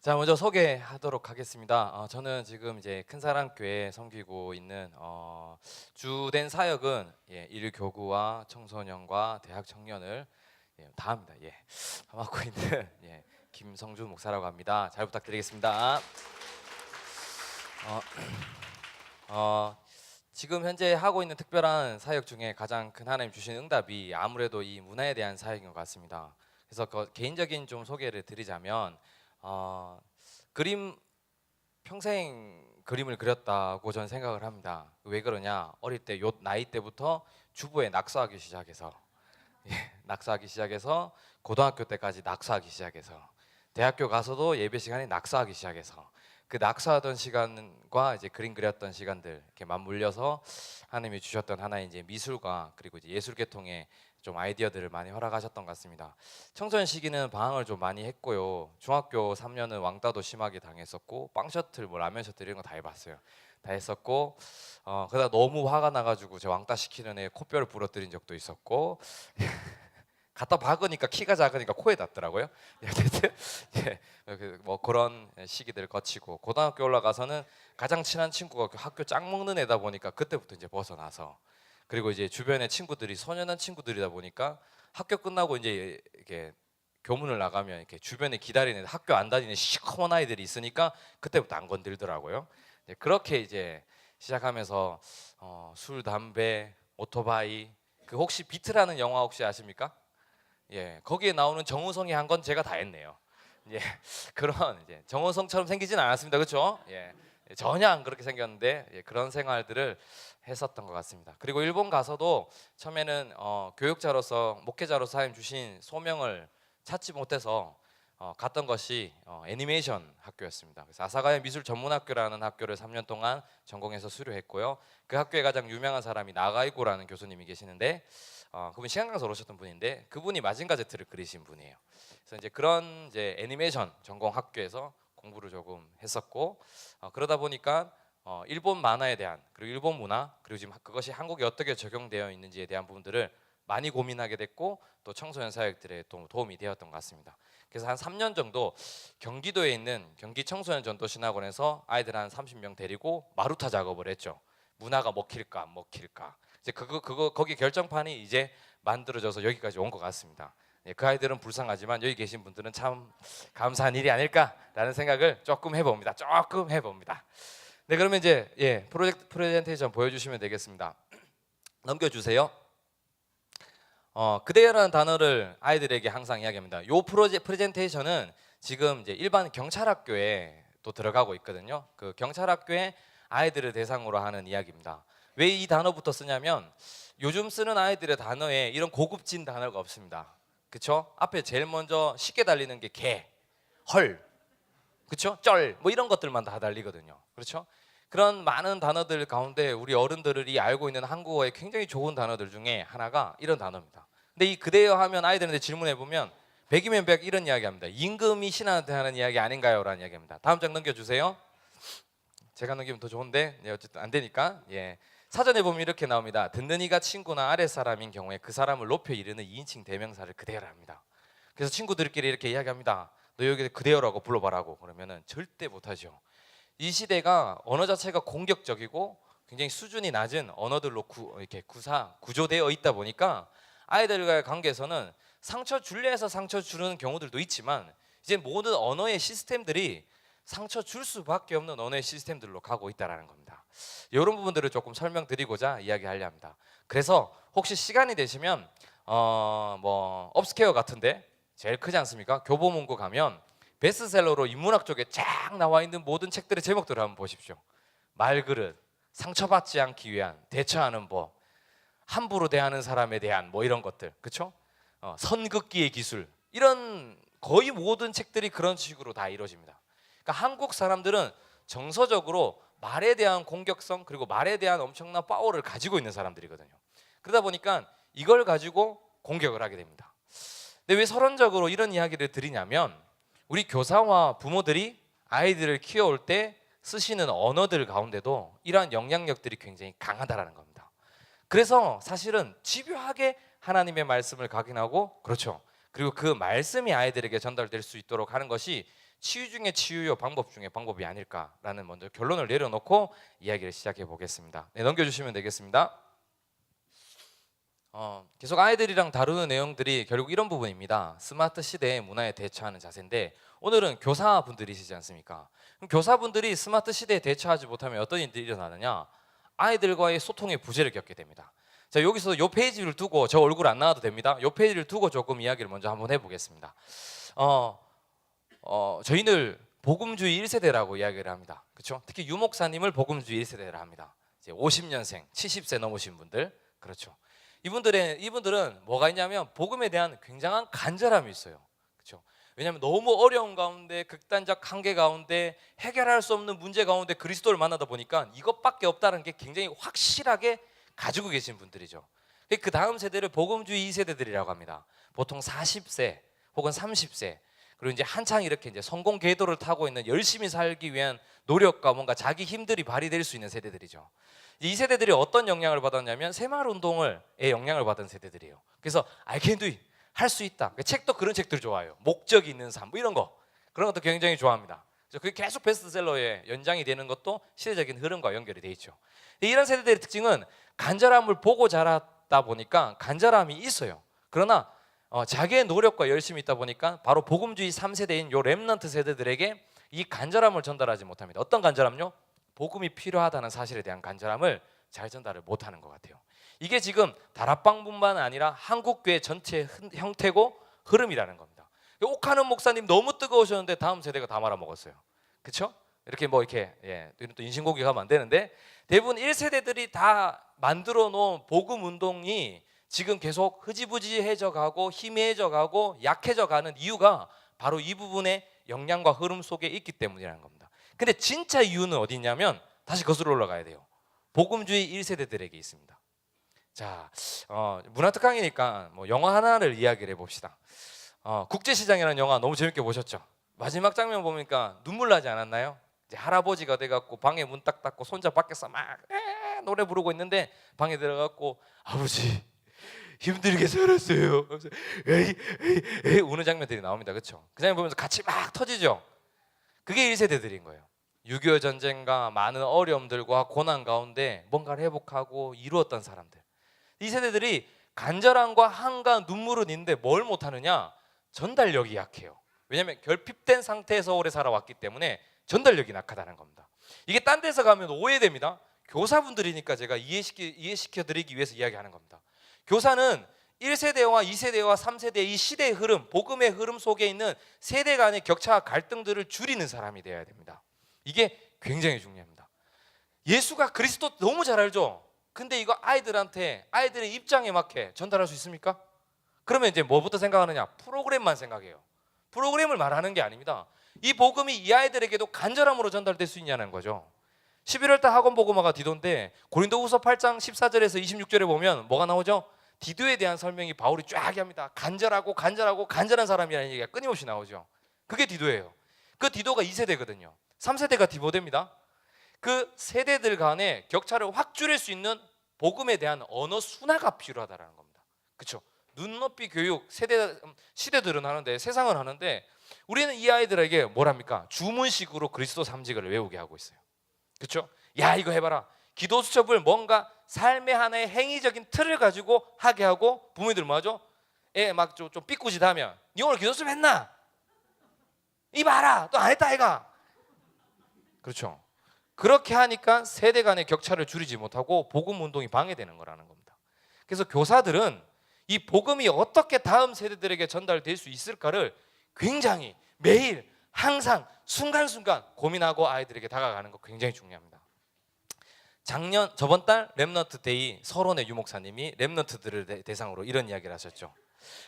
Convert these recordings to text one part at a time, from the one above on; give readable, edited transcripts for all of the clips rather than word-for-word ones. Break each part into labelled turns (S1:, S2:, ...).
S1: 자, 먼저 소개하도록 하겠습니다. 저는 지금 이제 큰사랑교회 섬기고 있는 주된 사역은 일교구와 청소년과 대학 청년을 다 합니다. 다 맡고 있는 김성주 목사라고 합니다. 잘 부탁드리겠습니다. 어, 어, 지금 현재 하고 있는 특별한 사역 중에 가장 큰 하나님 주신 응답이 아무래도 이 문화에 대한 사역인 것 같습니다. 그래서 개인적인 좀 소개를 드리자면 그림 평생 그림을 그렸다고 저는 생각을 합니다. 왜 그러냐? 어릴 때 요 나이 때부터 주부에 낙서하기 시작해서 낙서하기 시작해서 고등학교 때까지 낙서하기 시작해서 대학교 가서도 예배 시간에 낙서하기 시작해서 그 낙서하던 시간과 이제 그림 그렸던 시간들 이렇게 맞물려서 하나님이 주셨던 하나의 이제 미술과 그리고 이제 예술 계통의 좀 아이디어들을 많이 허락하셨던 것 같습니다. 청소년 시기는 방황을 좀 많이 했고요. 중학교 3년은 왕따도 심하게 당했었고 빵 셔틀, 뭐 라면 셔틀 이런 거 다 해봤어요. 다 했었고 그러다 너무 화가 나가지고 제 왕따 시키는 애 코뼈를 부러뜨린 적도 있었고 갖다 박으니까 키가 작으니까 코에 닿더라고요. 어쨌든 뭐 그런 시기들을 거치고 고등학교 올라가서는 가장 친한 친구가 그 학교 짱 먹는 애다 보니까 그때부터 이제 벗어나서 그리고 이제 주변의 친구들이 소년한 친구들이다 보니까 학교 끝나고 이제 이렇게 교문을 나가면 이렇게 주변에 기다리는 학교 안 다니는 시커먼 아이들이 있으니까 그때부터 안 건들더라고요. 그렇게 이제 시작하면서 술, 담배, 오토바이 그 혹시 비트라는 영화 혹시 아십니까? 거기에 나오는 정우성이 한 건 제가 다 했네요. 예, 그런 이제 정우성처럼 생기진 않았습니다, 그렇죠? 전혀 안 그렇게 생겼는데 그런 생활들을 했었던 것 같습니다. 그리고 일본 가서도 처음에는 교육자로서 목회자로서 하나님 주신 소명을 찾지 못해서 갔던 것이 애니메이션 학교였습니다. 그래서 아사가야 미술 전문학교라는 학교를 3년 동안 전공해서 수료했고요. 그 학교에 가장 유명한 사람이 나가이고라는 교수님이 계시는데 그분 시간 강사로 오셨던 분인데 그분이 마징가 Z를 그리신 분이에요. 그래서 이제 그런 이제 애니메이션 전공 학교에서 공부를 조금 했었고 그러다 보니까 일본 만화에 대한 그리고 일본 문화 그리고 지금 그것이 한국에 어떻게 적용되어 있는지에 대한 부분들을 많이 고민하게 됐고 또 청소년 사역들에 도움이 되었던 것 같습니다. 그래서 한 3년 정도 경기도에 있는 경기 청소년 전도신학원에서 아이들 한 30명 데리고 마루타 작업을 했죠. 문화가 먹힐까 안 먹힐까. 이제 그거 거기 결정판이 이제 만들어져서 여기까지 온 것 같습니다. 그 아이들은 불쌍하지만 여기 계신 분들은 참 감사한 일이 아닐까라는 생각을 조금 해봅니다. 네, 그러면 이제 프로젝트 프레젠테이션 보여주시면 되겠습니다. 넘겨주세요. 그대여라는 단어를 아이들에게 항상 이야기합니다. 요 프레젠테이션은 지금 이제 일반 경찰학교에 또 들어가고 있거든요. 그 경찰학교에 아이들을 대상으로 하는 이야기입니다. 왜 이 단어부터 쓰냐면 요즘 쓰는 아이들의 단어에 이런 고급진 단어가 없습니다. 그쵸? 앞에 제일 먼저 쉽게 달리는 게 개, 헐, 그쵸? 쩔, 뭐 이런 것들만 다 달리거든요. 그렇죠? 그런 많은 단어들 가운데 우리 어른들이 알고 있는 한국어의 굉장히 좋은 단어들 중에 하나가 이런 단어입니다. 근데 이 그대여 하면 아이들한테 질문해 보면 100이면 100 이런 이야기합니다. 임금이 신한테 하는 이야기 아닌가요? 라는 이야기입니다. 다음 장 넘겨주세요. 제가 넘기면 더 좋은데 어쨌든 안 되니까 사전에 보면 이렇게 나옵니다. 듣는 이가 친구나 아랫사람인 경우에 그 사람을 높여 이르는 2인칭 대명사를 그대여라 합니다. 그래서 친구들끼리 이렇게 이야기합니다. 너 여기 그대여라고 불러봐라고. 그러면은 절대 못하죠. 이 시대가 언어 자체가 공격적이고 굉장히 수준이 낮은 언어들로 이렇게 구조되어 있다 보니까 아이들과의 관계에서는 상처 줄려 해서 상처 주는 경우들도 있지만 이제 모든 언어의 시스템들이 상처 줄 수밖에 없는 언어의 시스템들로 가고 있다는 겁니다. 이런 부분들을 조금 설명드리고자 이야기하려 합니다. 그래서 혹시 시간이 되시면 뭐 업스케어 같은데 제일 크지 않습니까? 교보문고 가면 베스트셀러로 인문학 쪽에 쫙 나와 있는 모든 책들의 제목들을 한번 보십시오. 말그릇, 상처받지 않기 위한 대처하는 법, 함부로 대하는 사람에 대한 뭐 이런 것들, 그렇죠? 선긋기의 기술 이런 거의 모든 책들이 그런 식으로 다 이루어집니다. 그러니까 한국 사람들은 정서적으로 말에 대한 공격성 그리고 말에 대한 엄청난 파워를 가지고 있는 사람들이거든요. 그러다 보니까 이걸 가지고 공격을 하게 됩니다. 근데 왜 서론적으로 이런 이야기를 드리냐면 우리 교사와 부모들이 아이들을 키워올 때 쓰시는 언어들 가운데도 이러한 영향력들이 굉장히 강하다라는 겁니다. 그래서 사실은 집요하게 하나님의 말씀을 각인하고 그렇죠. 그리고 그 말씀이 아이들에게 전달될 수 있도록 하는 것이 치유 중에 치유요, 방법 중에 방법이 아닐까라는 먼저 결론을 내려놓고 이야기를 시작해 보겠습니다. 네, 넘겨주시면 되겠습니다. 계속 아이들이랑 다루는 내용들이 결국 이런 부분입니다. 스마트 시대의 문화에 대처하는 자세인데, 오늘은 교사분들이시지 않습니까? 그럼 교사분들이 스마트 시대에 대처하지 못하면 어떤 일들이 일어나느냐? 아이들과의 소통의 부재를 겪게 됩니다. 자, 여기서 이 페이지를 두고, 저 얼굴 안 나와도 됩니다. 이 페이지를 두고 조금 이야기를 먼저 한번 해보겠습니다. 저희는 복음주의 1세대라고 이야기를 합니다. 그렇죠? 특히 유목사님을 복음주의 1세대라 합니다. 이제 50년생, 70세 넘으신 분들, 그렇죠? 이분들은 뭐가 있냐면 복음에 대한 굉장한 간절함이 있어요. 그렇죠? 왜냐하면 너무 어려운 가운데, 극단적 한계 가운데, 해결할 수 없는 문제 가운데 그리스도를 만나다 보니까 이것밖에 없다는 게 굉장히 확실하게 가지고 계신 분들이죠. 그 다음 세대를 복음주의 2세대들이라고 합니다. 보통 40세 혹은 30세, 그리고 이제 한창 이렇게 이제 성공 궤도를 타고 있는, 열심히 살기 위한 노력과 뭔가 자기 힘들이 발휘될 수 있는 세대들이죠. 이 세대들이 어떤 영향을 받았냐면 새마을운동의 영향을 받은 세대들이에요. 그래서 I can do it, 할 수 있다. 책도 그런 책들 좋아해요. 목적이 있는 삶, 뭐 이런 거, 그런 것도 굉장히 좋아합니다. 그게 계속 베스트셀러의 연장이 되는 것도 시대적인 흐름과 연결이 돼 있죠. 이런 세대들의 특징은 간절함을 보고 자랐다 보니까 간절함이 있어요. 그러나 자기의 노력과 열심이 있다 보니까 바로 복음주의 3세대인 요 렘넌트 세대들에게 이 간절함을 전달하지 못합니다. 어떤 간절함요? 복음이 필요하다는 사실에 대한 간절함을 잘 전달을 못하는 것 같아요. 이게 지금 다락방뿐만 아니라 한국교회 전체의 형태고 흐름이라는 겁니다. 옥하는 목사님 너무 뜨거우셨는데 다음 세대가 다 말아먹었어요. 그렇죠? 이렇게 뭐 이렇게 또 인신공격 하면 안 되는데, 대부분 1세대들이 다 만들어 놓은 복음 운동이 지금 계속 흐지부지해져 가고 희미해져 가고 약해져 가는 이유가 바로 이 부분의 영향과 흐름 속에 있기 때문이라는 겁니다. 근데 진짜 이유는 어디 있냐면 다시 거슬러 올라가야 돼요. 복음주의 1세대들에게 있습니다. 자, 문화특강이니까 뭐 영화 하나를 이야기를 해봅시다. 국제시장이라는 영화 너무 재밌게 보셨죠? 마지막 장면 보니까 눈물 나지 않았나요? 이제 할아버지가 돼갖고 방에 문 딱 닫고 손자 밖에서 막 노래 부르고 있는데, 방에 들어갖고 아버지 힘들게 살았어요. 에이 우는 장면들이 나옵니다. 그렇죠? 그 장면 보면서 같이 막 터지죠. 그게 1세대들인 거예요. 6.25 전쟁과 많은 어려움들과 고난 가운데 뭔가를 회복하고 이루었던 사람들. 이 세대들이 간절함과 한과 눈물은 있는데 뭘 못하느냐? 전달력이 약해요. 왜냐하면 결핍된 상태에서 오래 살아왔기 때문에 전달력이 약하다는 겁니다. 이게 딴 데서 가면 오해됩니다. 교사분들이니까 제가 이해시켜 드리기 위해서 이야기하는 겁니다. 교사는 1세대와 2세대와 3세대의 이 시대의 흐름, 복음의 흐름 속에 있는 세대 간의 격차와 갈등들을 줄이는 사람이 되어야 됩니다. 이게 굉장히 중요합니다. 예수가 그리스도 너무 잘 알죠? 근데 이거 아이들의 입장에 맞게 전달할 수 있습니까? 그러면 이제 뭐부터 생각하느냐? 프로그램만 생각해요. 프로그램을 말하는 게 아닙니다. 이 복음이 이 아이들에게도 간절함으로 전달될 수 있냐는 거죠. 11월달 학원 복음화가 디도인데 고린도후서 8장 14절에서 26절에 보면 뭐가 나오죠? 디도에 대한 설명이 바울이 쫙 합니다. 간절하고 간절한 사람이라는 얘기가 끊임없이 나오죠. 그게 디도예요. 그 디도가 2세대거든요. 3세대가 디모데입니다. 그 세대들 간의 격차를 확 줄일 수 있는 복음에 대한 언어 순화가 필요하다는 겁니다. 그렇죠? 눈높이 교육 시대들은 하는데, 세상은 하는데, 우리는 이 아이들에게 뭘 합니까? 주문식으로 그리스도 삼직을 외우게 하고 있어요. 그렇죠? 야, 이거 해봐라. 기도 수첩을 뭔가 삶의 하나의 행위적인 틀을 가지고 하게 하고, 부모님들 뭐하죠? 애 막 좀 삐꾸짓하면 니 오늘 기도 수첩 했나? 이 봐라, 또 안 했다 아이가. 그렇죠? 그렇게 하니까 세대 간의 격차를 줄이지 못하고 복음 운동이 방해되는 거라는 겁니다. 그래서 교사들은 이 복음이 어떻게 다음 세대들에게 전달될 수 있을까를 굉장히 매일 항상 순간순간 고민하고 아이들에게 다가가는 거 굉장히 중요합니다. 저번 달 렘넌트 데이 서론의 유목사님이 렘넌트들을 대상으로 이런 이야기를 하셨죠.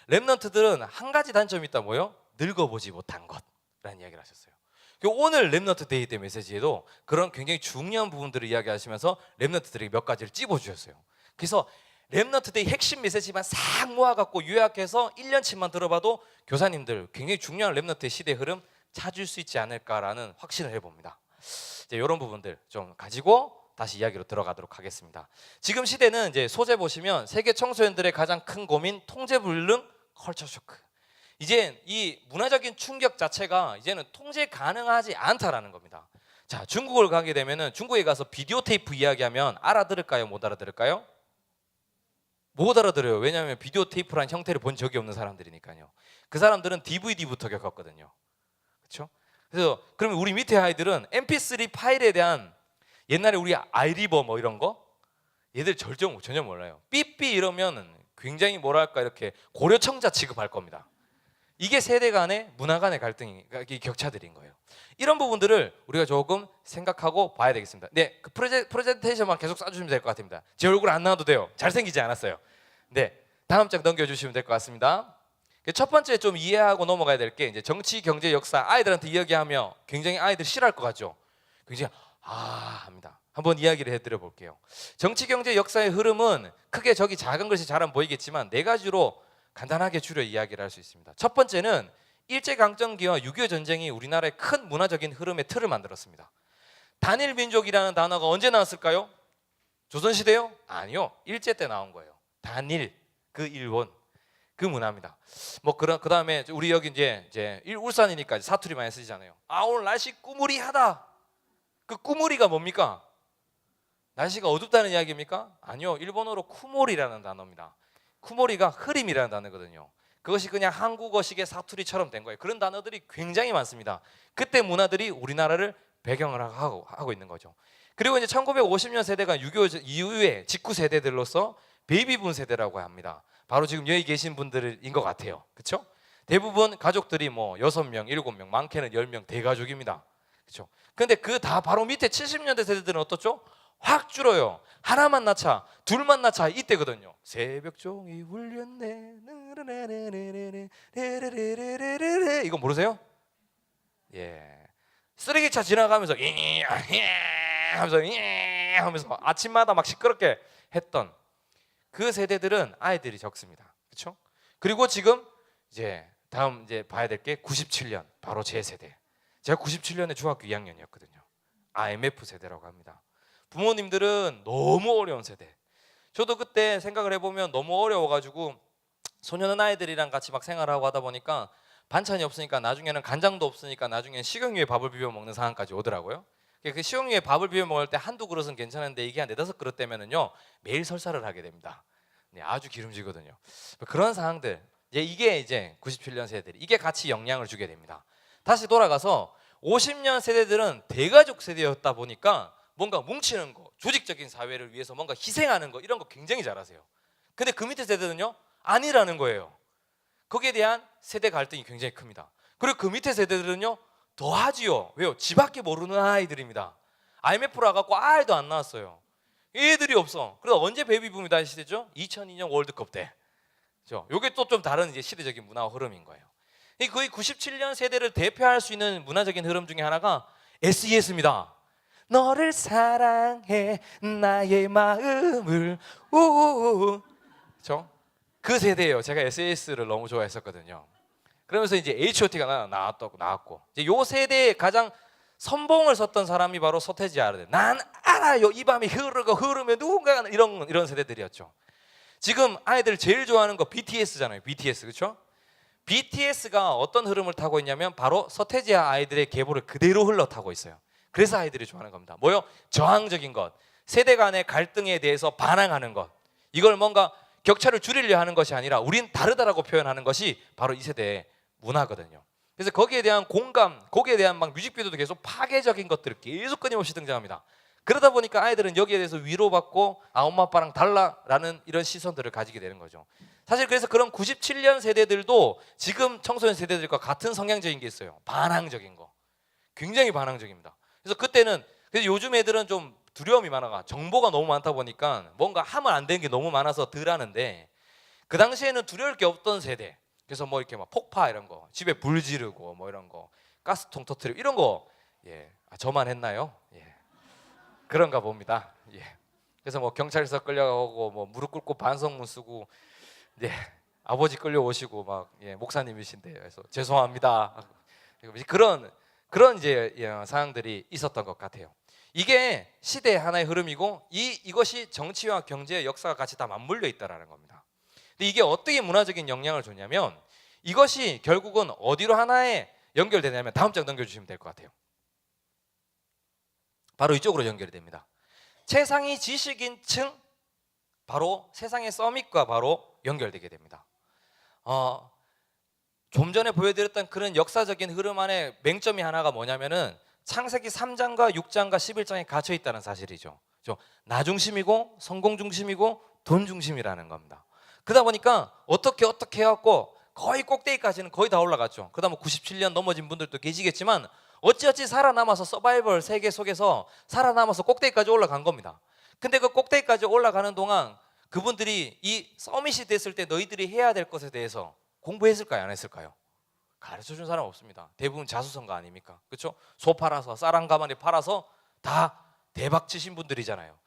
S1: 렘넌트들은 한 가지 단점이 있다, 뭐요? 늙어보지 못한 것라는 이야기를 하셨어요. 오늘 렘넌트 데이 때 메시지에도 그런 굉장히 중요한 부분들을 이야기하시면서 렘넌트들에게 몇 가지를 찝어주셨어요. 그래서 렘넌트 데이 핵심 메시지만 싹 모아갖고 요약해서 1년치만 들어봐도 교사님들 굉장히 중요한 렘넌트의 시대 흐름 찾을 수 있지 않을까라는 확신을 해봅니다. 이제 이런 부분들 좀 가지고 다시 이야기로 들어가도록 하겠습니다. 지금 시대는 이제 소재 보시면 세계 청소년들의 가장 큰 고민, 통제불능, 컬처 쇼크. 이제 이 문화적인 충격 자체가 이제는 통제 가능하지 않다라는 겁니다. 자, 중국을 가게 되면은 중국에 가서 비디오 테이프 이야기하면 알아들을까요? 못 알아들을까요? 못 알아들어요. 왜냐하면 비디오 테이프라는 형태를 본 적이 없는 사람들이니까요. 그 사람들은 DVD부터 겪었거든요. 그렇죠? 그래서 그러면 우리 밑에 아이들은 MP3 파일에 대한 옛날에 우리 아이리버 뭐 이런 거 얘들 전혀 몰라요. 삐삐 이러면 굉장히 뭐랄까 이렇게 고려청자 취급할 겁니다. 이게 세대 간의 문화 간의 갈등이 격차들인 거예요. 이런 부분들을 우리가 조금 생각하고 봐야 되겠습니다. 네, 그 프레젠테이션만 계속 쏴주시면 될 것 같습니다. 제 얼굴 안 나와도 돼요. 잘생기지 않았어요. 네, 다음 장 넘겨주시면 될 것 같습니다. 첫 번째 좀 이해하고 넘어가야 될 게 이제 정치, 경제, 역사 아이들한테 이야기하며 굉장히 아이들 싫어할 것 같죠. 굉장히 합니다. 한번 이야기를 해드려 볼게요. 정치, 경제, 역사의 흐름은 크게 저기 작은 것이 잘 안 보이겠지만 네 가지로 간단하게 줄여 이야기를 할 수 있습니다. 첫 번째는 일제강점기와 6.25 전쟁이 우리나라의 큰 문화적인 흐름의 틀을 만들었습니다. 단일민족이라는 단어가 언제 나왔을까요? 조선시대요? 아니요. 일제 때 나온 거예요. 단일, 그 일본, 그 문화입니다. 뭐 그 다음에 우리 여기 이제 울산이니까 사투리 많이 쓰시잖아요. 오늘 날씨 꾸무리하다. 그 꾸무리가 뭡니까? 날씨가 어둡다는 이야기입니까? 아니요. 일본어로 쿠모리라는 단어입니다. 쿠모리가 흐림이라는 단어거든요. 그것이 그냥 한국어식의 사투리처럼 된 거예요. 그런 단어들이 굉장히 많습니다. 그때 문화들이 우리나라를 배경을 하고 있는 거죠. 그리고 이제 1950년 세대가 6.25 이후에 직후 세대들로서 베이비붐 세대라고 합니다. 바로 지금 여기 계신 분들인 것 같아요. 그렇죠? 대부분 가족들이 뭐 6명, 7명, 많게는 10명 대가족입니다. 그렇죠? 근데 그 다 바로 밑에 70년대 세대들은 어떻죠? 확 줄어요. 하나만 낳자, 둘만 낳자 이때거든요. 새벽종이 울렸네. 이거 모르세요? 예. 쓰레기차 지나가면서 하면서 아침마다 막 시끄럽게 했던 그 세대들은 아이들이 적습니다. 그렇죠? 그리고 지금 이제 다음 이제 봐야 될 게 97년 바로 제 세대. 제가 97년에 중학교 2학년이었거든요. IMF 세대라고 합니다. 부모님들은 너무 어려운 세대. 저도 그때 생각을 해보면 너무 어려워가지고 소년은 아이들이랑 같이 막 생활하고 하다 보니까 반찬이 없으니까 나중에는 간장도 없으니까 나중에는 식용유에 밥을 비벼 먹는 상황까지 오더라고요. 그 식용유에 밥을 비벼 먹을 때 한두 그릇은 괜찮은데 이게 한 4-5 그릇 되면은요 매일 설사를 하게 됩니다. 네, 아주 기름지거든요. 그런 상황들 이게 이제 97년 세대들이 이게 같이 영향을 주게 됩니다. 다시 돌아가서 50년 세대들은 대가족 세대였다 보니까 뭔가 뭉치는 거, 조직적인 사회를 위해서 뭔가 희생하는 거 이런 거 굉장히 잘하세요. 근데 그 밑에 세대는요 아니라는 거예요. 거기에 대한 세대 갈등이 굉장히 큽니다. 그리고 그 밑에 세대들은요 더 하지요. 왜요? 지밖에 모르는 아이들입니다. IMF라 갖고 아이도 안 나왔어요. 애들이 없어. 그래서 언제 베이비붐이 다시 시대죠? 2002년 월드컵 때. 그렇죠? 이게 또 좀 다른 이제 시대적인 문화 흐름인 거예요. 거의 97년 세대를 대표할 수 있는 문화적인 흐름 중에 하나가 SES입니다. 너를 사랑해 나의 마음을 우우우. 그렇죠? 그 세대예요. 제가 SES를 너무 좋아했었거든요. 그러면서 이제 H.O.T가 나왔고 이제 요 세대에 가장 선봉을 섰던 사람이 바로 서태지 아르데. 난 알아요. 이 밤이 흐르면 누군가가 이런 세대들이었죠. 지금 아이들 제일 좋아하는 거 BTS잖아요. BTS 그렇죠? BTS가 어떤 흐름을 타고 있냐면 바로 서태지 아이들의 계보를 그대로 흘러타고 있어요. 그래서 아이들이 좋아하는 겁니다. 뭐요? 저항적인 것, 세대 간의 갈등에 대해서 반항하는 것. 이걸 뭔가 격차를 줄이려 하는 것이 아니라 우린 다르다라고 표현하는 것이 바로 이 세대의 문화거든요. 그래서 거기에 대한 공감, 거기에 대한 막 뮤직비디오도 계속 파괴적인 것들을 계속 끊임없이 등장합니다. 그러다 보니까 아이들은 여기에 대해서 위로받고 엄마 아빠랑 달라라는 이런 시선들을 가지게 되는 거죠. 사실 그래서 그런 97년 세대들도 지금 청소년 세대들과 같은 성향적인 게 있어요. 반항적인 거. 굉장히 반항적입니다. 그래서 그래서 요즘 애들은 좀 두려움이 많아가 정보가 너무 많다 보니까 뭔가 하면 안 되는 게 너무 많아서 덜 하는데 그 당시에는 두려울 게 없던 세대. 그래서 뭐 이렇게 막 폭파 이런 거, 집에 불 지르고 뭐 이런 거, 가스통 터트리고 이런 거, 저만 했나요? 그런가 봅니다. 그래서 뭐 경찰서 끌려가고 뭐 무릎 꿇고 반성문 쓰고, 아버지 끌려오시고 막 목사님이신데 그래서 죄송합니다. 그런 이제 상황들이 있었던 것 같아요. 이게 시대의 하나의 흐름이고 이것이 정치와 경제의 역사가 같이 다 맞물려 있다라는 겁니다. 근데 이게 어떻게 문화적인 영향을 줬냐면 이것이 결국은 어디로 하나에 연결되냐면 다음 장 넘겨주시면 될 것 같아요. 바로 이쪽으로 연결이 됩니다. 최상위 지식인층, 바로 세상의 서밋과 바로 연결되게 됩니다. 좀 전에 보여드렸던 그런 역사적인 흐름 안에 맹점이 하나가 뭐냐면은 창세기 3장과 6장과 11장에 갇혀 있다는 사실이죠. 나 중심이고 성공 중심이고 돈 중심이라는 겁니다. 그러다 보니까 어떻게 해갖고 거의 꼭대기까지는 거의 다 올라갔죠. 그다음 97년 넘어진 분들도 계시겠지만 어찌어찌 살아남아서 서바이벌 세계 속에서 살아남아서 꼭대기까지 올라간 겁니다. 근데 그 꼭대기까지 올라가는 동안 그분들이 이 서밋이 됐을 때 너희들이 해야 될 것에 대해서 공부했을까요? 안 했을까요? 가르쳐준 사람 없습니다. 대부분 자수성가 아닙니까? 그렇죠? 소 팔아서 쌀 한 가마니 팔아서 다 대박 치신 분들이잖아요.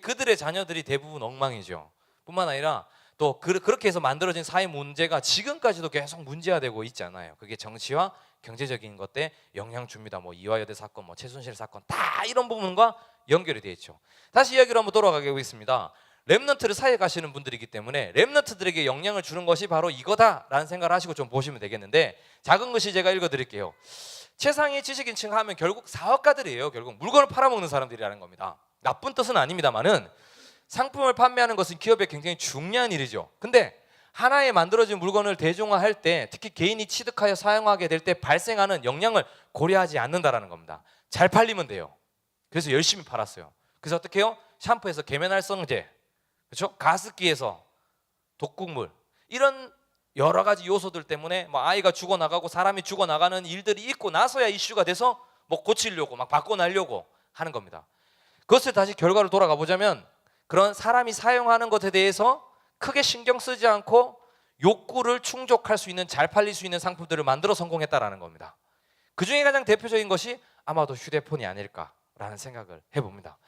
S1: 그들의 자녀들이 대부분 엉망이죠. 뿐만 아니라 또 그렇게 해서 만들어진 사회 문제가 지금까지도 계속 문제화되고 있잖아요. 그게 정치와 경제적인 것에 영향 줍니다. 뭐 이화여대 사건, 뭐 최순실 사건, 다 이런 부분과 연결이 되어 있죠. 다시 이야기로 한번 돌아가게 하겠습니다. 렘넌트를 사이에 가시는 분들이기 때문에 렘넌트들에게 영향을 주는 것이 바로 이거다라는 생각을 하시고 좀 보시면 되겠는데, 작은 것이 제가 읽어드릴게요. 최상위 지식인층 하면 결국 사업가들이에요. 결국 물건을 팔아먹는 사람들이라는 겁니다. 나쁜 뜻은 아닙니다만은 상품을 판매하는 것은 기업에 굉장히 중요한 일이죠. 근데 하나의 만들어진 물건을 대중화할 때, 특히 개인이 취득하여 사용하게 될 때 발생하는 영향을 고려하지 않는다라는 겁니다. 잘 팔리면 돼요. 그래서 열심히 팔았어요. 그래서 어떻게 해요? 샴푸에서 계면활성제, 그렇죠? 가습기에서 독극물, 이런 여러 가지 요소들 때문에 뭐 아이가 죽어나가고 사람이 죽어나가는 일들이 있고 나서야 이슈가 돼서 뭐 고치려고 막 바꿔내려고 하는 겁니다. 그것을 다시 결과를 돌아가 보자면, 그런 사람이 사용하는 것에 대해서 크게 신경 쓰지 않고 욕구를 충족할 수 있는, 잘 팔릴 수 있는 상품들을 만들어 성공했다라는 겁니다. 그 중에 가장 대표적인 것이 아마도 휴대폰이 아닐까라는 생각을 해봅니다.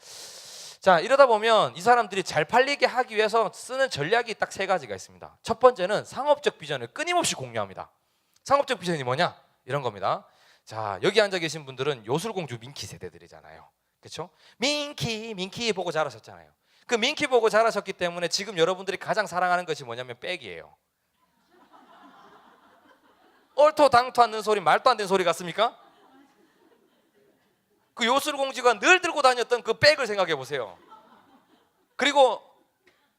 S1: 자, 이러다 보면 이 사람들이 잘 팔리게 하기 위해서 쓰는 전략이 딱 세 가지가 있습니다. 첫 번째는 상업적 비전을 끊임없이 공유합니다. 상업적 비전이 뭐냐? 이런 겁니다. 자, 여기 앉아 계신 분들은 요술공주 민키 세대들이잖아요. 그렇죠? 민키 보고 자라셨잖아요. 그 민키 보고 자라셨기 때문에 지금 여러분들이 가장 사랑하는 것이 뭐냐면 백이에요. 얼토당토 않는 소리, 말도 안 되는 소리 같습니까? 그 요술공주가 늘 들고 다녔던 그 백을 생각해 보세요. 그리고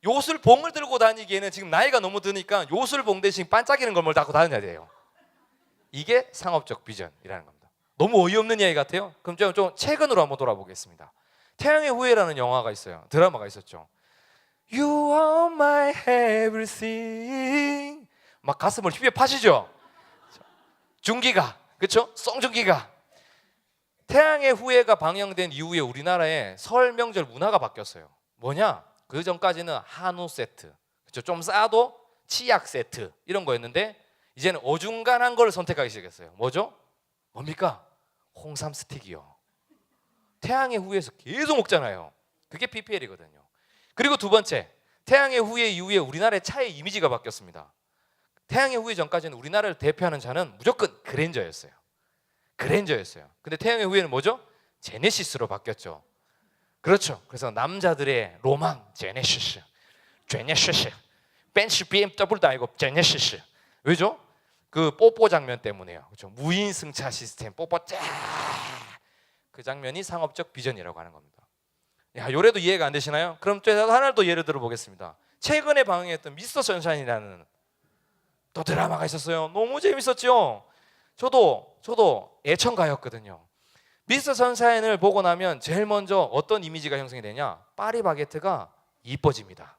S1: 요술봉을 들고 다니기에는 지금 나이가 너무 드니까 요술봉 대신 반짝이는 걸 갖고 다녀야 돼요. 이게 상업적 비전이라는 겁니다. 너무 어이없는 이야기 같아요. 그럼 좀 최근으로 한번 돌아보겠습니다. 태양의 후예라는 영화가 있어요. 드라마가 있었죠. You are my everything. 막 가슴을 휘휘 파시죠. 준기가, 그렇죠? 송중기가. 태양의 후예가 방영된 이후에 우리나라에 설 명절 문화가 바뀌었어요. 뭐냐? 그 전까지는 한우 세트, 그렇죠? 좀 싸도 치약 세트 이런 거였는데 이제는 어중간한 걸 선택하기 시작했어요. 뭐죠? 뭡니까? 홍삼 스틱이요. 태양의 후예에서 계속 먹잖아요. 그게 PPL이거든요. 그리고 두 번째, 태양의 후예 이후에 우리나라의 차의 이미지가 바뀌었습니다. 태양의 후예 전까지는 우리나라를 대표하는 차는 무조건 그랜저였어요. 근데 태양의 후예는 뭐죠? 제네시스로 바뀌었죠. 그렇죠. 그래서 남자들의 로망, 제네시스. 벤츠 BMW도 아니고 제네시스. 왜죠? 그 뽀뽀 장면 때문에요. 그렇죠. 무인 승차 시스템, 뽀뽀 쫙. 그 장면이 상업적 비전이라고 하는 겁니다. 야, 요래도 이해가 안 되시나요? 그럼 또 하나를 더 예를 들어 보겠습니다. 최근에 방영했던 미스터 선샤인이라는 또 드라마가 있었어요. 너무 재밌었죠. 저도 애청가였거든요. 미스터 선샤인을 보고 나면 제일 먼저 어떤 이미지가 형성이 되냐? 파리바게트가 이뻐집니다.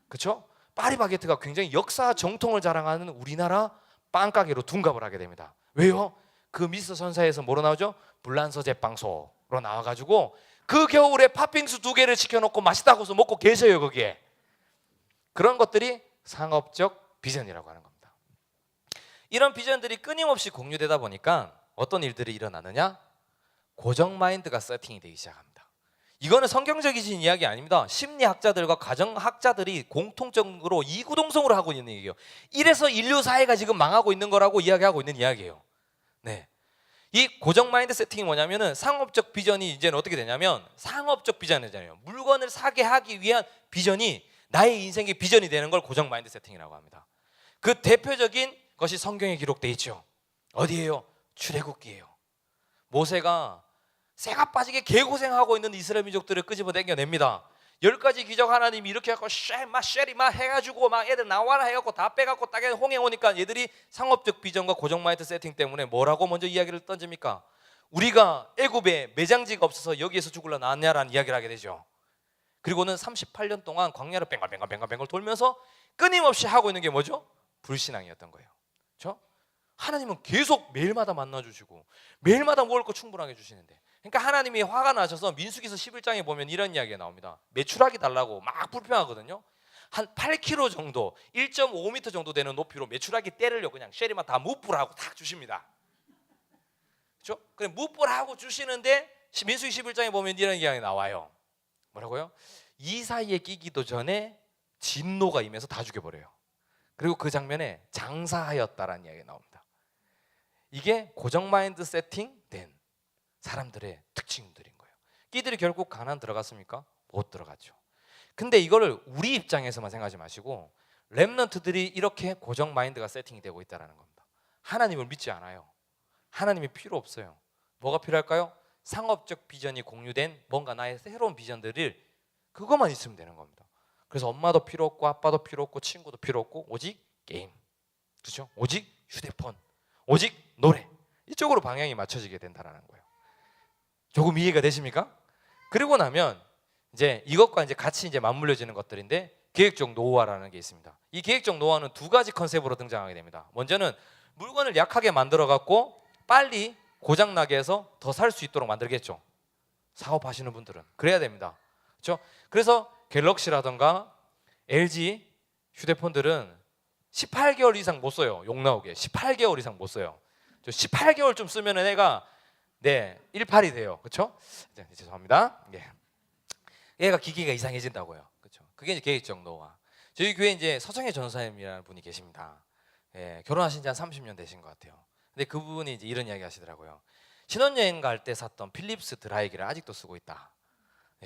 S1: 그렇죠? 파리바게트가 굉장히 역사 정통을 자랑하는 우리나라 빵가게로 둔갑을 하게 됩니다. 왜요? 그 미스터 선샤인에서 뭐로 나오죠? 불란서 제빵소로 나와가지고 그 겨울에 팥빙수 2개를 시켜놓고 맛있다고 해서 먹고 계세요. 거기에. 그런 것들이 상업적 비전이라고 하는 겁니다. 이런 비전들이 끊임없이 공유되다 보니까 어떤 일들이 일어나느냐? 고정 마인드가 세팅이 되기 시작합니다. 이거는 성경적이신 이야기 아닙니다. 심리학자들과 가정학자들이 공통적으로 이구동성으로 하고 있는 얘기예요. 이래서 인류 사회가 지금 망하고 있는 거라고 이야기하고 있는 이야기예요. 네. 이 고정 마인드 세팅이 뭐냐면은 상업적 비전이 이제는 어떻게 되냐면, 상업적 비전이잖아요. 물건을 사게 하기 위한 비전이 나의 인생의 비전이 되는 걸 고정 마인드 세팅이라고 합니다. 그 대표적인 것이 성경에 기록돼 있죠. 어디예요? 출애굽기예요. 모세가 새가 빠지게 개고생하고 있는 이스라엘 민족들을 끄집어 당겨냅니다. 10가지 기적 하나님이 이렇게 해갖고 쉐리마 해가지고 막 애들 나와라 해갖고 다 빼갖고 딱 홍해 오니까 얘들이 상업적 비전과 고정 마인드 세팅 때문에 뭐라고 먼저 이야기를 던집니까? 우리가 애굽에 매장지가 없어서 여기에서 죽을라 나왔냐라는 이야기를 하게 되죠. 그리고는 38년 동안 광야를 뱅글뱅글 돌면서 끊임없이 하고 있는 게 뭐죠? 불신앙이었던 거예요. 그렇죠? 하나님은 계속 매일마다 만나주시고 매일마다 먹을 거 충분하게 주시는데, 그러니까 하나님이 화가 나셔서 민수기서 11장에 보면 이런 이야기가 나옵니다. 메추라기 달라고 막 불평하거든요. 한 8km 정도, 1.5m 정도 되는 높이로 메추라기 떼를요 그냥 쉐리만 다 무뿔하고 탁 주십니다. 그렇죠? 그래 무뿔하고 주시는데 민수기 11장에 보면 이런 이야기 나와요. 뭐라고요? 이 사이에 끼기도 전에 진노가 임해서 다 죽여버려요. 그리고 그 장면에 장사하였다라는 이야기가 나옵니다. 이게 고정 마인드 세팅된 사람들의 특징들인 거예요. 끼들이 결국 가나안 들어갔습니까? 못 들어갔죠. 근데 이거를 우리 입장에서만 생각하지 마시고 렘넌트들이 이렇게 고정 마인드가 세팅이 되고 있다는 겁니다. 하나님을 믿지 않아요. 하나님이 필요 없어요. 뭐가 필요할까요? 상업적 비전이 공유된 뭔가 나의 새로운 비전들을 그것만 있으면 되는 겁니다. 그래서 엄마도 필요 없고 아빠도 필요 없고 친구도 필요 없고 오직 게임, 그렇죠? 오직 휴대폰, 오직 노래, 이쪽으로 방향이 맞춰지게 된다는 거예요. 조금 이해가 되십니까? 그리고 나면 이제 이것과 이제 같이 이제 맞물려지는 것들인데 계획적 노후화라는 게 있습니다. 이 계획적 노후화는 두 가지 컨셉으로 등장하게 됩니다. 먼저는 물건을 약하게 만들어 갖고 빨리 고장 나게 해서 더 살 수 있도록 만들겠죠. 사업하시는 분들은 그래야 됩니다. 그렇죠? 그래서 갤럭시라던가 LG 휴대폰들은 18개월 이상 못 써요. 욕 나오게 18개월 이상 못 써요. 18개월 좀 쓰면은 애가 18이 돼요. 그렇죠? 죄송합니다. 얘가 기기가 이상해진다고요. 그렇죠? 그게 이제 계획적 노후화. 저희 교회 이제 서정혜 전사님이라는 분이 계십니다. 결혼하신 지 한 30년 되신 것 같아요. 근데 그분이 이제 이런 이야기 하시더라고요. 신혼여행 갈 때 샀던 필립스 드라이기를 아직도 쓰고 있다.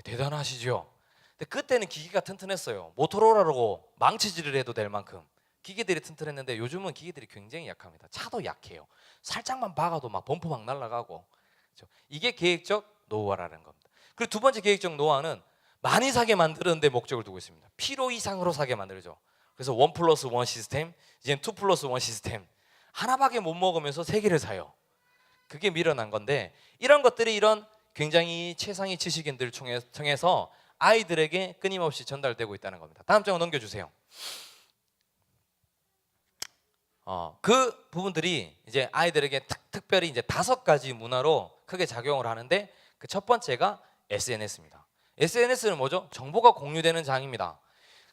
S1: 대단하시죠? 근데 그때는 기기가 튼튼했어요. 모토로라로 망치질을 해도 될 만큼 기계들이 튼튼했는데 요즘은 기계들이 굉장히 약합니다. 차도 약해요. 살짝만 박아도 막 범퍼 막 날아가고. 그렇죠? 이게 계획적 노후화라는 겁니다. 그리고 두 번째 계획적 노후화는 많이 사게 만드는 데 목적을 두고 있습니다. 필요 이상으로 사게 만들죠. 그래서 1+1 시스템, 이제는 2+1 시스템. 하나밖에 못 먹으면서 세 개를 사요. 그게 밀어난 건데 이런 것들이 이런 굉장히 최상위 지식인들을 통해서 아이들에게 끊임없이 전달되고 있다는 겁니다. 다음 장을 넘겨주세요. 그 부분들이 이제 아이들에게 특별히 이제 5가지 문화로 크게 작용을 하는데 그 첫 번째가 SNS입니다. SNS는 뭐죠? 정보가 공유되는 장입니다.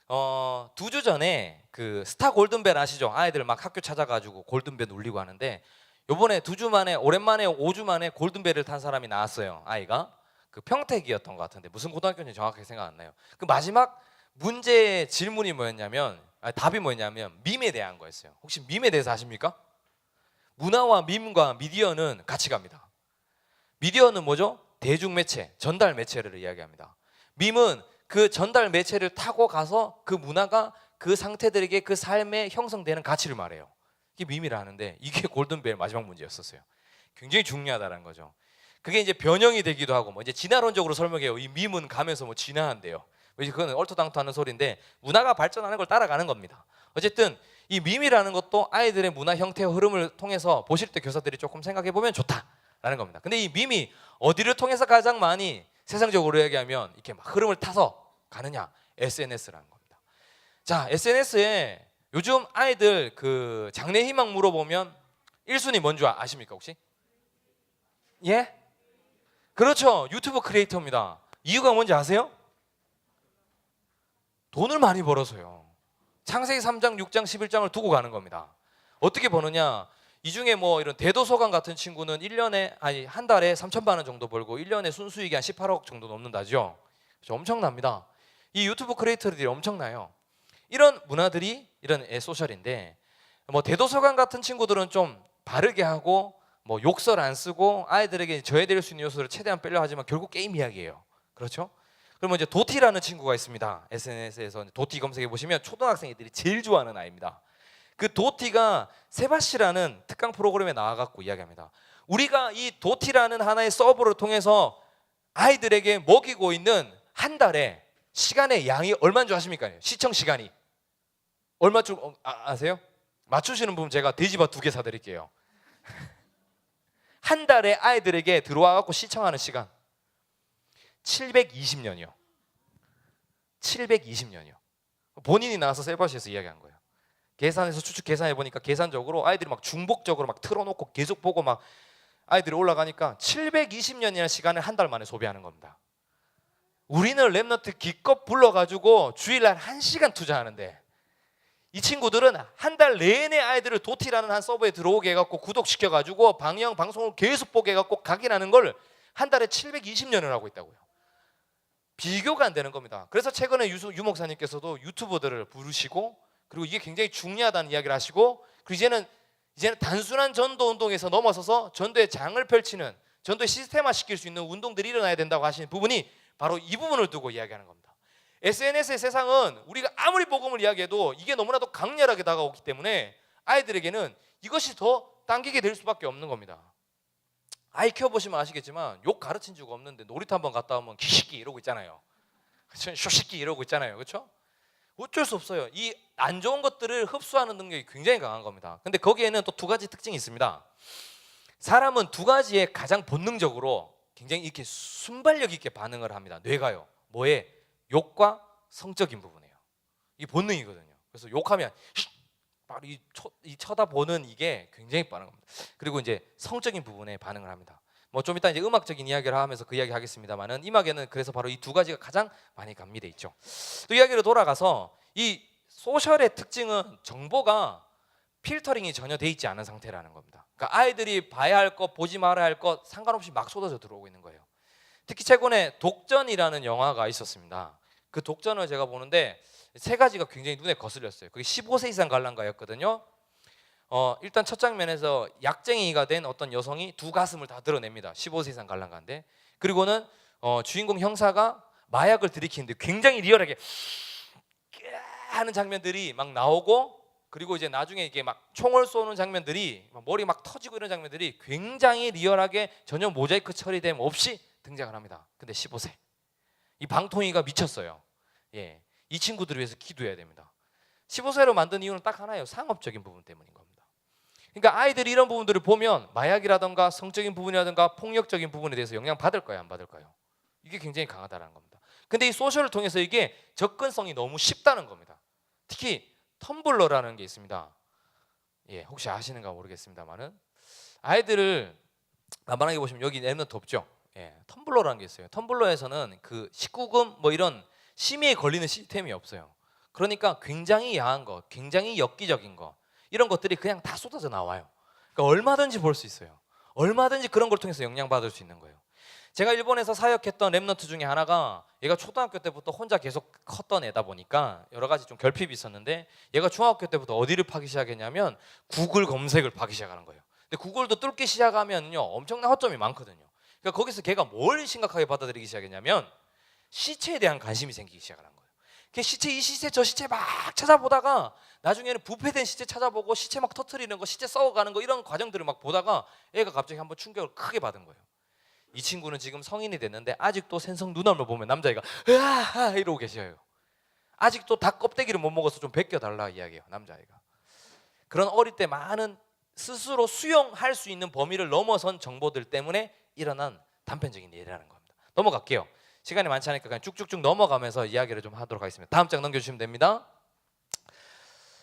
S1: 2주 전에 그 스타 골든벨 아시죠? 아이들 막 학교 찾아가지고 골든벨 울리고 하는데 요번에 2주 만에 오랜만에 5주 만에 골든벨을 탄 사람이 나왔어요. 아이가 그 평택이었던 것 같은데 무슨 고등학교인지 정확하게 생각 안 나요. 그 마지막 문제 질문이 뭐였냐면 답이 뭐였냐면 밈에 대한 거였어요. 혹시 밈에 대해서 아십니까? 문화와 밈과 미디어는 같이 갑니다. 미디어는 뭐죠? 대중매체, 전달 매체를 이야기합니다. 밈은 그 전달 매체를 타고 가서 그 문화가 그 상태들에게 그 삶에 형성되는 가치를 말해요. 이게 밈이라 하는데 이게 골든벨 마지막 문제였었어요. 굉장히 중요하다는 거죠. 그게 이제 변형이 되기도 하고 뭐 이제 진화론적으로 설명해요. 이 밈은 가면서 뭐 진화한대요. 그건 얼토당토하는 소리인데 문화가 발전하는 걸 따라가는 겁니다. 어쨌든 이 밈이라는 것도 아이들의 문화 형태의 흐름을 통해서 보실 때 교사들이 조금 생각해 보면 좋다라는 겁니다. 근데 이 밈이 어디를 통해서 가장 많이 세상적으로 얘기하면 이렇게 막 흐름을 타서 가느냐? SNS라는 겁니다. 자, SNS에 요즘 아이들 그 장래 희망 물어보면 1순위 뭔지 아십니까 혹시? 예? 그렇죠. 유튜브 크리에이터입니다. 이유가 뭔지 아세요? 돈을 많이 벌어서요. 창세기 3장, 6장, 11장을 두고 가는 겁니다. 어떻게 버느냐? 이 중에 뭐 이런 대도서관 같은 친구는 1년에 한 달에 3천만 원 정도 벌고 1년에 순수익이 한 18억 정도 넘는다죠. 엄청납니다. 이 유튜브 크리에이터들이 엄청나요. 이런 문화들이 이런 소셜인데 뭐 대도서관 같은 친구들은 좀 바르게 하고 뭐 욕설 안 쓰고 아이들에게 저해될 수 있는 요소를 최대한 빼려 하지만 결국 게임 이야기예요. 그렇죠? 그러면 이제 도티라는 친구가 있습니다. SNS에서 도티 검색해 보시면 초등학생 애들이 제일 좋아하는 아이입니다. 그 도티가 세바시라는 특강 프로그램에 나와갖고 이야기합니다. 우리가 이 도티라는 하나의 서버를 통해서 아이들에게 먹이고 있는 한 달에 시간의 양이 얼마인 줄 아십니까? 시청 시간이 얼마 줄 아세요? 맞추시는 분 제가 돼지밥 2개 사드릴게요. 한 달에 아이들에게 들어와갖고 시청하는 시간 720년이요. 720년이요. 본인이 나와서 셀바시에서 이야기한 거예요. 계산해서 추측 계산해 보니까 계산적으로 아이들이 막 중복적으로 막 틀어놓고 계속 보고 막 아이들이 올라가니까 720년이라는 시간을 한 달 만에 소비하는 겁니다. 우리는 랩너트 기껏 불러가지고 주일날 1시간 투자하는데 이 친구들은 한 달 내내 아이들을 도티라는 한 서버에 들어오게 해갖고 구독시켜가지고 방송을 계속 보게 해갖고 각인하는 걸 한 달에 720년을 하고 있다고요. 비교가 안 되는 겁니다. 그래서 최근에 유 목사님께서도 유튜버들을 부르시고 그리고 이게 굉장히 중요하다는 이야기를 하시고 그리고 이제는 단순한 전도 운동에서 넘어서서 전도의 장을 펼치는 전도의 시스템화 시킬 수 있는 운동들이 일어나야 된다고 하시는 부분이 바로 이 부분을 두고 이야기하는 겁니다. SNS의 세상은 우리가 아무리 복음을 이야기해도 이게 너무나도 강렬하게 다가오기 때문에 아이들에게는 이것이 더 당기게 될 수밖에 없는 겁니다. 아이 키워보시면 아시겠지만 욕 가르친 적 없는데 놀이터 한번 갔다 오면 기시끼 이러고 있잖아요. 그렇죠? 쇼시끼 이러고 있잖아요. 그렇죠? 어쩔 수 없어요. 이 안 좋은 것들을 흡수하는 능력이 굉장히 강한 겁니다. 근데 거기에는 또 2가지 특징이 있습니다. 사람은 2가지에 가장 본능적으로 굉장히 이렇게 순발력 있게 반응을 합니다. 뇌가요. 뭐에? 욕과 성적인 부분이에요. 이 본능이거든요. 그래서 욕하면 바로 이 쳐다보는 이게 굉장히 빠른 겁니다. 그리고 이제 성적인 부분에 반응을 합니다. 뭐 좀 이따 이제 음악적인 이야기를 하면서 그 이야기 하겠습니다만은 음악에는 그래서 바로 이 2가지가 가장 많이 감미돼 있죠. 또 이야기로 돌아가서 이 소셜의 특징은 정보가 필터링이 전혀 돼 있지 않은 상태라는 겁니다. 그러니까 아이들이 봐야 할 것, 보지 말아야 할 것 상관없이 막 쏟아져 들어오고 있는 거예요. 특히 최근에 독전이라는 영화가 있었습니다. 그 독전을 제가 보는데 3가지가 굉장히 눈에 거슬렸어요. 그게 15세 이상 관람가였거든요. 일단 첫 장면에서 약쟁이가 된 어떤 여성이 2 가슴을 다 드러냅니다. 15세 이상 관람가인데 그리고는 주인공 형사가 마약을 들이키는데 굉장히 리얼하게 하는 장면들이 막 나오고 그리고 이제 나중에 이게 막 총을 쏘는 장면들이 머리 막 터지고 이런 장면들이 굉장히 리얼하게 전혀 모자이크 처리됨 없이 등장을 합니다. 근데 15세 이 방통위가 미쳤어요. 예, 이 친구들을 위해서 기도해야 됩니다. 15세로 만든 이유는 딱 하나예요. 상업적인 부분 때문인 겁니다. 그러니까 아이들이 이런 부분들을 보면 마약이라든가 성적인 부분이라든가 폭력적인 부분에 대해서 영향 받을 거예요, 안 받을까요? 이게 굉장히 강하다는 겁니다. 근데 이 소셜을 통해서 이게 접근성이 너무 쉽다는 겁니다. 특히 텀블러라는 게 있습니다. 예, 혹시 아시는가 모르겠습니다만은 아이들을 만만하게 보시면 여기 랩너트 없죠? 예, 텀블러라는 게 있어요. 텀블러에서는 그 19금 뭐 이런 심의에 걸리는 시스템이 없어요. 그러니까 굉장히 야한 거, 굉장히 엽기적인 거 이런 것들이 그냥 다 쏟아져 나와요. 그러니까 얼마든지 볼 수 있어요. 얼마든지 그런 걸 통해서 영향받을 수 있는 거예요. 제가 일본에서 사역했던 랩너트 중에 하나가 얘가 초등학교 때부터 혼자 계속 컸던 애다 보니까 여러 가지 좀 결핍이 있었는데 얘가 중학교 때부터 어디를 파기 시작했냐면 구글 검색을 파기 시작하는 거예요. 근데 구글도 뚫기 시작하면요 엄청난 허점이 많거든요. 그러니까 거기서 걔가 뭘 심각하게 받아들이기 시작했냐면 시체에 대한 관심이 생기기 시작한 거예요. 걔 시체 이 시체 저 시체 막 찾아보다가 나중에는 부패된 시체 찾아보고 시체 막 터트리는 거 시체 썩어가는 거 이런 과정들을 막 보다가 애가 갑자기 한번 충격을 크게 받은 거예요. 이 친구는 지금 성인이 됐는데 아직도 생성 눈알을 보면 남자애가 으아 이러고 계셔요. 아직도 닭 껍데기를 못 먹어서 좀 벗겨달라 이야기해요, 남자애가. 그런 어릴 때 많은 스스로 수용할 수 있는 범위를 넘어선 정보들 때문에 일어난 단편적인 예라는 겁니다. 넘어갈게요. 시간이 많지 않으니까 그냥 쭉쭉쭉 넘어가면서 이야기를 좀 하도록 하겠습니다. 다음 장 넘겨주시면 됩니다.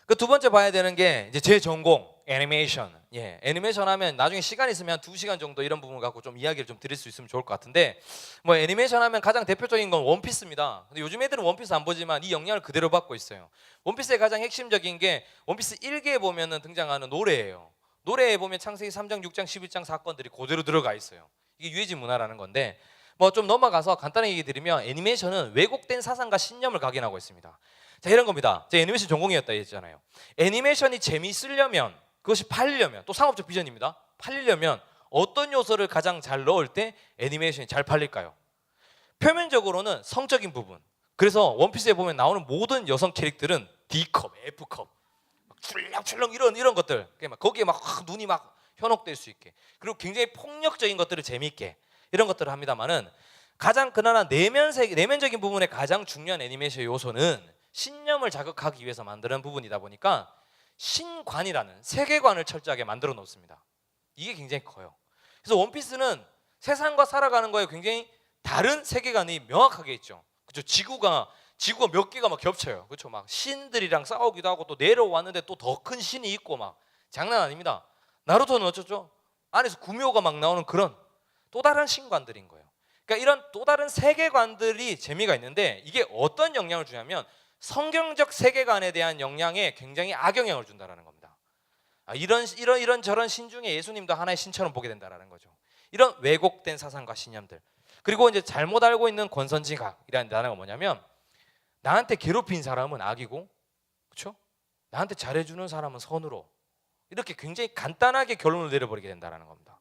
S1: 그 2번째 봐야 되는 게 이제 제 전공 애니메이션. 예, 애니메이션 하면 나중에 시간 있으면 한 2시간 정도 이런 부분을 갖고 좀 이야기를 좀 드릴 수 있으면 좋을 것 같은데 뭐 애니메이션 하면 가장 대표적인 건 원피스입니다. 근데 요즘 애들은 원피스 안 보지만 이 영향을 그대로 받고 있어요. 원피스의 가장 핵심적인 게 원피스 1기에 보면은 등장하는 노래예요. 노래에 보면 창세기 3장, 6장, 11장 사건들이 그대로 들어가 있어요. 이게 유해지 문화라는 건데 뭐 좀 넘어가서 간단하게 얘기 드리면 애니메이션은 왜곡된 사상과 신념을 각인하고 있습니다. 자, 이런 겁니다. 제가 애니메이션 전공이었다 했잖아요. 애니메이션이 재미있으려면 그것이 팔리려면 또 상업적 비전입니다. 팔리려면 어떤 요소를 가장 잘 넣을 때 애니메이션이 잘 팔릴까요? 표면적으로는 성적인 부분. 그래서 원피스에 보면 나오는 모든 여성 캐릭터는 D컵, F컵 출렁출렁 이런 것들, 거기에 막 눈이 막 현혹될 수 있게, 그리고 굉장히 폭력적인 것들을 재미있게 이런 것들을 합니다만은, 가장 그나마 내면적인 부분에 가장 중요한 애니메이션 요소는 신념을 자극하기 위해서 만드는 부분이다 보니까 신관이라는 세계관을 철저하게 만들어 놓습니다. 이게 굉장히 커요. 그래서 원피스는 세상과 살아가는 거에 굉장히 다른 세계관이 명확하게 있죠. 그렇죠? 지구가 몇 개가 막 겹쳐요. 그렇죠? 막 신들이랑 싸우기도 하고, 또 내려왔는데 또 더 큰 신이 있고, 막 장난 아닙니다. 나루토는 어쩌죠? 안에서 구미호가 막 나오는 그런 또 다른 신관들인 거예요. 그러니까 이런 또 다른 세계관들이 재미가 있는데, 이게 어떤 영향을 주냐면 성경적 세계관에 대한 영향에 굉장히 악영향을 준다라는 겁니다. 이런 저런 신 중에 예수님도 하나의 신처럼 보게 된다라는 거죠. 이런 왜곡된 사상과 신념들. 그리고 이제 잘못 알고 있는 권선징악이라는 단어가 뭐냐면, 나한테 괴롭힌 사람은 악이고, 그렇죠? 나한테 잘해주는 사람은 선으로, 이렇게 굉장히 간단하게 결론을 내려버리게 된다는 겁니다.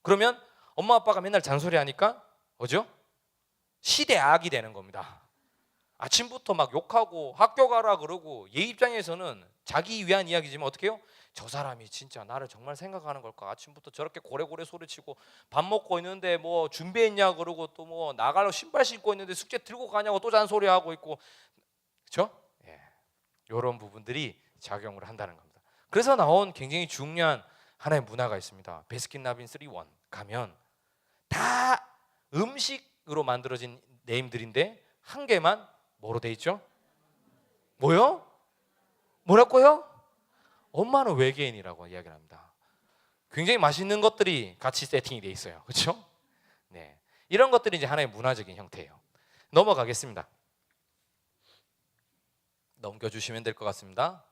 S1: 그러면 엄마 아빠가 맨날 잔소리하니까 뭐죠? 시대 악이 되는 겁니다. 아침부터 막 욕하고 학교 가라 그러고, 얘 입장에서는 자기 위한 이야기지만 어떻게 해요? 저 사람이 진짜 나를 정말 생각하는 걸까? 아침부터 저렇게 고래고래 소리치고, 밥 먹고 있는데 뭐 준비했냐 그러고, 또 뭐 나가려 신발 신고 있는데 숙제 들고 가냐고 또 잔소리하고 있고, 그렇죠? 예, 이런 부분들이 작용을 한다는 겁니다. 그래서 나온 굉장히 중요한 하나의 문화가 있습니다. 베스킨라빈스 리원 가면 다 음식으로 만들어진 네임들인데 한 개만 뭐로 돼 있죠? 뭐요? 뭐라고요? 엄마는 외계인이라고 이야기를 합니다. 굉장히 맛있는 것들이 같이 세팅이 돼 있어요. 그렇죠? 네, 이런 것들이 이제 하나의 문화적인 형태예요. 넘어가겠습니다. 넘겨주시면 될 것 같습니다.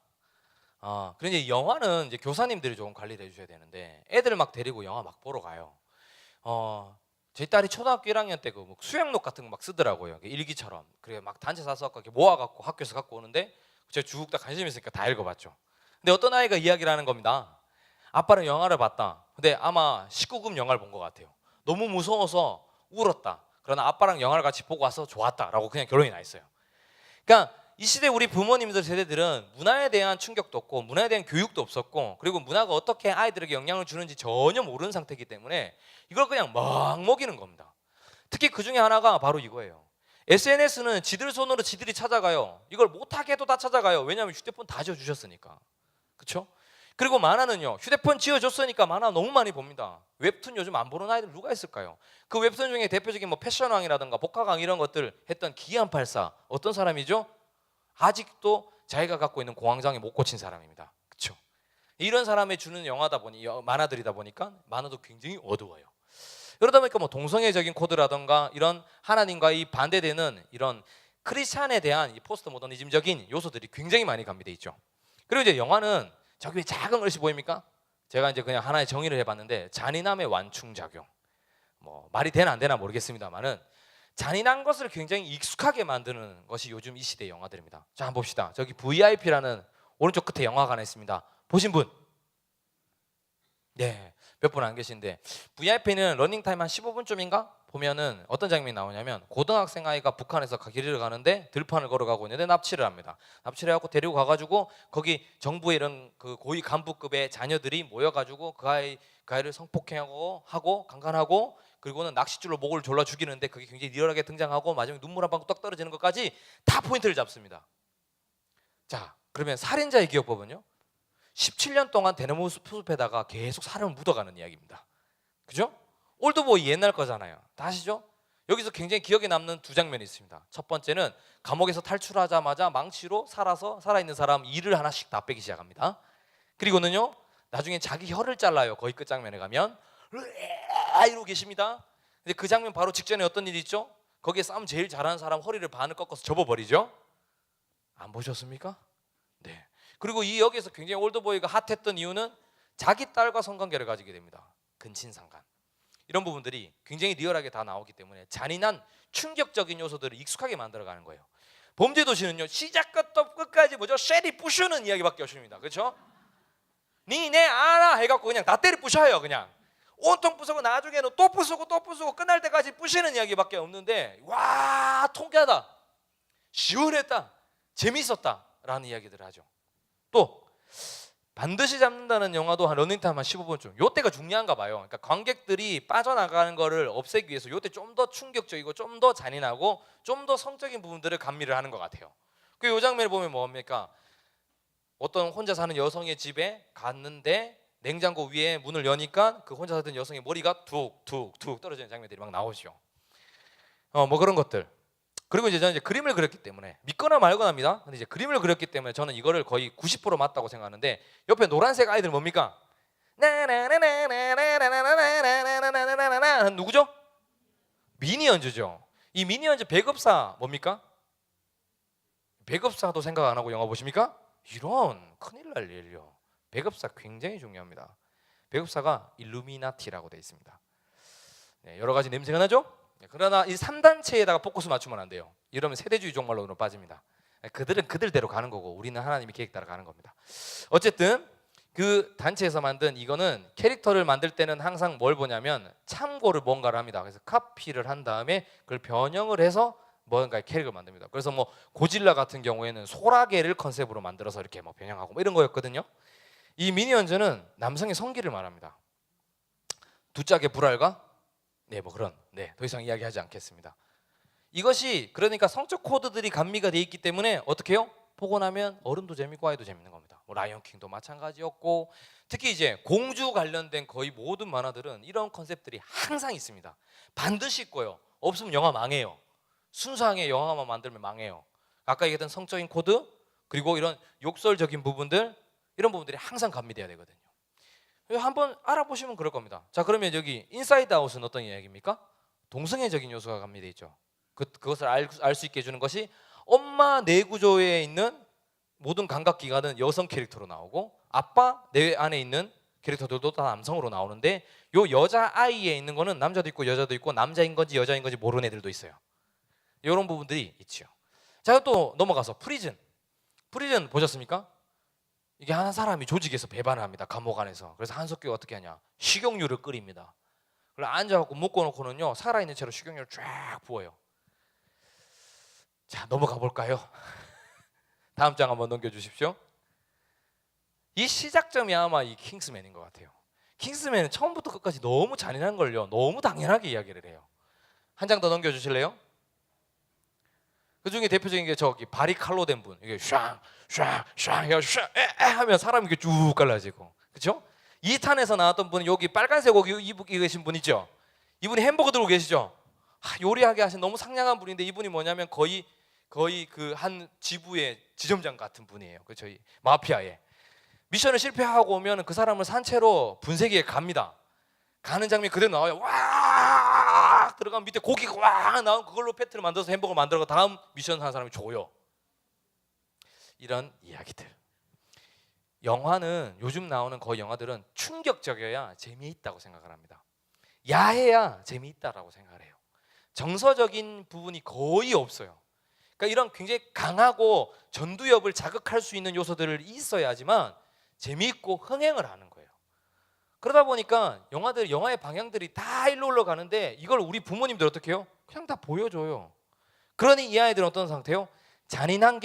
S1: 그런데 이제 영화는 이제 교사님들이 조금 관리를 해주셔야 되는데, 애들 막 데리고 영화 막 보러 가요. 저희 딸이 초등학교 1학년 때 그 수행록 같은 거 막 쓰더라고요. 일기처럼. 그래 막 단체 사서 이렇게 모아갖고 학교에서 갖고 오는데, 제가 쭉 다 관심 있으니까 다 읽어봤죠. 근데 어떤 아이가 이야기를 하는 겁니다. 아빠는 영화를 봤다. 근데 아마 19금 영화를 본 것 같아요. 너무 무서워서 울었다. 그러나 아빠랑 영화를 같이 보고 와서 좋았다라고 그냥 결론이 나 있어요. 그러니까 이 시대 우리 부모님들 세대들은 문화에 대한 충격도 없고, 문화에 대한 교육도 없었고, 그리고 문화가 어떻게 아이들에게 영향을 주는지 전혀 모르는 상태이기 때문에 이걸 그냥 막 먹이는 겁니다. 특히 그 중에 하나가 바로 이거예요. SNS는 지들 손으로 지들이 찾아가요. 이걸 못하게 해도 다 찾아가요. 왜냐하면 휴대폰 다 지어주셨으니까. 그렇죠? 그리고 만화는요, 휴대폰 지어줬으니까 만화 너무 많이 봅니다. 웹툰 요즘 안 보는 아이들 누가 있을까요? 그 웹툰 중에 대표적인 뭐 패션왕이라든가 복학왕 이런 것들 했던 기안84, 어떤 사람이죠? 아직도 자기가 갖고 있는 공황장애 못 고친 사람입니다. 그렇죠? 이런 사람이 주는 영화다 보니, 만화들이다 보니까 만화도 굉장히 어두워요. 그러다 보니까 뭐 동성애적인 코드라든가 이런 하나님과의 반대되는 이런 크리스찬에 대한 이 포스트 모더니즘적인 요소들이 굉장히 많이 가미돼 있죠. 그리고 이제 영화는 저기 왜 작은 글씨 보입니까? 제가 이제 그냥 하나의 정의를 해봤는데, 잔인함의 완충작용. 뭐 말이 되나 안 되나 모르겠습니다만은 잔인한 것을 굉장히 익숙하게 만드는 것이 요즘 이 시대의 영화들입니다. 자, 한번 봅시다. 저기 VIP라는 오른쪽 끝에 영화가 하나 있습니다. 보신 분? 네, 몇 분 안 계신데, VIP는 러닝타임 한 15분쯤인가? 보면은 어떤 장면이 나오냐면, 고등학생 아이가 북한에서 길을 가는데 들판을 걸어가고 있는데 납치를 합니다. 납치를 해갖고 데리고 가가지고 거기 정부의 이런 그 고위 간부급의 자녀들이 모여가지고 그 아이를 성폭행하고 강간하고, 그리고는 낚싯줄로 목을 졸라 죽이는데 그게 굉장히 리얼하게 등장하고, 마지막에 눈물 한 방울 떡 떨어지는 것까지 다 포인트를 잡습니다. 자, 그러면 살인자의 기억법은요, 17년 동안 대나무 숲에다가 계속 사람을 묻어가는 이야기입니다. 그죠? 올드보이 옛날 거잖아요. 다 아시죠? 여기서 굉장히 기억에 남는 두 장면이 있습니다. 첫 번째는 감옥에서 탈출하자마자 망치로 살아있는 사람 이를 하나씩 다 빼기 시작합니다. 그리고는요, 나중에 자기 혀를 잘라요. 거의 끝장면에 가면 이러고 계십니다. 근데 그 장면 바로 직전에 어떤 일이 있죠? 거기에 싸움 제일 잘하는 사람 허리를 반을 꺾어서 접어버리죠. 안 보셨습니까? 네. 그리고 이 역에서 굉장히 올드보이가 핫했던 이유는 자기 딸과 성관계를 가지게 됩니다. 근친상간. 이런 부분들이 굉장히 리얼하게 다 나오기 때문에 잔인한 충격적인 요소들을 익숙하게 만들어가는 거예요. 범죄도시는요, 시작부터 끝까지 뭐죠? 쉐리 부수는 이야기밖에 없습니다. 그렇죠? 니네 알아 해갖고 그냥 다 때리 부셔요. 그냥 온통 부수고, 나중에는 또 부수고 끝날 때까지 부시는 이야기밖에 없는데, 와, 통쾌하다, 시원했다, 재밌었다 라는 이야기들을 하죠. 또 반드시 잡는다는 영화도 한 러닝타임 한 15분쯤. 요때가 중요한가 봐요. 그러니까 관객들이 빠져나가는 거를 없애기 위해서 요때 좀 더 충격적이고 좀 더 잔인하고 좀 더 성적인 부분들을 감미를 하는 것 같아요. 그 요 장면을 보면 뭡니까? 어떤 혼자 사는 여성의 집에 갔는데 냉장고 위에 문을 여니까 그 혼자 살던 여성의 머리가 툭툭툭 떨어지는 장면들이 막 나오죠. 뭐 그런 것들. 그리고 이제 저는 이제 그림을 그렸기 때문에 믿거나 말거나입니다. 근데 이제 그림을 그렸기 때문에 저는 이거를 거의 90% 맞다고 생각하는데 옆에 노란색 아이들 뭡니까? 누구죠? 미니언즈죠. 이 미니언즈 배급사 뭡니까? 배급사도 생각 안 하고 영화 보십니까? 이런 큰일 날 일이요. 배급사 굉장히 중요합니다. 배급사가 일루미나티라고 되어 있습니다. 네, 여러 가지 냄새가 나죠? 그러나 이 3단체에다가 포커스 맞추면 안 돼요. 이러면 세대주의 종말론으로 빠집니다. 그들은 그들대로 가는 거고 우리는 하나님의 계획 따라 가는 겁니다. 어쨌든 그 단체에서 만든 이거는 캐릭터를 만들 때는 항상 뭘 보냐면 참고를 뭔가를 합니다. 그래서 카피를 한 다음에 그걸 변형을 해서 뭔가의 캐릭터를 만듭니다. 그래서 뭐 고질라 같은 경우에는 소라게를 컨셉으로 만들어서 이렇게 뭐 변형하고 뭐 이런 거였거든요. 이 미니언즈는 남성의 성기를 말합니다. 두 짝의 불알과 뭐 그런 더 이상 이야기하지 않겠습니다. 이것이 그러니까 성적 코드들이 감미가 돼 있기 때문에 어떻게 해요? 보고 나면 어른도 재밌고 아이도 재밌는 겁니다. 뭐 라이언킹도 마찬가지였고 특히 이제 공주 관련된 거의 모든 만화들은 이런 컨셉들이 항상 있습니다. 반드시 있고요. 없으면 영화 망해요. 순수하게 영화만 만들면 망해요. 아까 얘기했던 성적인 코드 그리고 이런 욕설적인 부분들 이런 부분들이 항상 감미돼야 되거든요. 한번 알아보시면 그럴 겁니다. 자, 그러면 여기 인사이드 아웃은 어떤 이야기입니까? 동성애적인 요소가 감미돼 있죠. 그것을 알 수 있게 해주는 것이 엄마 뇌구조에 있는 모든 감각기관은 여성 캐릭터로 나오고 아빠 뇌 안에 있는 캐릭터들도 다 남성으로 나오는데 요 여자 아이에 있는 거는 남자도 있고 여자도 있고 남자인 건지 여자인 건지 모르는 애들도 있어요. 이런 부분들이 있죠. 자, 또 넘어가서 프리즌 보셨습니까? 이게 한 사람이 조직에서 배반을 합니다. 감옥 안에서. 그래서 한석규가 어떻게 하냐? 식용유를 끓입니다. 그걸 앉아갖고 묶어놓고는요 살아있는 채로 식용유를 쫙 부어요. 자, 넘어가 볼까요? 다음 장 한번 넘겨주십시오. 이 시작점이 아마 이 킹스맨인 것 같아요. 킹스맨은 처음부터 끝까지 너무 잔인한 걸요 너무 당연하게 이야기를 해요. 한 장 더 넘겨주실래요? 그 중에 대표적인 게 저기 발이 칼로 된 분. 이게 샹 하면 사람이 이렇게 쭉 갈라지고, 그렇죠? 2탄에서 나왔던 분은 여기 빨간색 옷 입고 계신 분이죠. 이분이 햄버거 들고 계시죠. 요리하게 하신 너무 상냥한 분인데 이분이 뭐냐면 거의 그 한 지부의 지점장 같은 분이에요. 그 저희 마피아에 미션을 실패하고 오면 그 사람을 산채로 분쇄기에 갑니다. 가는 장면 그대로 나와요. 와 들어가면 밑에 고기가 와 나온 그걸로 패트를 만들어서 햄버거 만들고 다음 미션 하는 사람이 줘요. 이런 이야기들. 영화는 요즘 나오는 거의 영화들은 충격적이어야 재미있다고 생각을 합니다. 야해야 재미있다라고 생각을 해요. 정서적인 부분이 거의 없어요. 그러니까 이런 굉장히 강하고 전두엽을 자극할 수 있는 요소들이 있어야지만 재미있고 흥행을 하는 거예요. 그러다 보니까 영화의 방향들이 다 일로 가는데 이걸 우리 부모님들 어떻게 해요? 그냥 다 보여줘요. 그러니 이 아이들은 어떤 상태예요? 잔인한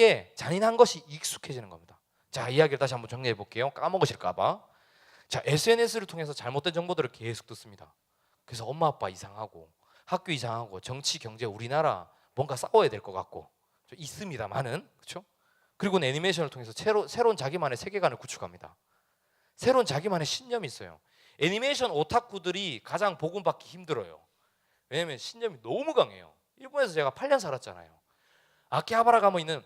S1: 것이 익숙해지는 겁니다. 자, 이야기를 다시 한번 정리해 볼게요. 까먹으실까 봐. 자, SNS를 통해서 잘못된 정보들을 계속 듣습니다. 그래서 엄마 아빠 이상하고 학교 이상하고 정치 경제 우리나라 뭔가 싸워야 될 것 같고 좀 있습니다만은, 그렇죠? 그리고 애니메이션을 통해서 새로운 자기만의 세계관을 구축합니다. 새로운 자기만의 신념이 있어요. 애니메이션 오타쿠들이 가장 복음받기 힘들어요. 왜냐면 신념이 너무 강해요. 일본에서 제가 8년 살았잖아요. 아키하바라 가면 있는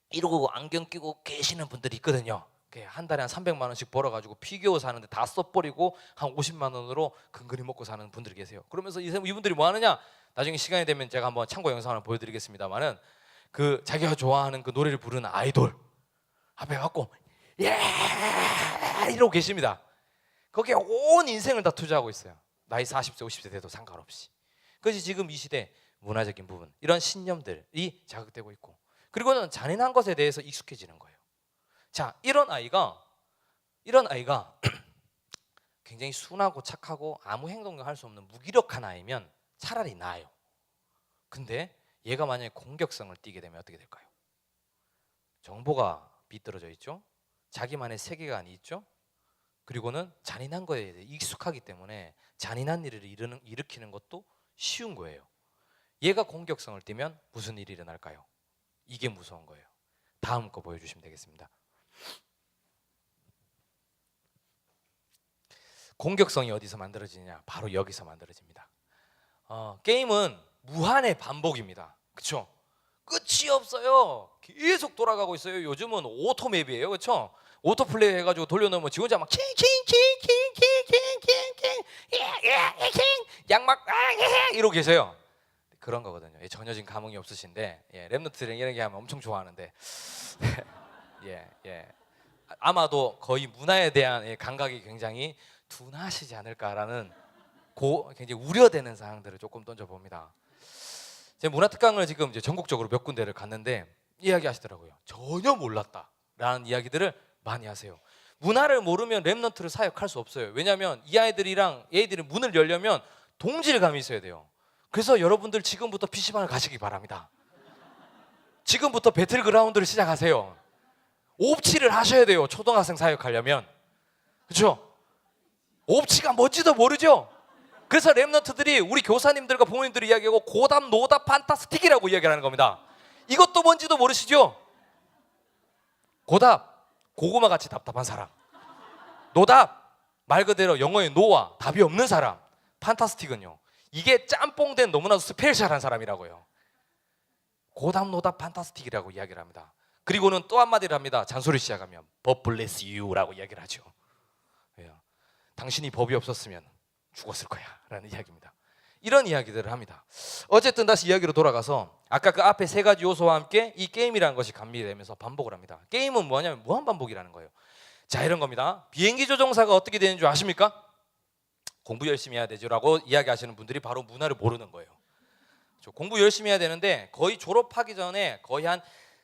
S1: 이러고 안경 끼고 계시는 분들이 있거든요. 한 달에 한 300만 원씩 벌어가지고 피규어 사는데 다 써버리고 한 50만 원으로 근근히 먹고 사는 분들이 계세요. 그러면서 이분들이 뭐 하느냐? 나중에 시간이 되면 제가 한번 참고 영상을 보여드리겠습니다만은 그 자기가 좋아하는 그 노래를 부르는 아이돌 앞에 갖고 예 이러고 계십니다. 거기에 온 인생을 다 투자하고 있어요. 나이 40세 50세 돼도 상관없이. 그것이 지금 이 시대 문화적인 부분, 이런 신념들이 자극되고 있고, 그리고는 잔인한 것에 대해서 익숙해지는 거예요. 자, 이런 아이가 굉장히 순하고 착하고 아무 행동도 할 수 없는 무기력한 아이면 차라리 나아요. 근데 얘가 만약에 공격성을 띠게 되면 어떻게 될까요? 정보가 비뚤어져 있죠. 자기만의 세계관이 있죠. 그리고는 잔인한 거에 익숙하기 때문에 잔인한 일을 일으키는 것도 쉬운 거예요. 얘가 공격성을 띠면 무슨 일이 일어날까요? 이게 무서운 거예요. 다음 거 보여주시면 되겠습니다. 공격성이 어디서 만들어지냐? 바로 여기서 만들어집니다. 게임은 무한의 반복입니다. 그렇죠? 끝이 없어요. 계속 돌아가고 있어요. 요즘은 오토맵이에요. 그렇죠? 오토플레이 해가지고 돌려놓으면 지 혼자 막 킹킹킹킹킹킹킹킹 양막 이러고 계세요. 그런 거거든요. 전혀 지금 감흥이 없으신데 랩너트들은 이런 게 하면 엄청 좋아하는데 아마도 거의 문화에 대한 감각이 굉장히 둔하시지 않을까라는 굉장히 우려되는 사항들을 조금 던져봅니다. 제 문화특강을 지금 이제 전국적으로 몇 군데를 갔는데 이야기하시더라고요. 전혀 몰랐다라는 이야기들을 많이 하세요. 문화를 모르면 랩넌트를 사역할 수 없어요. 왜냐하면 이 아이들이랑 얘들이 문을 열려면 동질감이 있어야 돼요. 그래서 여러분들 지금부터 PC방을 가시기 바랍니다. 지금부터 배틀그라운드를 시작하세요. 옵치를 하셔야 돼요. 초등학생 사역하려면. 그렇죠? 옵치가 뭔지도 모르죠? 그래서 랩너트들이 우리 교사님들과 부모님들이 이야기하고 고답, 노답, 판타스틱이라고 이야기하는 겁니다. 이것도 뭔지도 모르시죠? 고답, 고구마같이 답답한 사람. 노답, 말 그대로 영어의 노와 답이 없는 사람. 판타스틱은요, 이게 짬뽕된 너무나도 스페셜한 사람이라고요. 고답, 노답, 판타스틱이라고 이야기를 합니다. 그리고는 또 한마디를 합니다. 잔소리 시작하면 법 bless you라고 이야기를 하죠. 왜요? 당신이 법이 없었으면 죽었을 거야 라는 이야기입니다. 이런 이야기들을 합니다. 어쨌든 다시 이야기로 돌아가서 아까 그 앞에 세 가지 요소와 함께 이 게임이라는 것이 감미되면서 반복을 합니다. 게임은 뭐냐면 무한반복이라는 거예요. 자, 이런 겁니다. 비행기 조종사가 어떻게 되는 줄 아십니까? 공부 열심히 해야 되죠 라고 이야기하시는 분들이 바로 문화를 모르는 거예요. 공부 열심히 해야 되는데 거의 졸업하기 전에 거의 한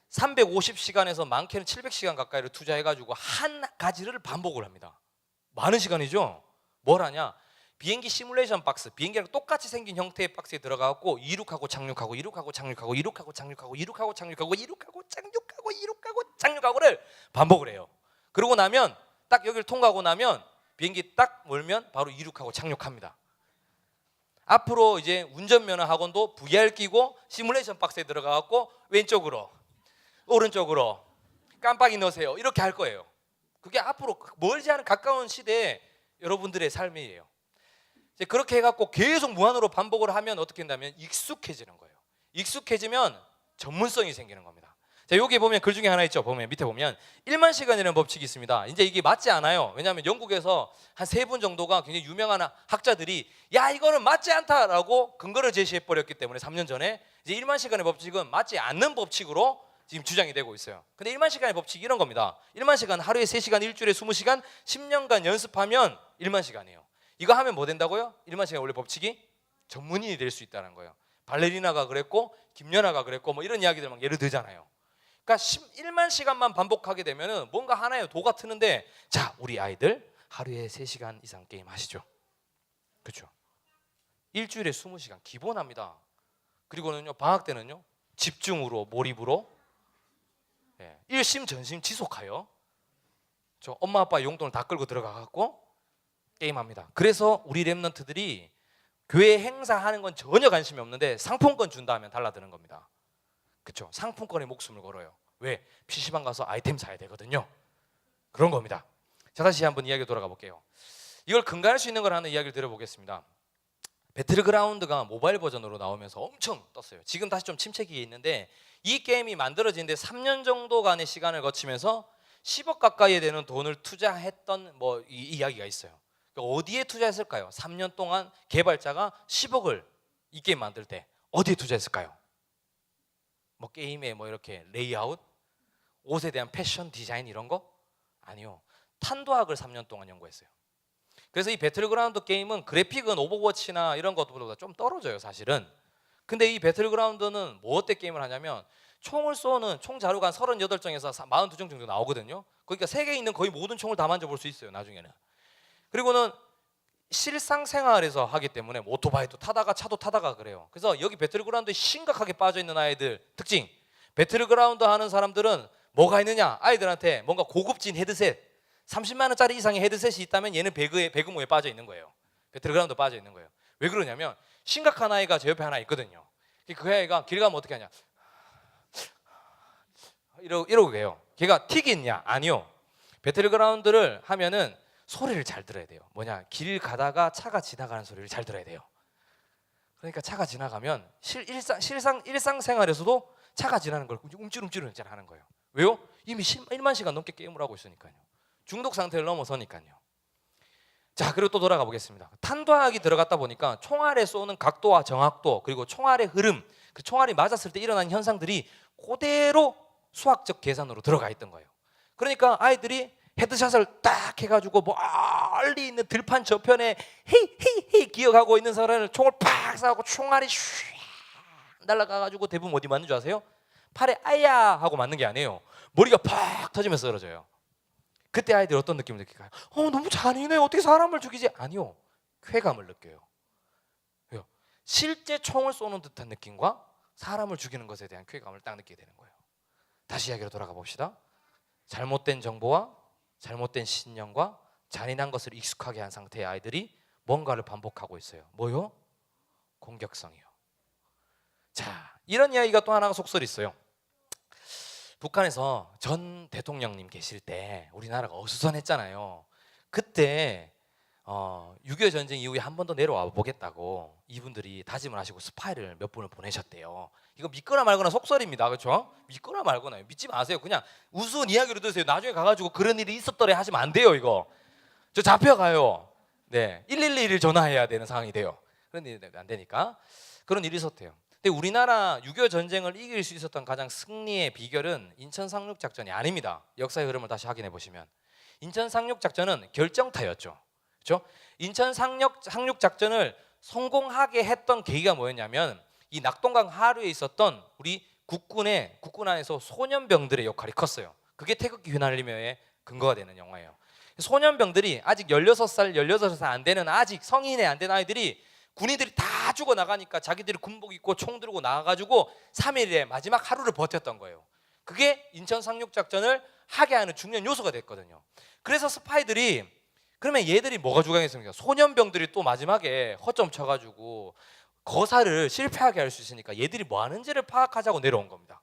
S1: 350시간에서 많게는 700시간 가까이를 투자해가지고 한 가지를 반복을 합니다. 많은 시간이죠. 뭘 하냐? 비행기 시뮬레이션 박스, 비행기랑 똑같이 생긴 형태의 박스에 들어가고 이륙하고 착륙하고 이륙하고 착륙하고 이륙하고 착륙하고 이륙하고 착륙하고 이륙하고 착륙하고 이륙하고 착륙하고를 반복을 해요. 그러고 나면 딱 여기를 통과하고 나면 비행기 딱 몰면 바로 이륙하고 착륙합니다. 앞으로 이제 운전면허 학원도 VR 끼고 시뮬레이션 박스에 들어가고 왼쪽으로 오른쪽으로 깜빡이 넣으세요 이렇게 할 거예요. 그게 앞으로 멀지 않은 가까운 시대에 여러분들의 삶이에요. 이제 그렇게 해갖고 계속 무한으로 반복을 하면 어떻게 된다면 익숙해지는 거예요. 익숙해지면 전문성이 생기는 겁니다. 자, 여기 보면 글 중에 하나 있죠. 보면 밑에 보면 1만 시간이라는 법칙이 있습니다. 이제 이게 맞지 않아요. 왜냐하면 영국에서 한 3분 정도가 굉장히 유명한 학자들이 야 이거는 맞지 않다라고 근거를 제시해 버렸기 때문에 3년 전에 이제 1만 시간의 법칙은 맞지 않는 법칙으로 지금 주장이 되고 있어요. 근데 1만 시간의 법칙이 이런 겁니다. 1만 시간 하루에 3시간, 일주일에 20시간, 10년간 연습하면 1만 시간이에요. 이거 하면 뭐 된다고요? 1만 시간 원래 법칙이 전문인이 될 수 있다는 거예요. 발레리나가 그랬고 김연아가 그랬고 뭐 이런 이야기들 막 예를 들잖아요. 그러니까 1만 시간만 반복하게 되면은 뭔가 하나의 도가 트는데 자, 우리 아이들 하루에 3시간 이상 게임 하시죠. 그렇죠? 일주일에 20시간 기본합니다. 그리고는요 방학 때는요 집중으로 몰입으로 일심 전심 지속하여 저 엄마 아빠 용돈을 다 끌고 들어가 갖고 게임합니다. 그래서 우리 랩런트들이 교회 행사하는 건 전혀 관심이 없는데 상품권 준다 하면 달라드는 겁니다. 그렇죠? 상품권에 목숨을 걸어요. 왜? PC방 가서 아이템 사야 되거든요. 그런 겁니다. 자, 다시 한번 이야기 돌아가 볼게요. 이걸 근거할 수 있는 걸 하는 이야기를 드려보겠습니다. 배틀그라운드가 모바일 버전으로 나오면서 엄청 떴어요. 지금 다시 좀 침체기에 있는데 이 게임이 만들어지는데 3년 정도간의 시간을 거치면서 10억 가까이 되는 돈을 투자했던 뭐 이 이야기가 있어요. 그러니까 어디에 투자했을까요? 3년 동안 개발자가 10억을 이 게임 만들 때 어디에 투자했을까요? 뭐 게임의 뭐 이렇게 레이아웃, 옷에 대한 패션 디자인 이런 거? 아니요. 탄도학을 3년 동안 연구했어요. 그래서 이 배틀그라운드 게임은 그래픽은 오버워치나 이런 것보다 좀 떨어져요, 사실은. 근데 이 배틀그라운드는 뭐 어때 게임을 하냐면 총을 쏘는 총 자루가 한 38정에서 42정 정도 나오거든요. 그러니까 세계에 있는 거의 모든 총을 다 만져볼 수 있어요, 나중에는. 그리고는 실상생활에서 하기 때문에 오토바이도 타다가 차도 타다가 그래요. 그래서 여기 배틀그라운드에 심각하게 빠져있는 아이들 특징, 배틀그라운드 하는 사람들은 뭐가 있느냐? 아이들한테 뭔가 고급진 헤드셋, 30만 원짜리 이상의 헤드셋이 있다면 얘는 배그모에 빠져 있는 거예요. 배틀그라운드 빠져 있는 거예요. 왜 그러냐면 심각한 아이가 제 옆에 하나 있거든요. 그 아이가 길 가면 어떻게 하냐? 이러고 해요. 걔가 틱이 있냐? 아니요. 배틀그라운드를 하면은 소리를 잘 들어야 돼요. 뭐냐? 길 가다가 차가 지나가는 소리를 잘 들어야 돼요. 그러니까 차가 지나가면 일상생활에서도 차가 지나는 걸 움찔움찔 하는 거예요. 왜요? 이미 1만 시간 넘게 게임을 하고 있으니까요. 중독 상태를 넘어서니까요. 자, 그리고 또 돌아가 보겠습니다. 탄도학이 들어갔다 보니까 총알에 쏘는 각도와 정확도, 그리고 총알의 흐름, 그 총알이 맞았을 때 일어나는 현상들이 그대로 수학적 계산으로 들어가 있던 거예요. 그러니까 아이들이 헤드샷을 딱 해가지고 멀리 있는 들판 저편에 헤이 기어가고 있는 사람을 총을 팍 쏴고 총알이 슉 날아가가지고 대부분 어디 맞는 줄 아세요? 팔에 아야 하고 맞는 게 아니에요. 머리가 팍 터지면서 쓰러져요. 그때 아이들이 어떤 느낌을 느낄까요? 너무 잔인해. 어떻게 사람을 죽이지? 아니요. 쾌감을 느껴요. 왜요? 실제 총을 쏘는 듯한 느낌과 사람을 죽이는 것에 대한 쾌감을 딱 느끼게 되는 거예요. 다시 이야기로 돌아가 봅시다. 잘못된 정보와 잘못된 신념과 잔인한 것을 익숙하게 한 상태의 아이들이 뭔가를 반복하고 있어요. 뭐요? 공격성이요. 자, 이런 이야기가 또 하나가 속설이 있어요. 북한에서 전 대통령님 계실 때 우리나라가 어수선했잖아요. 그때 6.25 전쟁 이후에 한 번 더 내려와 보겠다고 이분들이 다짐을 하시고 스파이를 몇 분을 보내셨대요. 이거 믿거나 말거나 속설입니다. 그렇죠? 믿거나 말거나 믿지 마세요. 그냥 우스운 이야기로 들으세요. 나중에 가가지고 그런 일이 있었더래 하시면 안 돼요. 이거 저 잡혀가요. 네, 112를 전화해야 되는 상황이 돼요. 그런 일이 안 되니까 그런 일이 있었대요. 근데 우리나라 6.25 전쟁을 이길 수 있었던 가장 승리의 비결은 인천 상륙 작전이 아닙니다. 역사의 흐름을 다시 확인해 보시면 인천 상륙 작전은 결정타였죠. 그렇죠? 인천 상륙 작전을 성공하게 했던 계기가 뭐였냐면 이 낙동강 하류에 있었던 우리 국군 안에서 소년병들의 역할이 컸어요. 그게 태극기 휘날리며의 근거가 되는 영화예요. 소년병들이 아직 16살, 16살 안 되는 아직 성인이 안 된 아이들이 군인들이 다 죽어 나가니까 자기들이 군복 입고 총 들고 나가가지고 3일의 마지막 하루를 버텼던 거예요. 그게 인천 상륙 작전을 하게 하는 중요한 요소가 됐거든요. 그래서 스파이들이 그러면 얘들이 뭐가 주강했습니까? 소년병들이 또 마지막에 허점 쳐가지고 거사를 실패하게 할 수 있으니까 얘들이 뭐 하는지를 파악하자고 내려온 겁니다.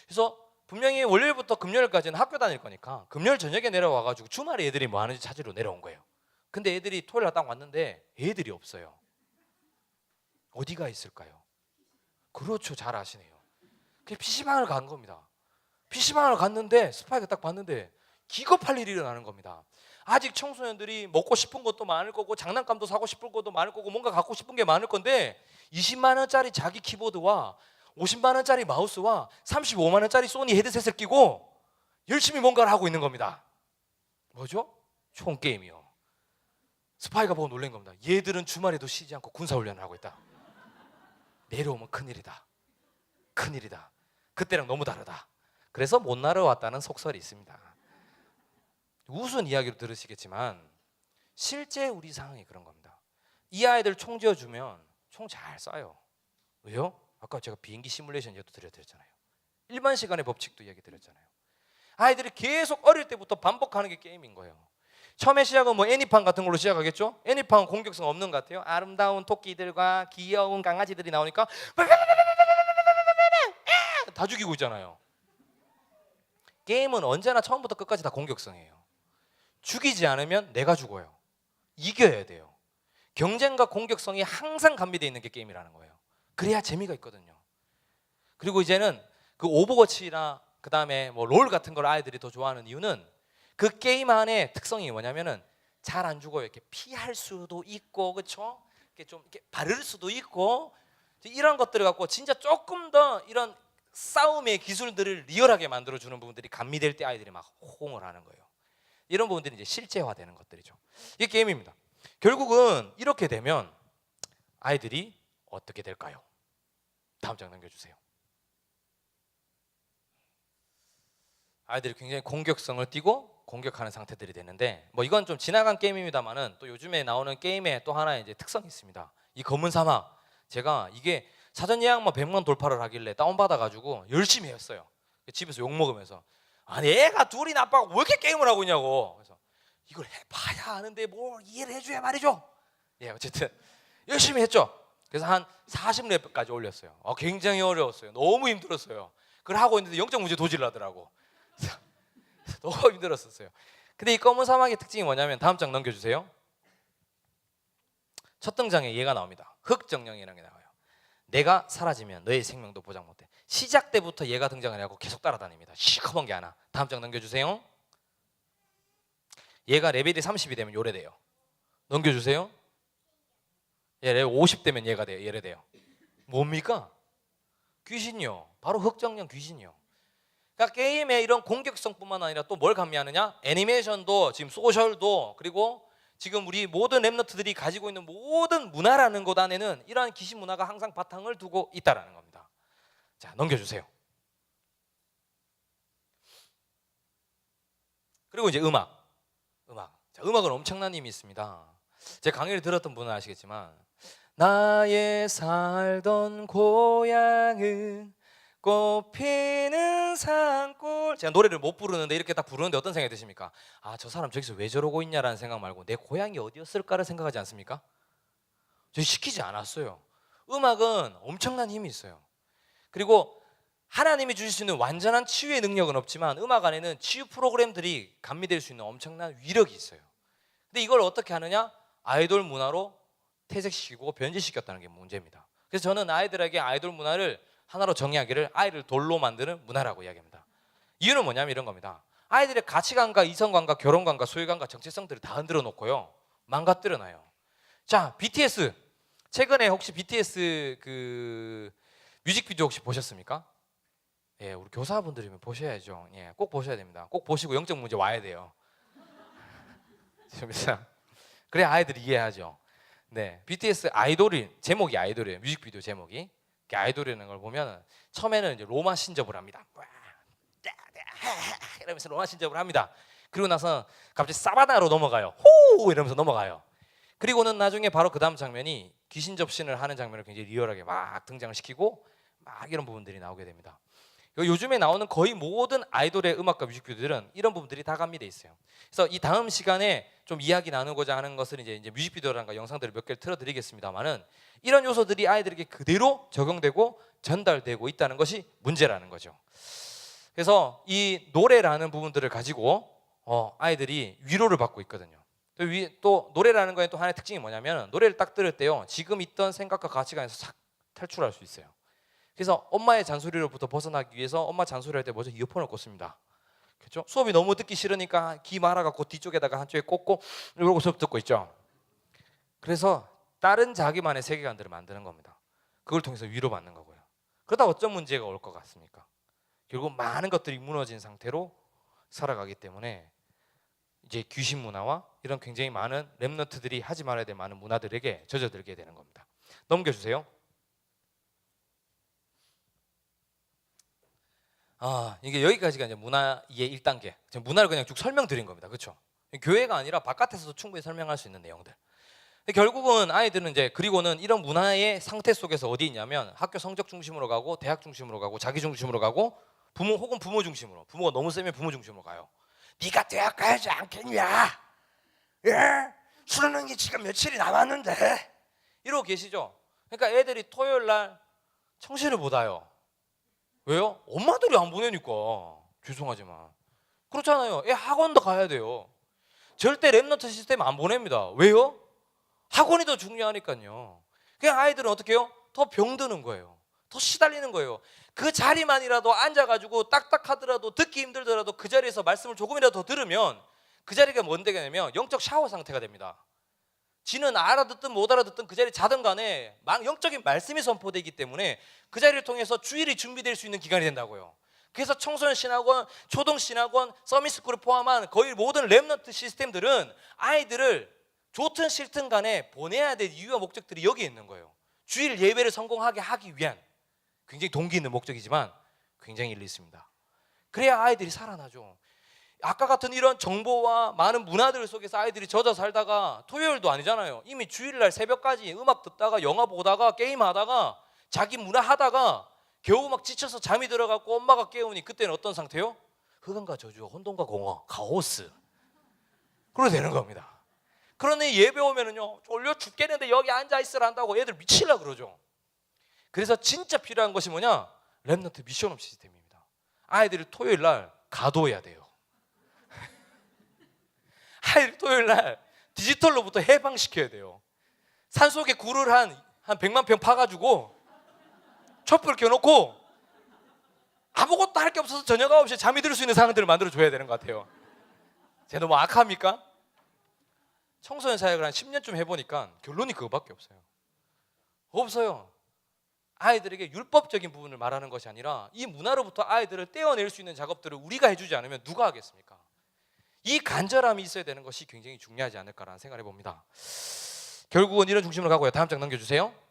S1: 그래서 분명히 월요일부터 금요일까지는 학교 다닐 거니까 금요일 저녁에 내려와가지고 주말에 얘들이 뭐 하는지 찾으러 내려온 거예요. 근데 애들이 토요일 날 딱 왔는데 애들이 없어요. 어디가 있을까요? 그렇죠, 잘 아시네요. 그래서 PC방을 간 겁니다. PC방을 갔는데 스파이가 딱 봤는데 기겁할 일이 일어나는 겁니다. 아직 청소년들이 먹고 싶은 것도 많을 거고 장난감도 사고 싶은 것도 많을 거고 뭔가 갖고 싶은 게 많을 건데 20만 원짜리 자기 키보드와 50만 원짜리 마우스와 35만 원짜리 소니 헤드셋을 끼고 열심히 뭔가를 하고 있는 겁니다. 뭐죠? 총 게임이요. 스파이가 보고 놀란 겁니다. 얘들은 주말에도 쉬지 않고 군사훈련을 하고 있다. 내려오면 큰일이다. 큰일이다. 그때랑 너무 다르다. 그래서 못 날아왔다는 속설이 있습니다. 우스운 이야기로 들으시겠지만 실제 우리 상황이 그런 겁니다. 이 아이들 총 지어주면 총 잘 쏴요. 왜요? 아까 제가 비행기 시뮬레이션 얘기도 드렸잖아요. 1만 시간의 법칙도 이야기 드렸잖아요. 아이들이 계속 어릴 때부터 반복하는 게 게임인 거예요. 처음에 시작은 뭐 애니팡 같은 걸로 시작하겠죠? 애니팡은 공격성 없는 것 같아요. 아름다운 토끼들과 귀여운 강아지들이 나오니까 다 죽이고 있잖아요. 게임은 언제나 처음부터 끝까지 다 공격성이에요. 죽이지 않으면 내가 죽어요. 이겨야 돼요. 경쟁과 공격성이 항상 감비되어 있는 게 게임이라는 거예요. 그래야 재미가 있거든요. 그리고 이제는 그 오버워치나 그 다음에 뭐 롤 같은 걸 아이들이 더 좋아하는 이유는 그 게임 안에 특성이 뭐냐면은 잘 안 죽어요. 이렇게 피할 수도 있고, 그렇죠? 이렇게 좀 이렇게 바를 수도 있고, 이런 것들을 갖고 진짜 조금 더 이런 싸움의 기술들을 리얼하게 만들어 주는 부분들이 감미될 때 아이들이 막 호응을 하는 거예요. 이런 부분들이 이제 실제화되는 것들이죠. 이게 게임입니다. 결국은 이렇게 되면 아이들이 어떻게 될까요? 다음 장 넘겨주세요. 아이들이 굉장히 공격성을 띠고 공격하는 상태들이 되는데, 뭐 이건 좀 지나간 게임입니다만은 또 요즘에 나오는 게임의 또 하나의 이제 특성이 있습니다. 이 검은 사막, 제가 이게 사전 예약만 100만 돌파를 하길래 다운받아 가지고 열심히 했어요. 집에서 욕 먹으면서 아니 애가 둘이 나빠고 왜 이렇게 게임을 하고 있냐고. 그래서 이걸 해봐야 하는데 뭘 이해를 해줘야 말이죠. 예, 어쨌든 열심히 했죠. 그래서 한 40렙까지 올렸어요. 굉장히 어려웠어요. 너무 힘들었어요. 그걸 하고 있는데 영적 문제 도지를 하더라고. 너무 힘들었었어요. 근데 이 검은 사막의 특징이 뭐냐면 다음 장 넘겨주세요. 첫 등장에 얘가 나옵니다. 흑정령이라는 게 나와요. 내가 사라지면 너의 생명도 보장 못해. 시작 때부터 얘가 등장을 하고 계속 따라다닙니다. 시커먼 게 하나. 다음 장 넘겨주세요. 얘가 레벨이 30이 되면 요래 돼요. 넘겨주세요. 얘 레벨 50 되면 얘가 돼요. 얘래 돼요. 뭡니까? 귀신이요. 바로 흑정령 귀신이요. 그러니까 게임의 이런 공격성뿐만 아니라 또 뭘 감미하느냐? 애니메이션도 지금 소셜도 그리고 지금 우리 모든 랩너트들이 가지고 있는 모든 문화라는 것 안에는 이러한 귀신 문화가 항상 바탕을 두고 있다라는 겁니다. 자, 넘겨주세요. 그리고 이제 음악. 자, 음악은 엄청난 힘이 있습니다. 제 강의를 들었던 분은 아시겠지만 나의 살던 고향은 꽃피는 산골. 제가 노래를 못 부르는데 이렇게 딱 부르는데 어떤 생각이 드십니까? 저 사람 저기서 왜 저러고 있냐라는 생각 말고 내 고향이 어디였을까를 생각하지 않습니까? 저 시키지 않았어요. 음악은 엄청난 힘이 있어요. 그리고 하나님이 주실 수 있는 완전한 치유의 능력은 없지만 음악 안에는 치유 프로그램들이 감미될 수 있는 엄청난 위력이 있어요. 근데 이걸 어떻게 하느냐? 아이돌 문화로 퇴색시키고 변질시켰다는 게 문제입니다. 그래서 저는 아이들에게 아이돌 문화를 하나로 정의하기를 아이를 돌로 만드는 문화라고 이야기합니다. 이유는 뭐냐면 이런 겁니다. 아이들의 가치관과 이성관과 결혼관과 소유관과 정체성들을 다 흔들어 놓고요, 망가뜨려 놔요. 자, BTS 최근에 혹시 BTS 그 뮤직비디오 혹시 보셨습니까? 예, 우리 교사분들이면 보셔야죠. 예, 꼭 보셔야 됩니다. 꼭 보시고 영적 문제 와야 돼요. 그래 아이들이 이해하죠. 네, BTS 아이돌이 제목이 아이돌이에요. 뮤직비디오 제목이. 아이돌이라는 걸 보면 처음에는 이제 로마 신접을 합니다. 이러면서 로마 신접을 합니다. 그리고 나서 갑자기 사바나로 넘어가요. 호 이러면서 넘어가요. 그리고는 나중에 바로 그 다음 장면이 귀신 접신을 하는 장면을 굉장히 리얼하게 막 등장을 시키고 막 이런 부분들이 나오게 됩니다. 요즘에 나오는 거의 모든 아이돌의 음악과 뮤직비디오들은 이런 부분들이 다 가미돼 있어요. 그래서 이 다음 시간에 좀 이야기 나누고자 하는 것은 이제 뮤직비디오라든가 영상들을 몇 개를 틀어드리겠습니다만은 이런 요소들이 아이들에게 그대로 적용되고 전달되고 있다는 것이 문제라는 거죠. 그래서 이 노래라는 부분들을 가지고 아이들이 위로를 받고 있거든요. 또 노래라는 거에 또 하나의 특징이 뭐냐면 노래를 딱 들을 때요, 지금 있던 생각과 가치관에서 싹 탈출할 수 있어요. 그래서 엄마의 잔소리로부터 벗어나기 위해서 엄마 잔소리할 때 먼저 이어폰을 꽂습니다. 그렇죠? 수업이 너무 듣기 싫으니까 귀 말아갖고 뒤쪽에다가 한쪽에 꽂고 이러고 수업 듣고 있죠. 그래서 다른 자기만의 세계관들을 만드는 겁니다. 그걸 통해서 위로받는 거고요. 그러다 어떤 문제가 올 것 같습니까? 결국 많은 것들이 무너진 상태로 살아가기 때문에 이제 귀신 문화와 이런 굉장히 많은 랩너트들이 하지 말아야 될 많은 문화들에게 젖어들게 되는 겁니다. 넘겨주세요. 이게 여기까지가 이제 문화의 1단계. 문화를 그냥 쭉 설명드린 겁니다. 그렇죠? 교회가 아니라 바깥에서도 충분히 설명할 수 있는 내용들. 결국은 아이들은 이제 그리고는 이런 문화의 상태 속에서 어디 있냐면 학교 성적 중심으로 가고 대학 중심으로 가고 자기 중심으로 가고 부모 혹은 부모 중심으로. 부모가 너무 세면 부모 중심으로 가요. 네가 대학 가야지 않겠냐? 예? 수능이 지금 며칠이 남았는데 이러고 계시죠? 그러니까 애들이 토요일 날 청시를 못 와요. 왜요? 엄마들이 안 보내니까. 죄송하지만 그렇잖아요. 애 학원도 가야 돼요. 절대 랩너트 시스템 안 보냅니다. 왜요? 학원이 더 중요하니까요. 그냥 아이들은 어떻게 해요? 더 병드는 거예요. 더 시달리는 거예요. 그 자리만이라도 앉아가지고 딱딱하더라도 듣기 힘들더라도 그 자리에서 말씀을 조금이라도 더 들으면 그 자리가 뭔데 되냐면 영적 샤워 상태가 됩니다. 지는 알아듣든 못 알아듣든 그 자리에 자든 간에 영적인 말씀이 선포되기 때문에 그 자리를 통해서 주일이 준비될 수 있는 기간이 된다고요. 그래서 청소년 신학원, 초등 신학원, 서밋스쿨을 포함한 거의 모든 랩너트 시스템들은 아이들을 좋든 싫든 간에 보내야 될 이유와 목적들이 여기에 있는 거예요. 주일 예배를 성공하게 하기 위한 굉장히 동기 있는 목적이지만 굉장히 일리 있습니다. 그래야 아이들이 살아나죠. 아까 같은 이런 정보와 많은 문화들 속에서 아이들이 젖어 살다가 토요일도 아니잖아요. 이미 주일날 새벽까지 음악 듣다가 영화 보다가 게임하다가 자기 문화 하다가 겨우 막 지쳐서 잠이 들어갖고 엄마가 깨우니 그때는 어떤 상태요? 흑암과 저주, 혼돈과 공허, 카오스. 그러게 되는 겁니다. 그러니 예배 오면은요, 졸려 죽겠는데 여기 앉아 있으라 한다고 애들 미치려 그러죠. 그래서 진짜 필요한 것이 뭐냐? 렘넌트 미션업 시스템입니다. 아이들이 토요일 날 가도해야 돼요. 아이들 토요일 날 디지털로부터 해방시켜야 돼요. 산속에 굴을 한 100만 평 파가지고 촛불 켜놓고 아무것도 할 게 없어서 저녁 9시에 잠이 들 수 있는 상황들을 만들어줘야 되는 것 같아요. 제가 너무 악합니까? 청소년 사역을 한 10년쯤 해보니까 결론이 그거밖에 없어요. 없어요. 아이들에게 율법적인 부분을 말하는 것이 아니라 이 문화로부터 아이들을 떼어낼 수 있는 작업들을 우리가 해주지 않으면 누가 하겠습니까? 이 간절함이 있어야 되는 것이 굉장히 중요하지 않을까라는 생각을 해봅니다. 결국은 이런 중심으로 가고요. 다음 장 넘겨주세요.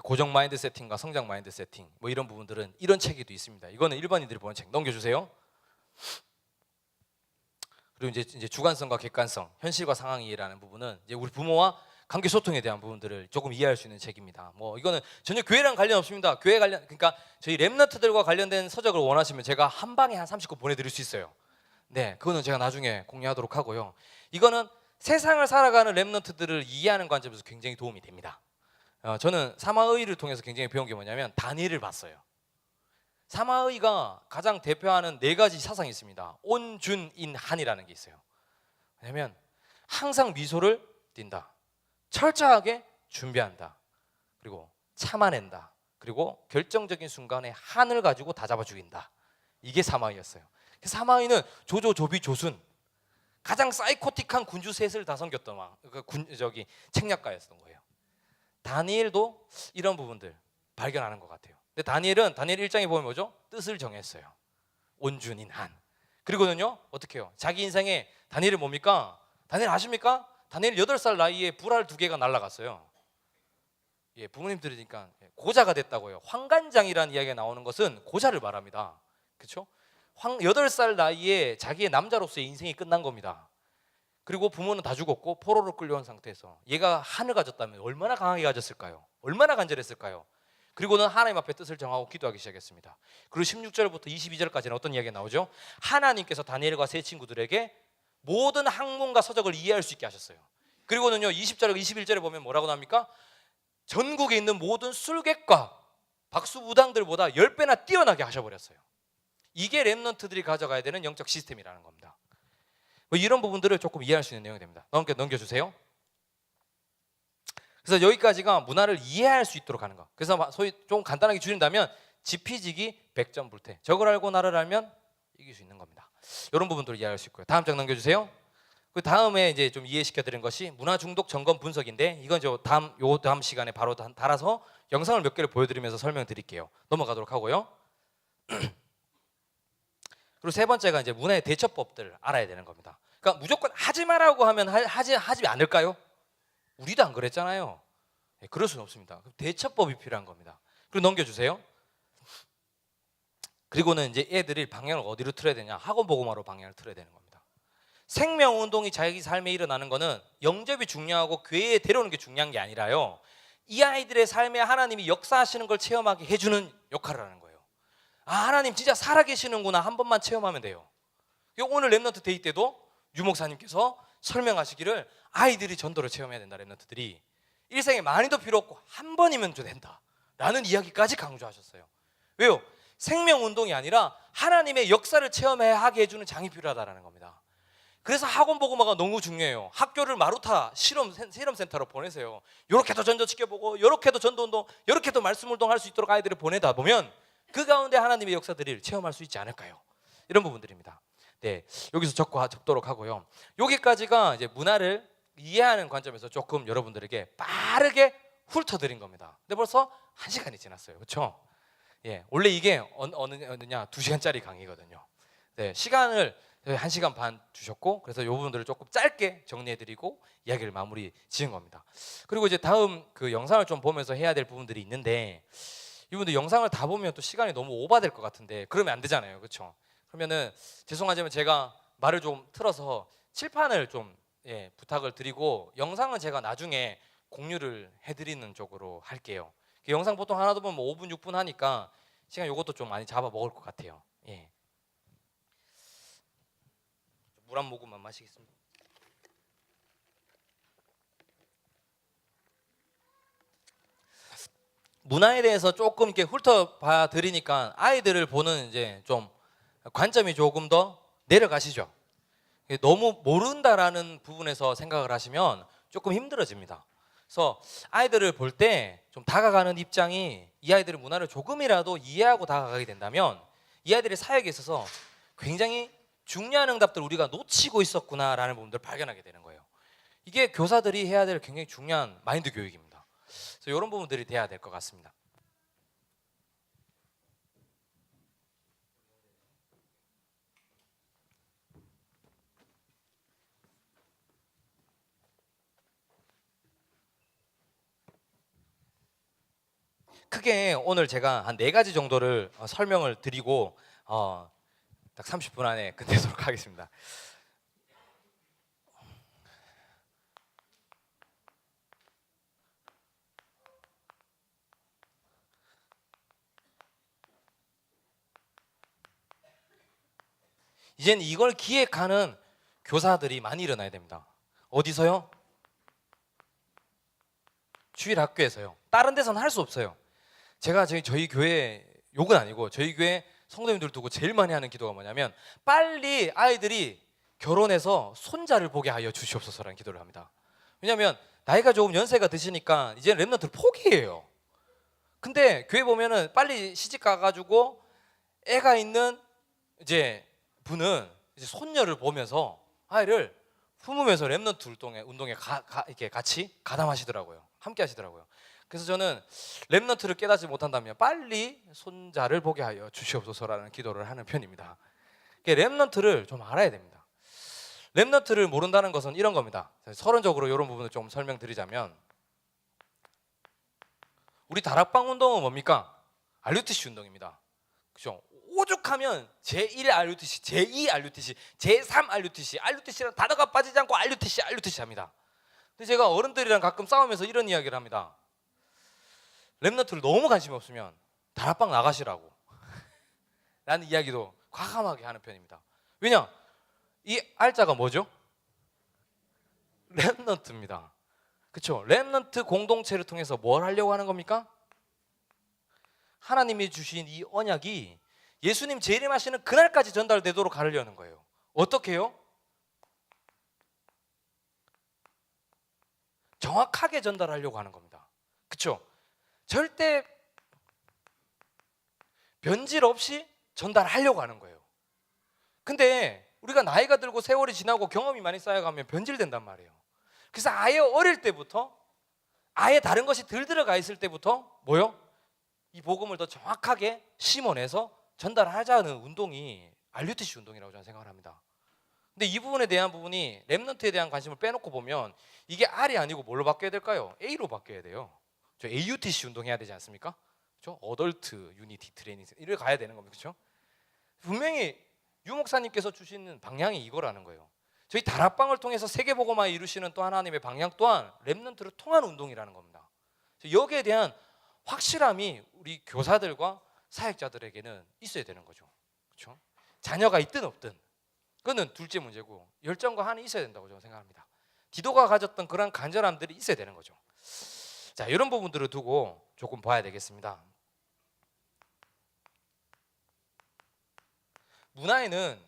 S1: 고정 마인드 세팅과 성장 마인드 세팅 뭐 이런 부분들은 이런 책이 또 있습니다. 이거는 일반인들이 보는 책. 넘겨주세요. 그리고 이제 주관성과 객관성, 현실과 상황이라는 부분은 이제 우리 부모와 관계 소통에 대한 부분들을 조금 이해할 수 있는 책입니다. 뭐 이거는 전혀 교회랑 관련 없습니다. 교회 관련, 그러니까 저희 렘넌트들과 관련된 서적을 원하시면 제가 한 방에 한 30권 보내드릴 수 있어요. 네, 그거는 제가 나중에 공유하도록 하고요. 이거는 세상을 살아가는 렘넌트들을 이해하는 관점에서 굉장히 도움이 됩니다. 저는 사마의를 통해서 굉장히 배운 게 뭐냐면 다니엘을 봤어요. 사마의가 가장 대표하는 4가지 사상이 있습니다. 온, 준, 인, 한이라는 게 있어요. 왜냐하면 항상 미소를 띈다, 철저하게 준비한다, 그리고 참아낸다, 그리고 결정적인 순간에 한을 가지고 다 잡아 죽인다. 이게 사마의였어요. 사마의는 조조, 조비, 조순, 가장 사이코틱한 군주 셋을 다 섬겼던 책략가였던 거예요. 다니엘도 이런 부분들 발견하는 것 같아요. 근데 다니엘 1장에 보면 뭐죠? 뜻을 정했어요. 온준인 한. 그리고는요, 어떻게 해요? 자기 인생에 다니엘이 뭡니까? 다니엘 아십니까? 다니엘 8살 나이에 불알 2개가 날아갔어요. 예, 부모님 들으니까 고자가 됐다고요. 황간장이라는 이야기가 나오는 것은 고자를 말합니다. 그렇죠? 8살 나이에 자기의 남자로서의 인생이 끝난 겁니다. 그리고 부모는 다 죽었고 포로로 끌려온 상태에서 얘가 한을 가졌다면 얼마나 강하게 가졌을까요? 얼마나 간절했을까요? 그리고는 하나님 앞에 뜻을 정하고 기도하기 시작했습니다. 그리고 16절부터 22절까지는 어떤 이야기가 나오죠? 하나님께서 다니엘과 세 친구들에게 모든 학문과 서적을 이해할 수 있게 하셨어요. 그리고는요, 20절과 21절에 보면 뭐라고 나옵니까? 전국에 있는 모든 술객과 박수무당들보다 10배나 뛰어나게 하셔버렸어요. 이게 렘넌트들이 가져가야 되는 영적 시스템이라는 겁니다. 뭐 이런 부분들을 조금 이해할 수 있는 내용이 됩니다. 넘겨주세요. 그래서 여기까지가 문화를 이해할 수 있도록 하는 거. 그래서 소위 좀 간단하게 줄인다면 지피지기 백전불태. 적을 알고 나를 알면 이길 수 있는 겁니다. 이런 부분들을 이해할 수 있고요. 다음 장 넘겨주세요. 그 다음에 이제 좀 이해시켜 드린 것이 문화 중독 점검 분석인데, 이건 다음 시간에 바로 달아서 영상을 몇 개를 보여드리면서 설명드릴게요. 넘어가도록 하고요. 그리고 세 번째가 이제 문화의 대처법들을 알아야 되는 겁니다. 그러니까 무조건 하지 말라고 하면 하지 않을까요? 우리도 안 그랬잖아요. 네, 그럴 수는 없습니다. 대처법이 필요한 겁니다. 그리고 넘겨주세요. 그리고는 이제 애들이 방향을 어디로 틀어야 되냐? 학원 보고마로 방향을 틀어야 되는 겁니다. 생명운동이 자기 삶에 일어나는 거는 영접이 중요하고 교회에 데려오는 게 중요한 게 아니라요, 이 아이들의 삶에 하나님이 역사하시는 걸 체험하게 해주는 역할을 하는 거예요. 아, 하나님 진짜 살아계시는구나, 한 번만 체험하면 돼요. 오늘 렘넌트 데이 때도 유 목사님께서 설명하시기를 아이들이 전도를 체험해야 된다. 렘넌트들이 일생에 많이도 필요 없고 한 번이면 좀 된다 라는 이야기까지 강조하셨어요. 왜요? 생명운동이 아니라 하나님의 역사를 체험하게 해주는 장이 필요하다는 겁니다. 그래서 학원 보고마가 너무 중요해요. 학교를 마루타 실험센터로 보내세요. 이렇게도 전도 지켜보고 이렇게도 전도운동, 이렇게도 말씀운동 할 수 있도록 아이들을 보내다 보면 그 가운데 하나님의 역사들을 체험할 수 있지 않을까요? 이런 부분들입니다. 네, 여기서 접도록 하고요. 여기까지가 이제 문화를 이해하는 관점에서 조금 여러분들에게 빠르게 훑어드린 겁니다. 근데 벌써 1시간이 지났어요. 그렇죠? 예, 원래 이게 어느냐 2시간짜리 강의거든요. 네, 시간을 1시간 반 주셨고, 그래서 이 부분들을 조금 짧게 정리해드리고 이야기를 마무리 지은 겁니다. 그리고 이제 다음 그 영상을 좀 보면서 해야 될 부분들이 있는데, 이분들 영상을 다 보면 또 시간이 너무 오버될 것 같은데 그러면 안 되잖아요. 그렇죠? 그러면은 죄송하지만 제가 말을 좀 틀어서 칠판을 좀 부탁을 드리고 영상은 제가 나중에 공유를 해드리는 쪽으로 할게요. 영상 보통 하나도 보면 뭐 5분 6분 하니까 시간 요것도 좀 많이 잡아 먹을 것 같아요. 예. 물 한 모금만 마시겠습니다. 문화에 대해서 조금 이렇게 훑어봐 드리니까 아이들을 보는 이제 좀 관점이 조금 더 내려가시죠. 너무 모른다라는 부분에서 생각을 하시면 조금 힘들어집니다. 그래서 아이들을 볼 때 좀 다가가는 입장이 이 아이들의 문화를 조금이라도 이해하고 다가가게 된다면 이 아이들의 사역에 있어서 굉장히 중요한 응답들을 우리가 놓치고 있었구나라는 부분들을 발견하게 되는 거예요. 이게 교사들이 해야 될 굉장히 중요한 마인드 교육입니다. 그래서 이런 부분들이 돼야 될 것 같습니다. 크게 오늘 제가 한 4가지 정도를 설명을 드리고 딱 30분 안에 끝내도록 하겠습니다. 이젠 이걸 기획하는 교사들이 많이 일어나야 됩니다. 어디서요? 주일 학교에서요. 다른 데서는 할 수 없어요. 제가 저희 교회 욕은 아니고 저희 교회 성도님들 두고 제일 많이 하는 기도가 뭐냐면 빨리 아이들이 결혼해서 손자를 보게 하여 주시옵소서라는 기도를 합니다. 왜냐하면 나이가 조금 연세가 드시니까 이제 랩런트를 포기해요. 근데 교회 보면은 빨리 시집 가가지고 애가 있는 이제 분은 이제 손녀를 보면서 아이를 품으면서 랩런트 운동에 이렇게 같이 가담하시더라고요. 함께 하시더라고요. 그래서 저는 랩런트를 깨닫지 못한다면 빨리 손자를 보게 하여 주시옵소서라는 기도를 하는 편입니다. 랩런트를 좀 알아야 됩니다. 랩런트를 모른다는 것은 이런 겁니다. 서론적으로 이런 부분을 좀 설명드리자면 우리 다락방 운동은 뭡니까? RUTC 운동입니다. 그죠? 오죽하면 제1 RUTC, 제2 RUTC, 제3 RUTC, RUTC라는 단어가 빠지지 않고 RUTC 합니다. 근데 제가 어른들이랑 가끔 싸우면서 이런 이야기를 합니다. 랩런트를 너무 관심이 없으면 다락방 나가시라고 라는 이야기도 과감하게 하는 편입니다. 왜냐? 이 알자가 뭐죠? 랩런트입니다. 그렇죠? 랩런트 공동체를 통해서 뭘 하려고 하는 겁니까? 하나님이 주신 이 언약이 예수님 재림하시는 그날까지 전달되도록 하려는 거예요. 어떻게 해요? 정확하게 전달하려고 하는 겁니다. 그렇죠? 절대 변질 없이 전달하려고 하는 거예요. 근데 우리가 나이가 들고 세월이 지나고 경험이 많이 쌓여가면 변질된단 말이에요. 그래서 아예 어릴 때부터 아예 다른 것이 덜 들어가 있을 때부터 뭐요? 이 복음을 더 정확하게 심어내서 전달하자는 운동이 RUTC 운동이라고 저는 생각을 합니다. 근데 이 부분에 대한 부분이 랩런트에 대한 관심을 빼놓고 보면 이게 R이 아니고 뭘로 바뀌어야 될까요? A로 바뀌어야 돼요. 저 AUTC 운동해야 되지 않습니까? 그렇죠? 어덜트 유니티 트레이닝 이를 가야 되는 겁니다. 그렇죠? 분명히 유 목사님께서 주시는 방향이 이거라는 거예요. 저희 다락방을 통해서 세계복음화 이루시는 또 하나님의 방향 또한 랩런트를 통한 운동이라는 겁니다. 여기에 대한 확실함이 우리 교사들과 사역자들에게는 있어야 되는 거죠. 그렇죠? 자녀가 있든 없든 그거는 둘째 문제고 열정과 한이 있어야 된다고 저는 생각합니다. 디도가 가졌던 그런 간절함들이 있어야 되는 거죠. 자, 이런 부분들을 두고 조금 봐야 되겠습니다. 문화에는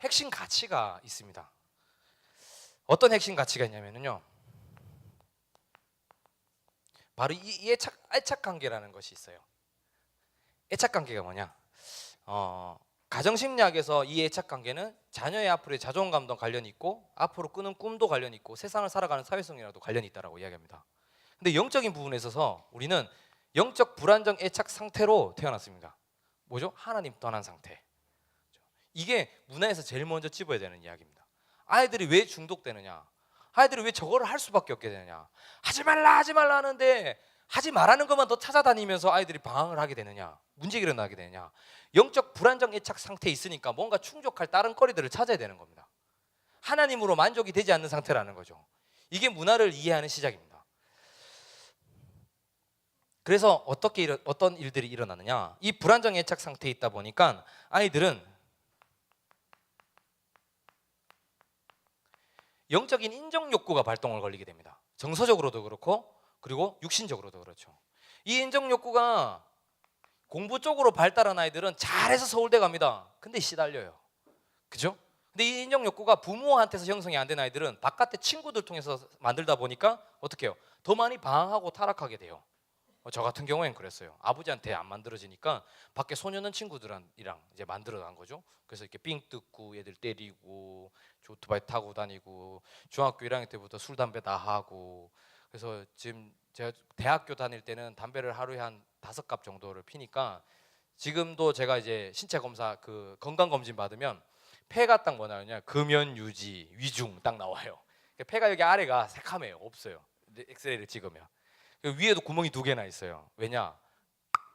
S1: 핵심 가치가 있습니다. 어떤 핵심 가치가 있냐면요, 바로 이 애착 관계라는 것이 있어요. 애착 관계가 뭐냐? 가정심리학에서 이 애착 관계는 자녀의 앞으로의 자존감도 관련이 있고 앞으로 꾸는 꿈도 관련이 있고 세상을 살아가는 사회성이라도 관련이 있다고 이야기합니다. 근데 영적인 부분에 있어서 우리는 영적 불안정 애착 상태로 태어났습니다. 뭐죠? 하나님 떠난 상태. 이게 문화에서 제일 먼저 찝어야 되는 이야기입니다. 아이들이 왜 중독되느냐? 아이들이 왜 저거를 할 수밖에 없게 되느냐? 하지 말라 하는데 하지 말라는 것만 더 찾아다니면서 아이들이 방황을 하게 되느냐? 문제가 일어나게 되느냐? 영적 불안정 애착 상태에 있으니까 뭔가 충족할 다른 거리들을 찾아야 되는 겁니다. 하나님으로 만족이 되지 않는 상태라는 거죠. 이게 문화를 이해하는 시작입니다. 그래서 어떤 일들이 일어나느냐? 이 불안정 애착 상태에 있다 보니까 아이들은 영적인 인정 욕구가 발동을 걸리게 됩니다. 정서적으로도 그렇고 그리고 육신적으로도 그렇죠. 이 인정 욕구가 공부 쪽으로 발달한 아이들은 잘해서 서울대 갑니다. 근데 시달려요. 그죠? 근데 이 인정 욕구가 부모한테서 형성이 안 된 아이들은 바깥의 친구들 통해서 만들다 보니까 어떻게 해요? 더 많이 방황하고 타락하게 돼요. 저 같은 경우엔 그랬어요. 아버지한테 안 만들어지니까 밖에 소년원 친구들이랑 이제 만들어 간 거죠. 그래서 이렇게 삥 뜯고 애들 때리고 오토바이 타고 다니고 중학교 1학년 때부터 술 담배 다 하고, 그래서 지금 제가 대학교 다닐 때는 담배를 하루에 한 5갑 정도를 피니까 지금도 제가 이제 신체 검사 그 건강 검진 받으면 폐가 딱 뭐 나오냐, 금연 유지 위중 딱 나와요. 폐가 여기 아래가 새카매요. 없어요. 엑스레이를 찍으면 위에도 구멍이 2개나 있어요. 왜냐?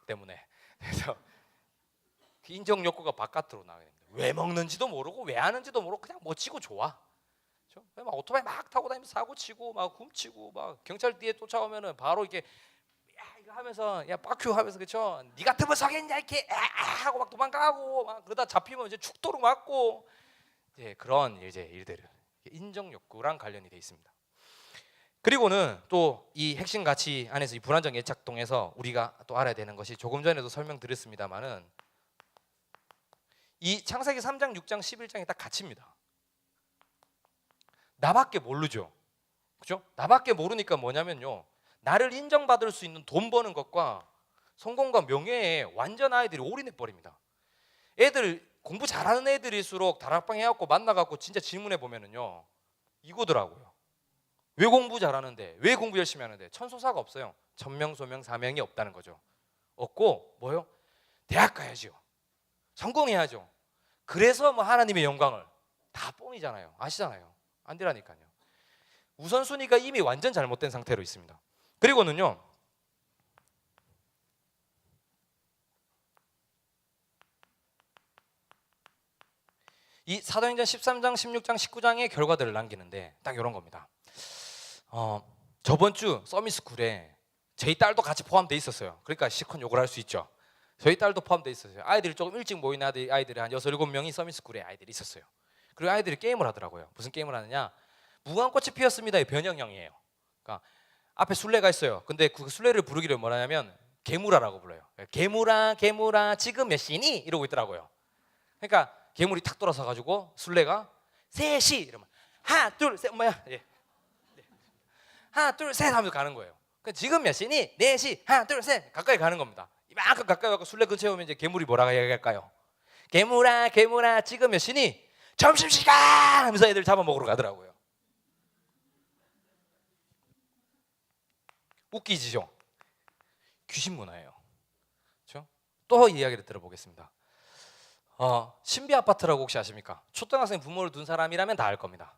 S1: 때문에. 그래서 인정 욕구가 바깥으로 나가게 됩니다. 왜 먹는지도 모르고 왜 하는지도 모르고 그냥 멋지고 좋아. 그렇죠? 막 오토바이 막 타고 다니면서 사고 치고 막 훔치고 막 경찰 뒤에 쫓아오면은 바로 이렇게 야 이거 하면서 야 빡큐 하면서, 그렇죠? 네 같으면 서겠냐 이렇게 하고 막 도망가고 막 그러다 잡히면 이제 죽도록 맞고, 이제 그런 이제 일들을 인정 욕구랑 관련이 돼 있습니다. 그리고는 또 이 핵심 가치 안에서 이 불안정 애착동에서 우리가 또 알아야 되는 것이, 조금 전에도 설명드렸습니다만은 이 창세기 3장, 6장, 11장이 딱 가치입니다. 나밖에 모르죠. 그죠? 나밖에 모르니까 뭐냐면요, 나를 인정받을 수 있는 돈 버는 것과 성공과 명예에 완전 아이들이 올인해 버립니다. 애들 공부 잘하는 애들일수록 다락방 해갖고 만나갖고 진짜 질문해 보면은요 이거더라고요. 왜 공부 잘하는데, 왜 공부 열심히 하는데? 천소사가 없어요. 천명 소명 사명이 없다는 거죠. 없고 뭐요? 대학 가야죠. 성공해야죠. 그래서 뭐 하나님의 영광을, 다 뻥이잖아요. 아시잖아요. 안 되라니까요. 우선순위가 이미 완전 잘못된 상태로 있습니다. 그리고는요, 이 사도행전 13장, 16장, 19장의 결과들을 남기는데 딱 이런 겁니다. 저번 주 서밋스쿨에 저희 딸도 같이 포함되어 있었어요. 그러니까 시컨 욕을 할 수 있죠. 저희 딸도 포함되어 있었어요. 아이들이 조금 일찍 모인 아이들이 한 6, 7명이 서밋스쿨에 아이들이 있었어요. 그리고 아이들이 게임을 하더라고요. 무슨 게임을 하느냐, 무궁꽃이 피었습니다의 변형형이에요. 그러니까 앞에 술래가 있어요. 근데 그 술래를 부르기를 뭐라 하냐면 개무라라고 불러요. 개무라 개무라 지금 몇 시니? 이러고 있더라고요. 그러니까 괴물이 탁 돌아서 가지고 술래가 3시 이러면 하나 둘 셋 뭐야, 예. 하나 둘 셋 하면서 가는 거예요. 지금 몇 시니? 4시 하나 둘 셋 가까이 가는 겁니다. 이만큼 가까이 가고 술래 근처에 오면 이제 괴물이 뭐라고 얘기할까요? 괴물아 괴물아 지금 몇 시니? 점심시간 하면서 애들 잡아먹으러 가더라고요. 웃기지죠? 귀신 문화예요. 그렇죠? 또 이야기를 들어보겠습니다. 신비 아파트라고 혹시 아십니까? 초등학생 부모를 둔 사람이라면 다 알 겁니다.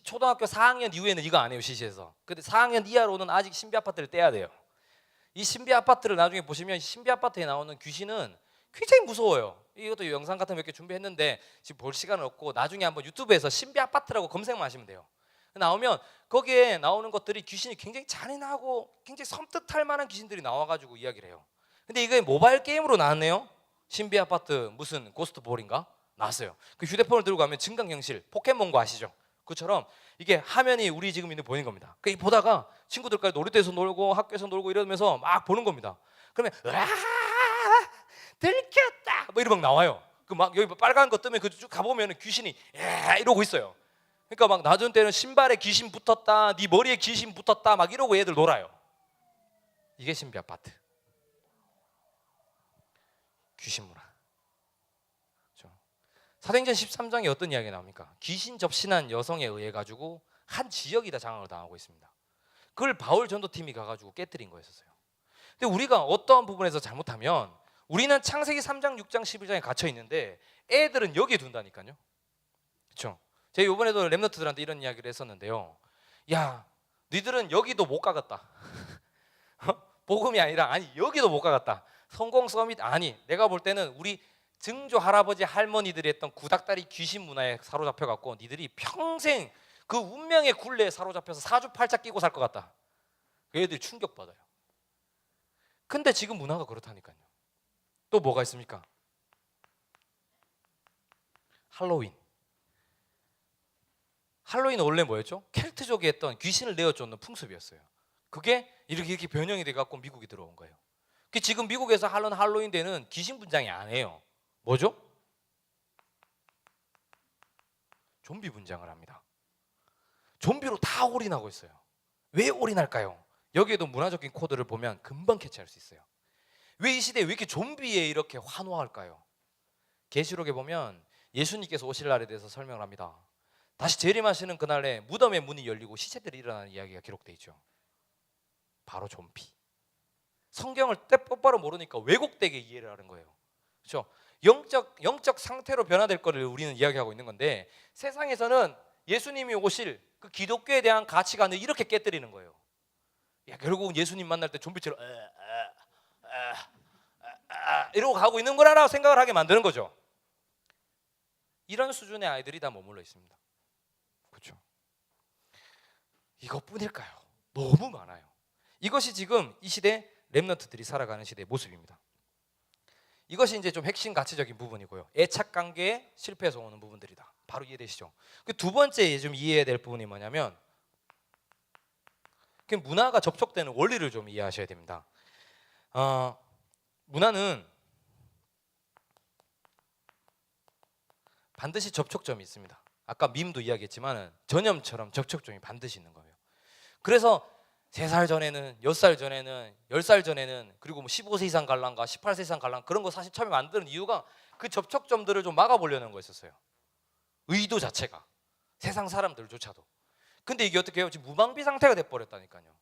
S1: 초등학교 4학년 이후에는 이거 안 해요, 시시에서. 근데 4학년 이하로는 아직 신비 아파트를 떼야 돼요. 이 신비 아파트를 나중에 보시면 신비 아파트에 나오는 귀신은 굉장히 무서워요. 이것도 영상 같은 몇 개 준비했는데 지금 볼 시간은 없고 나중에 한번 유튜브에서 신비 아파트라고 검색만 하시면 돼요. 나오면 거기에 나오는 것들이 귀신이 굉장히 잔인하고 굉장히 섬뜩할 만한 귀신들이 나와가지고 이야기를 해요. 근데 이게 모바일 게임으로 나왔네요. 신비 아파트 무슨 고스트볼인가 나왔어요. 그 휴대폰을 들고 가면 증강현실, 포켓몬고 아시죠? 그처럼 이게 화면이 우리 지금 있는 보이는 겁니다. 그 보다가 친구들까지 놀이터에서 놀고 학교에서 놀고 이러면서 막 보는 겁니다. 그러면 으아 들켰다 뭐 이러면 막 나와요. 그 막 여기 빨간 거 뜨면 그 쭉 가보면 귀신이 이러고 있어요. 그러니까 막 낮은 때는 신발에 귀신 붙었다, 네 머리에 귀신 붙었다 막 이러고 애들 놀아요. 이게 신비 아파트. 귀신 문화. 그렇죠? 사도행전 13장에 어떤 이야기가 나옵니까? 귀신 접신한 여성에 의해 가지고 한 지역이 다 장악을 당하고 있습니다. 그걸 바울 전도팀이 가가지고 깨뜨린 거였어요. 근데 우리가 어떠한 부분에서 잘못하면 우리는 창세기 3장, 6장, 11장에 갇혀 있는데 애들은 여기에 둔다니까요. 그렇죠? 제가 이번에도 랩너트들한테 이런 이야기를 했었는데요. 야, 너희들은 여기도 못 가겠다. 복음이 아니라 아니 여기도 못 가겠다. 성공 서밋 아니, 내가 볼 때는 우리 증조 할아버지 할머니들이 했던 구닥다리 귀신 문화에 사로잡혀 갖고 니들이 평생 그 운명의 굴레에 사로잡혀서 사주팔자 끼고 살 것 같다. 그 애들이 충격받아요. 근데 지금 문화가 그렇다니까요. 또 뭐가 있습니까? 할로윈. 할로윈은 원래 뭐였죠? 켈트족이 했던 귀신을 내어쫓는 풍습이었어요. 그게 이렇게 변형이 돼갖고 미국이 들어온 거예요. 지금 미국에서 하는 할로윈 데는 귀신 분장이 아니에요. 뭐죠? 좀비 분장을 합니다. 좀비로 다 올인하고 있어요. 왜 올인할까요? 여기에도 문화적인 코드를 보면 금방 캐치할 수 있어요. 왜 이 시대에 왜 이렇게 좀비에 이렇게 환호할까요? 계시록에 보면 예수님께서 오실 날에 대해서 설명을 합니다. 다시 재림하시는 그날에 무덤의 문이 열리고 시체들이 일어나는 이야기가 기록되어 있죠. 바로 좀비. 성경을 똑바로 모르니까 왜곡되게 이해를 하는 거예요. 그렇죠? 영적 상태로 변화될 거를 우리는 이야기하고 있는 건데, 세상에서는 예수님이 오실 그 기독교에 대한 가치관을 이렇게 깨뜨리는 거예요. 야, 결국은 예수님 만날 때 좀비처럼 이러고 가고 있는 거라고 생각을 하게 만드는 거죠. 이런 수준의 아이들이 다 머물러 있습니다. 그렇죠? 이것뿐일까요? 너무 많아요. 이것이 지금 이 시대 렘넌트들이 살아가는 시대의 모습입니다. 이것이 이제 좀 핵심 가치적인 부분이고요. 애착 관계에 실패해서 오는 부분들이다. 바로 이해되시죠? 그 두 번째 좀 이해해야 될 부분이 뭐냐면, 그 문화가 접촉되는 원리를 좀 이해하셔야 됩니다. 문화는 반드시 접촉점이 있습니다. 아까 밈도 이야기했지만 전염처럼 접촉점이 반드시 있는 거예요. 그래서 3살 전에는, 6살 전에는, 10살 전에는, 그리고 뭐 15세 이상 관람가, 18세 이상 관람, 그런 거 사실 처음에 만드는 이유가 그 접촉점들을 좀 막아보려는 거였었어요. 의도 자체가, 세상 사람들조차도. 근데 이게 어떻게 해요? 지금 무방비 상태가 돼버렸다니까요.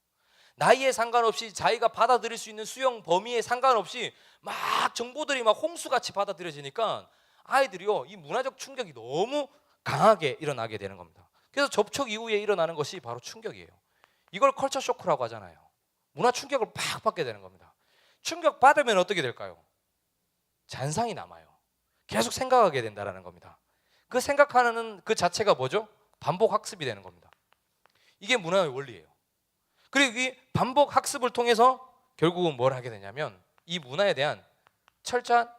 S1: 나이에 상관없이 자기가 받아들일 수 있는 수용 범위에 상관없이 막 정보들이 막 홍수같이 받아들여지니까 아이들이요, 이 문화적 충격이 너무 강하게 일어나게 되는 겁니다. 그래서 접촉 이후에 일어나는 것이 바로 충격이에요. 이걸 컬처 쇼크라고 하잖아요. 문화 충격을 팍 받게 되는 겁니다. 충격 받으면 어떻게 될까요? 잔상이 남아요. 계속 생각하게 된다는 겁니다. 그 생각하는 그 자체가 뭐죠? 반복 학습이 되는 겁니다. 이게 문화의 원리예요. 그리고 이 반복 학습을 통해서 결국은 뭘 하게 되냐면, 이 문화에 대한 철저한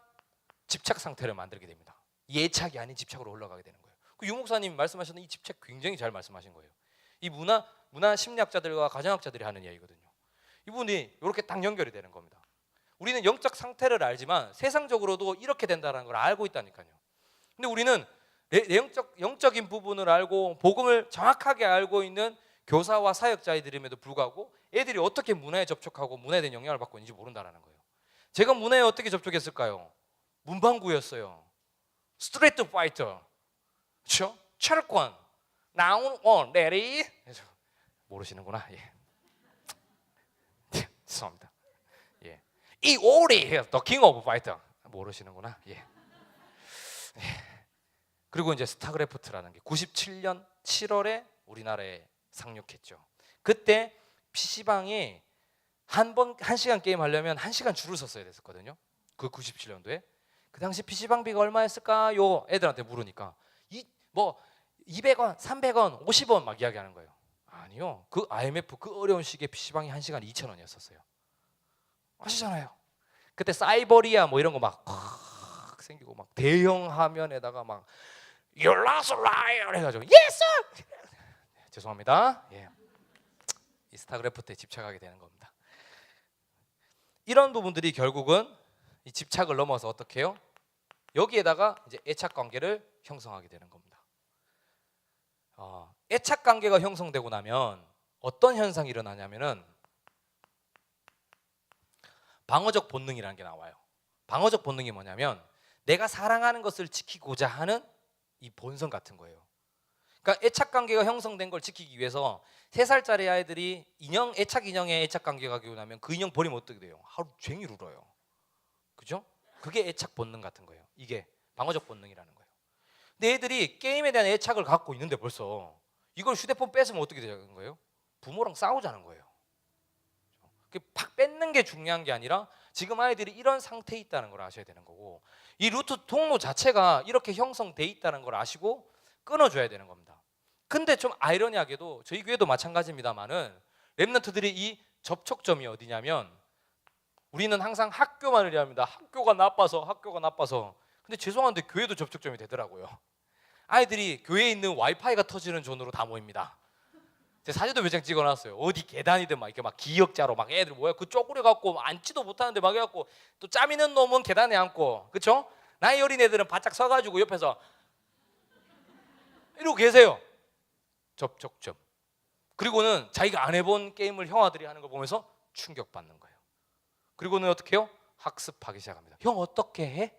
S1: 집착 상태를 만들게 됩니다. 예착이 아닌 집착으로 올라가게 되는 거예요. 그 유 목사님 말씀하셨던 이 집착 굉장히 잘 말씀하신 거예요. 이 문화 심리학자들과 가정학자들이 하는 이야기거든요. 이분이 이렇게 딱 연결이 되는 겁니다. 우리는 영적 상태를 알지만 세상적으로도 이렇게 된다는 걸 알고 있다니까요. 근데 우리는 영적인 부분을 알고 복음을 정확하게 알고 있는 교사와 사역자들임에도 불구하고 애들이 어떻게 문화에 접촉하고 문화에 대한 영향을 받고 있는지 모른다는 거예요. 제가 문화에 어떻게 접촉했을까요? 문방구였어요. 스트리트 파이터, 그렇죠? 철권, 나운 원 레디. 모르시는구나. 예. 죄송합니다. 예. 이 오리 더 킹 오브 파이터 모르시는구나. 예. 그리고 이제 스타크래프트라는 게 97년 7월에 우리나라에 상륙했죠. 그때 PC방에 한 시간 게임 하려면 1시간 줄을 섰어야 됐었거든요. 그 97년도에. 그 당시 PC방비가 얼마였을까요? 애들한테 물으니까 200원, 300원, 50원 막 이야기하는 거예요. 아니요. 그 IMF 그 어려운 시기에 PC방이 1시간 2,000원이었었어요. 아시잖아요. 그때 사이버리아 뭐 이런 거 막 생기고 막 대형 화면에다가 막 You're lost liar 해가지고 Yes sir. 죄송합니다. 예. 이 스타크래프트에 집착하게 되는 겁니다. 이런 부분들이 결국은 이 집착을 넘어서 어떻게 해요? 여기에다가 이제 애착 관계를 형성하게 되는 겁니다. 애착 관계가 형성되고 나면 어떤 현상이 일어나냐면은 방어적 본능이라는 게 나와요. 방어적 본능이 뭐냐면 내가 사랑하는 것을 지키고자 하는 이 본성 같은 거예요. 그러니까 애착 관계가 형성된 걸 지키기 위해서 3살짜리 아이들이 애착 인형에 애착 관계가 기고 나면 그 인형 버리면 어떻게 돼요? 하루 종일 울어요. 그죠? 그게 애착 본능 같은 거예요. 이게 방어적 본능이라는 거예요. 근데 애들이 게임에 대한 애착을 갖고 있는데 벌써 이걸 휴대폰 뺏으면 어떻게 되는 거예요? 부모랑 싸우자는 거예요. 팍 뺏는 게 중요한 게 아니라 지금 아이들이 이런 상태에 있다는 걸 아셔야 되는 거고, 이 루트 통로 자체가 이렇게 형성돼 있다는 걸 아시고 끊어줘야 되는 겁니다. 근데 좀 아이러니하게도 저희 교회도 마찬가지입니다만은 렘넌트들이 이 접촉점이 어디냐면 우리는 항상 학교만을 이해합니다. 학교가 나빠서. 근데 죄송한데 교회도 접촉점이 되더라고요. 아이들이 교회에 있는 와이파이가 터지는 존으로 다 모입니다. 제 사진도 몇 장 찍어놨어요. 어디 계단이든 막 이렇게 막 기역자로 막 애들 뭐야 그 쪼그려 갖고 앉지도 못하는데 막 해갖고 또 짬 있는 놈은 계단에 앉고, 그렇죠? 나이 어린 애들은 바짝 서가지고 옆에서 이러고 계세요. 접촉점. 그리고는 자기가 안 해본 게임을 형아들이 하는 거 보면서 충격받는 거예요. 그리고는 어떻게 해요? 학습하기 시작합니다. 형 어떻게 해?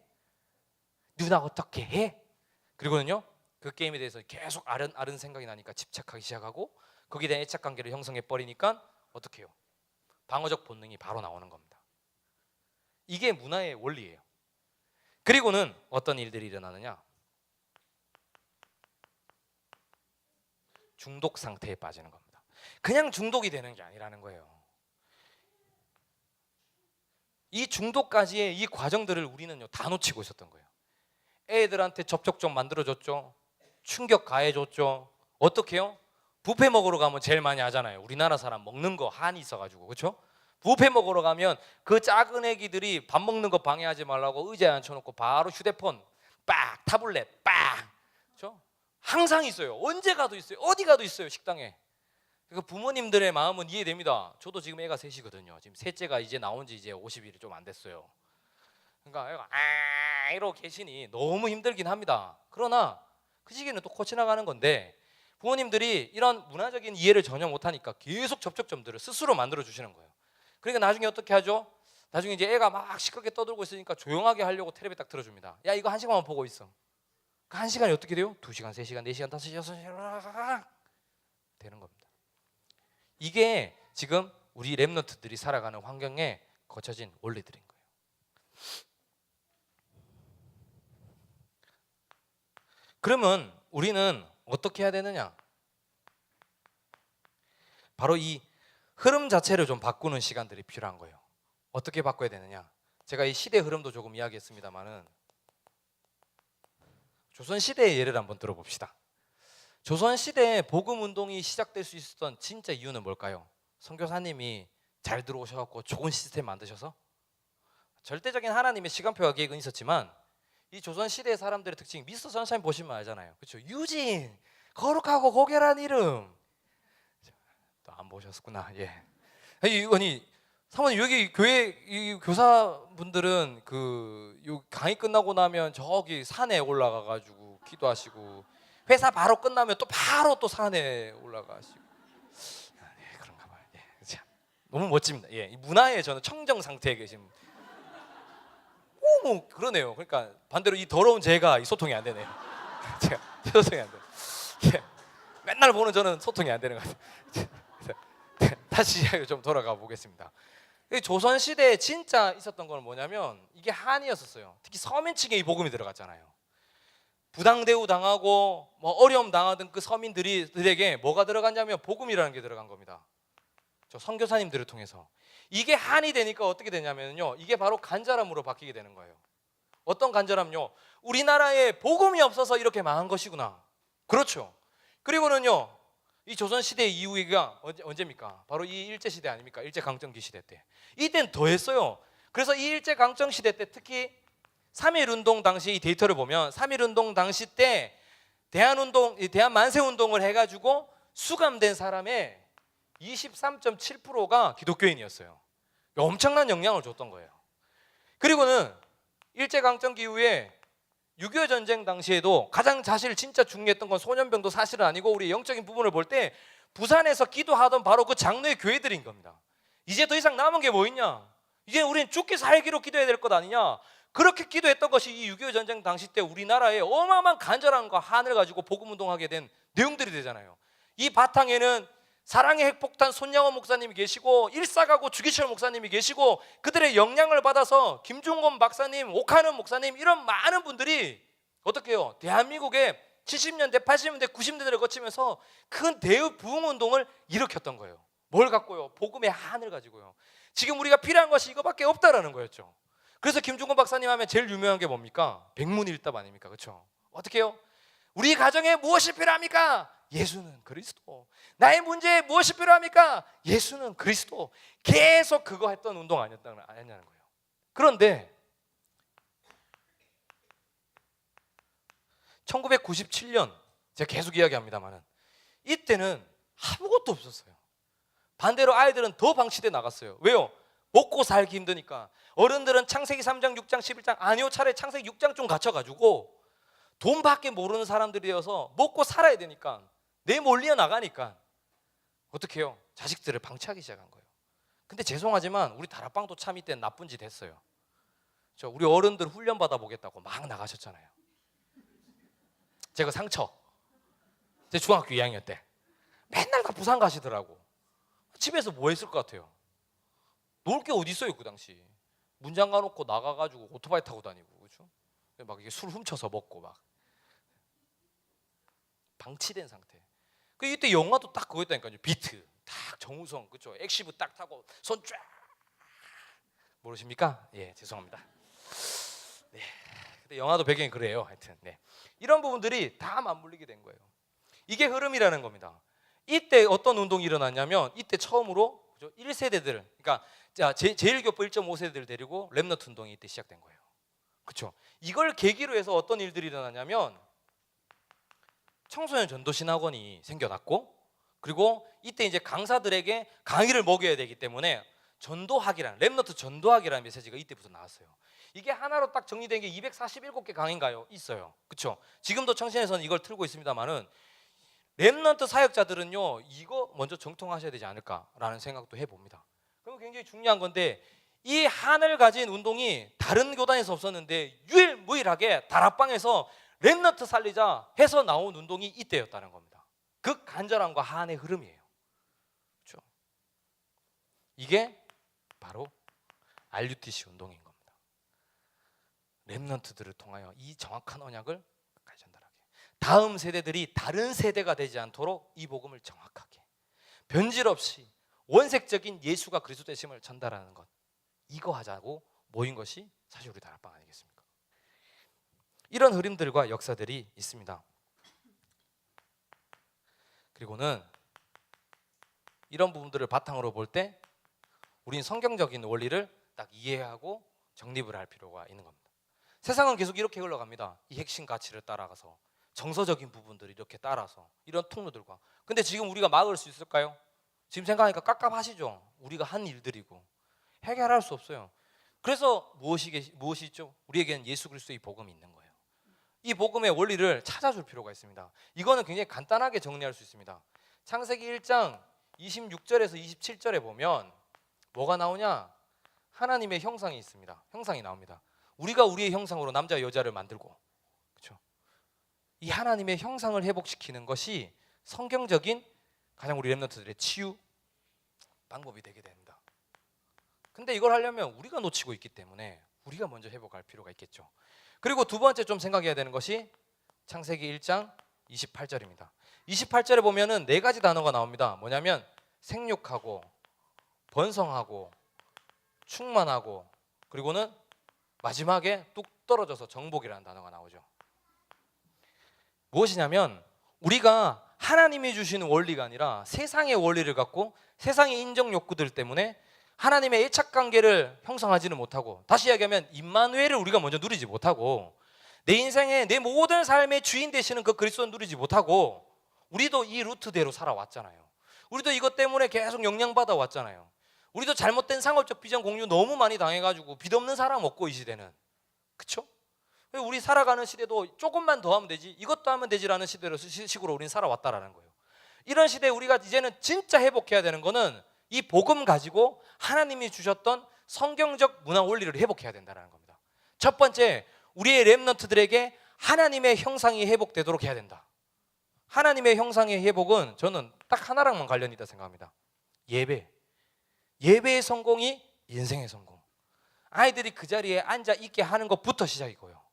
S1: 누나 어떻게 해? 그리고는요 그 게임에 대해서 계속 아른 생각이 나니까 집착하기 시작하고 거기에 대한 애착 관계를 형성해 버리니까 어떻게 해요? 방어적 본능이 바로 나오는 겁니다. 이게 문화의 원리예요. 그리고는 어떤 일들이 일어나느냐? 중독 상태에 빠지는 겁니다. 그냥 중독이 되는 게 아니라는 거예요. 이 중독까지의 이 과정들을 우리는요 다 놓치고 있었던 거예요. 애들한테 접촉점 만들어줬죠. 충격 가해줬죠. 어떻게 해요? 뷔페 먹으러 가면 제일 많이 하잖아요. 우리나라 사람 먹는 거 한이 있어가지고, 그렇죠? 뷔페 먹으러 가면 그 작은 애기들이 밥 먹는 거 방해하지 말라고 의자에 앉혀놓고 바로 휴대폰 빡, 타블렛 빡, 그렇죠? 항상 있어요. 언제 가도 있어요. 어디 가도 있어요. 식당에. 그러니까 부모님들의 마음은 이해됩니다. 저도 지금 애가 셋이거든요. 지금 셋째가 이제 나온 지 이제 50일이 좀 안 됐어요. 그러니까 애가 이러고 계시니 너무 힘들긴 합니다. 그러나 그 시기는 또 코치 나가는 건데 부모님들이 이런 문화적인 이해를 전혀 못하니까 계속 접촉점들을 스스로 만들어 주시는 거예요. 그러니까 나중에 어떻게 하죠? 나중에 이제 애가 막 시끄럽게 떠들고 있으니까 조용하게 하려고 텔레비 딱 틀어줍니다. 야 이거 1시간만 보고 있어. 그 1시간이 어떻게 돼요? 2시간, 3시간, 4시간, 5시간, 6시간 되는 겁니다. 이게 지금 우리 랩런트들이 살아가는 환경에 거쳐진 원리들인 거예요. 그러면 우리는 어떻게 해야 되느냐? 바로 이 흐름 자체를 좀 바꾸는 시간들이 필요한 거예요. 어떻게 바꿔야 되느냐? 제가 이 시대 흐름도 조금 이야기했습니다만은 조선시대의 예를 한번 들어봅시다. 조선시대에 복음운동이 시작될 수 있었던 진짜 이유는 뭘까요? 선교사님이 잘 들어오셔서 좋은 시스템 만드셔서? 절대적인 하나님의 시간표와 계획은 있었지만 이 조선시대의 사람들의 특징이 미스터 선샤인 보시면 알잖아요. 그렇죠? 유진, 거룩하고 고결한 이름. 또 안 보셨구나. 예. 아니 사모님 여기 교회 이 교사분들은 그 강의 끝나고 나면 저기 산에 올라가 가지고 기도하시고 회사 바로 끝나면 또 바로 또 산에 올라가시고. 예, 그런가 봐요. 예. 참, 너무 멋집니다. 예. 이 문화에 저는 청정 상태에 계신. 뭐 그러네요. 그러니까 반대로 이 더러운 제가 이 소통이 안 되네요. 제가 소통이 안 돼요. 예. 맨날 보는 저는 소통이 안 되는 것 같아요. 다시 좀 돌아가 보겠습니다. 조선 시대에 진짜 있었던 건 뭐냐면 이게 한이었었어요. 특히 서민층에 이 복음이 들어갔잖아요. 부당대우 당하고 뭐 어려움 당하던 그 서민들에게 뭐가 들어갔냐면 복음이라는 게 들어간 겁니다. 저 선교사님들을 통해서. 이게 한이 되니까 어떻게 되냐면요, 이게 바로 간절함으로 바뀌게 되는 거예요. 어떤 간절함요? 우리나라에 복음이 없어서 이렇게 망한 것이구나. 그렇죠. 그리고는요, 이 조선시대 이후가 언제입니까? 바로 이 일제시대 아닙니까? 일제강점기 시대 때. 이때는 더했어요. 그래서 이 일제강점시대 때 특히 3.1운동 당시 이 데이터를 보면 3.1운동 당시 때 대한만세운동을 해가지고 수감된 사람의 23.7%가 기독교인이었어요. 엄청난 영향을 줬던 거예요. 그리고는 일제강점기 이후에 6.25 전쟁 당시에도 가장 사실 진짜 중요했던 건 소년병도 사실은 아니고 우리 영적인 부분을 볼 때 부산에서 기도하던 바로 그 장로의 교회들인 겁니다. 이제 더 이상 남은 게 뭐 있냐? 이제 우리는 죽기 살기로 기도해야 될 것 아니냐? 그렇게 기도했던 것이 이 6.25 전쟁 당시 때 우리나라에 어마어마한 간절함과 한을 가지고 복음운동하게 된 내용들이 되잖아요. 이 바탕에는 사랑의 핵폭탄 손양원 목사님이 계시고 일사가고 주기철 목사님이 계시고 그들의 영향을 받아서 김중곤 박사님, 옥하는 목사님 이런 많은 분들이 어떻게 해요? 대한민국의 70년대, 80년대, 90년대를 거치면서 큰 대부흥운동을 일으켰던 거예요. 뭘 갖고요? 복음의 한을 가지고요. 지금 우리가 필요한 것이 이거밖에 없다라는 거였죠. 그래서 김중곤 박사님 하면 제일 유명한 게 뭡니까? 백문일답 아닙니까? 그렇죠? 어떻게 해요? 우리 가정에 무엇이 필요합니까? 예수는 그리스도. 나의 문제에 무엇이 필요합니까? 예수는 그리스도. 계속 그거 했던 운동 아니냐는 거예요. 그런데 1997년 제가 계속 이야기합니다만은 이때는 아무것도 없었어요. 반대로 아이들은 더 방치돼 나갔어요. 왜요? 먹고 살기 힘드니까. 어른들은 창세기 3장, 6장, 11장 아니요 차라리 창세기 6장 좀 갖춰가지고 돈밖에 모르는 사람들이어서 먹고 살아야 되니까 내 몰려 나가니까 어떻게 해요? 자식들을 방치하기 시작한 거예요. 근데 죄송하지만 우리 다락방도 참 이때 나쁜 짓 했어요. 우리 어른들 훈련 받아보겠다고 막 나가셨잖아요. 제가 상처. 제 중학교 2학년 때 맨날 다 부산 가시더라고. 집에서 뭐 했을 것 같아요? 놀 게 어디 있어요 그 당시. 문 잠가놓고 나가가지고 오토바이 타고 다니고, 그렇죠? 막 이게 술 훔쳐서 먹고 막 방치된 상태. 그 이때 영화도 딱 그거였다니까요. 비트 딱 정우성, 그렇죠? 엑시브 딱 타고 손 쫙. 모르십니까? 예, 죄송합니다. 네, 근데 영화도 배경이 그래요. 하여튼 네. 이런 부분들이 다 맞물리게 된 거예요. 이게 흐름이라는 겁니다. 이때 어떤 운동이 일어났냐면 이때 처음으로 1세대들, 그러니까 제1교포 1.5세대를 데리고 렘넌트 운동이 이때 시작된 거예요. 그렇죠? 이걸 계기로 해서 어떤 일들이 일어나냐면 청소년 전도신학원이 생겨났고, 그리고 이때 이제 강사들에게 강의를 먹여야 되기 때문에 전도학이라는, 렘넌트 전도학이라는 메시지가 이때부터 나왔어요. 이게 하나로 딱 정리된 게 247개 강의인가요? 있어요. 그렇죠? 지금도 청신에서는 이걸 틀고 있습니다만은 렘넌트 사역자들은요 이거 먼저 정통하셔야 되지 않을까라는 생각도 해봅니다. 그럼 굉장히 중요한 건데, 이 한을 가진 운동이 다른 교단에서 없었는데 유일무이하게 다락방에서 렘넌트 살리자 해서 나온 운동이 이때였다는 겁니다. 그 간절함과 한의 흐름이에요. 그렇죠? 이게 바로 RUTC 운동인 겁니다. 렘넌트들을 통하여 이 정확한 언약을 끝까지 전달하게, 다음 세대들이 다른 세대가 되지 않도록 이 복음을 정확하게 변질 없이 원색적인 예수가 그리스도 되심을 전달하는 것, 이거 하자고 모인 것이 사실 우리 다락방 아니겠습니까? 이런 흐름들과 역사들이 있습니다. 그리고는 이런 부분들을 바탕으로 볼 때 우린 성경적인 원리를 딱 이해하고 정립을 할 필요가 있는 겁니다. 세상은 계속 이렇게 흘러갑니다. 이 핵심 가치를 따라가서 정서적인 부분들을 이렇게 따라서 이런 통로들과. 근데 지금 우리가 막을 수 있을까요? 지금 생각하니까 깝깝하시죠? 우리가 한 일들이고 해결할 수 없어요. 그래서 무엇이 있죠? 우리에게는 예수 그리스도의 복음이 있는 거예요. 이 복음의 원리를 찾아줄 필요가 있습니다. 이거는 굉장히 간단하게 정리할 수 있습니다. 창세기 1장 26절에서 27절에 보면 뭐가 나오냐? 하나님의 형상이 있습니다. 형상이 나옵니다. 우리가 우리의 형상으로 남자 여자를 만들고, 그렇죠? 이 하나님의 형상을 회복시키는 것이 성경적인 가장 우리 렘넌트들의 치유 방법이 되게 됩니다. 근데 이걸 하려면 우리가 놓치고 있기 때문에 우리가 먼저 회복할 필요가 있겠죠. 그리고 두 번째 좀 생각해야 되는 것이 창세기 1장 28절입니다. 28절에 보면은 네 가지 단어가 나옵니다. 뭐냐면 생육하고 번성하고 충만하고, 그리고는 마지막에 뚝 떨어져서 정복이라는 단어가 나오죠. 무엇이냐면 우리가 하나님이 주시는 원리가 아니라 세상의 원리를 갖고 세상의 인정 욕구들 때문에 하나님의 애착관계를 형성하지는 못하고, 다시 이야기하면 임마누엘을 우리가 먼저 누리지 못하고, 내 인생의 내 모든 삶의 주인 되시는 그 그리스도를 누리지 못하고, 우리도 이 루트대로 살아왔잖아요. 우리도 이것 때문에 계속 영향받아 왔잖아요. 우리도 잘못된 상업적 비전 공유 너무 많이 당해가지고 빚 없는 사람 없고, 이 시대는. 그렇죠? 우리 살아가는 시대도 조금만 더 하면 되지, 이것도 하면 되지라는 식으로 우리는 살아왔다라는 거예요. 이런 시대에 우리가 이제는 진짜 회복해야 되는 거는 이 복음 가지고 하나님이 주셨던 성경적 문화 원리를 회복해야 된다는 겁니다. 첫 번째, 우리의 렘넌트들에게 하나님의 형상이 회복되도록 해야 된다. 하나님의 형상의 회복은 저는 딱 하나랑만 관련이 있다 생각합니다. 예배의 성공이 인생의 성공. 아이들이 그 자리에 앉아 있게 하는 것부터 시작이고요.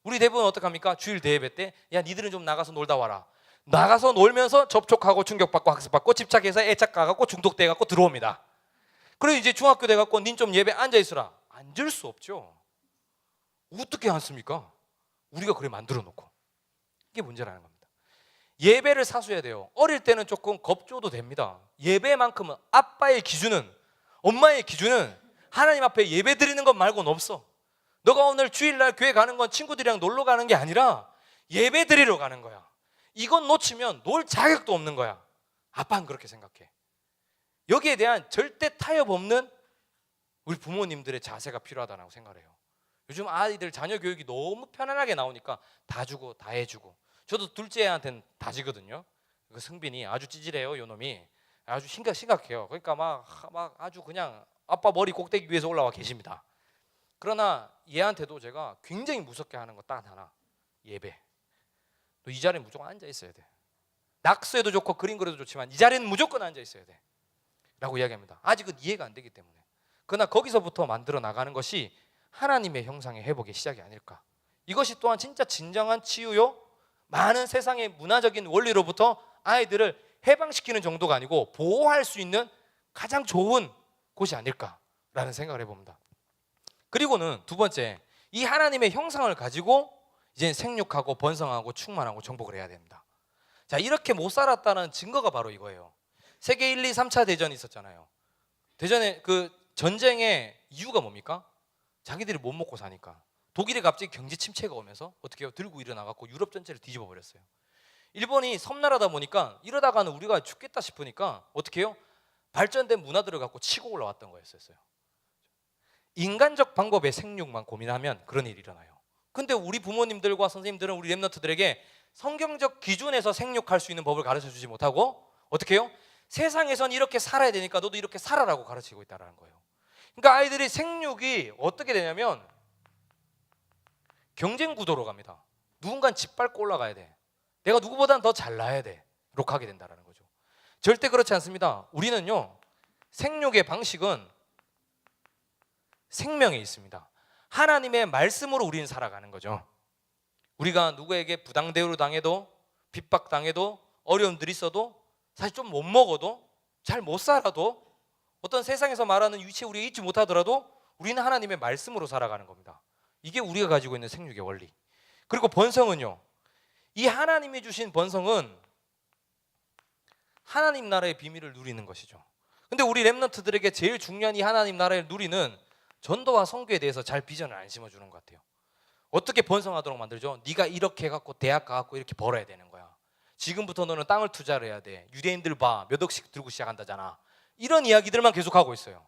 S1: 우리 대부분 어떡합니까? 주일 대예배 때 야 니들은 좀 나가서 놀다 와라. 나가서 놀면서 접촉하고 충격받고 학습받고 집착해서 애착 가갖고 중독돼갖고 들어옵니다. 그리고 이제 중학교 돼갖고 닌 좀 예배 앉아있으라. 앉을 수 없죠. 어떻게 앉습니까? 우리가 그래 만들어 놓고. 이게 문제라는 겁니다. 예배를 사수해야 돼요. 어릴 때는 조금 겁줘도 됩니다. 예배만큼은 아빠의 기준은, 엄마의 기준은 하나님 앞에 예배 드리는 것 말고는 없어. 너가 오늘 주일날 교회 가는 건 친구들이랑 놀러 가는 게 아니라 예배 드리러 가는 거야. 이건 놓치면 놀 자격도 없는 거야. 아빠는 그렇게 생각해. 여기에 대한 절대 타협 없는 우리 부모님들의 자세가 필요하다고 생각을 해요. 요즘 아이들 자녀 교육이 너무 편안하게 나오니까 다 주고 다 해주고, 저도 둘째 애한테는 다 지거든요. 그 승빈이 아주 찌질해요. 요놈이 아주 심각해요. 그러니까 막 아주 그냥 아빠 머리 꼭대기 위에서 올라와 계십니다. 그러나 얘한테도 제가 굉장히 무섭게 하는 거 딱 하나, 예배. 너 이 자리에 무조건 앉아 있어야 돼. 낙서해도 좋고 그림 그려도 좋지만 이 자리는 무조건 앉아 있어야 돼 라고 이야기합니다. 아직은 이해가 안 되기 때문에. 그러나 거기서부터 만들어 나가는 것이 하나님의 형상의 회복의 시작이 아닐까. 이것이 또한 진짜 진정한 치유요, 많은 세상의 문화적인 원리로부터 아이들을 해방시키는 정도가 아니고 보호할 수 있는 가장 좋은 곳이 아닐까라는 생각을 해봅니다. 그리고는 두 번째, 이 하나님의 형상을 가지고 이제 생육하고 번성하고 충만하고 정복을 해야 됩니다. 자, 이렇게 못 살았다는 증거가 바로 이거예요. 세계 1, 2, 3차 대전이 있었잖아요. 대전의 그 전쟁의 이유가 뭡니까? 자기들이 못 먹고 사니까. 독일이 갑자기 경제 침체가 오면서 어떻게 해요? 들고 일어나갖고 유럽 전체를 뒤집어 버렸어요. 일본이 섬나라다 보니까 이러다가는 우리가 죽겠다 싶으니까 어떻게 해요? 발전된 문화들을 갖고 치고 올라왔던 거였어요. 인간적 방법의 생육만 고민하면 그런 일이 일어나요. 근데 우리 부모님들과 선생님들은 우리 렘넌트들에게 성경적 기준에서 생육할 수 있는 법을 가르쳐 주지 못하고 어떻게 해요? 세상에선 이렇게 살아야 되니까 너도 이렇게 살아라고 가르치고 있다는 거예요. 그러니까 아이들이 생육이 어떻게 되냐면 경쟁 구도로 갑니다. 누군가는 짓밟고 올라가야 돼. 내가 누구보다는 더 잘나야 돼. 이렇게 하게 된다는 거죠. 절대 그렇지 않습니다. 우리는요, 생육의 방식은 생명에 있습니다. 하나님의 말씀으로 우리는 살아가는 거죠. 우리가 누구에게 부당 대우를 당해도, 핍박당해도, 어려움들이 있어도, 사실 좀 못 먹어도, 잘 못 살아도, 어떤 세상에서 말하는 위치에 우리가 있지 못하더라도 우리는 하나님의 말씀으로 살아가는 겁니다. 이게 우리가 가지고 있는 생육의 원리. 그리고 번성은요, 이 하나님이 주신 번성은 하나님 나라의 비밀을 누리는 것이죠. 근데 우리 렘넌트들에게 제일 중요한 이 하나님 나라를 누리는 전도와 선교에 대해서 잘 비전을 안 심어주는 것 같아요. 어떻게 번성하도록 만들죠? 네가 이렇게 해갖고 대학 가갖고 이렇게 벌어야 되는 거야. 지금부터 너는 땅을 투자를 해야 돼. 유대인들 봐, 몇 억씩 들고 시작한다잖아. 이런 이야기들만 계속하고 있어요.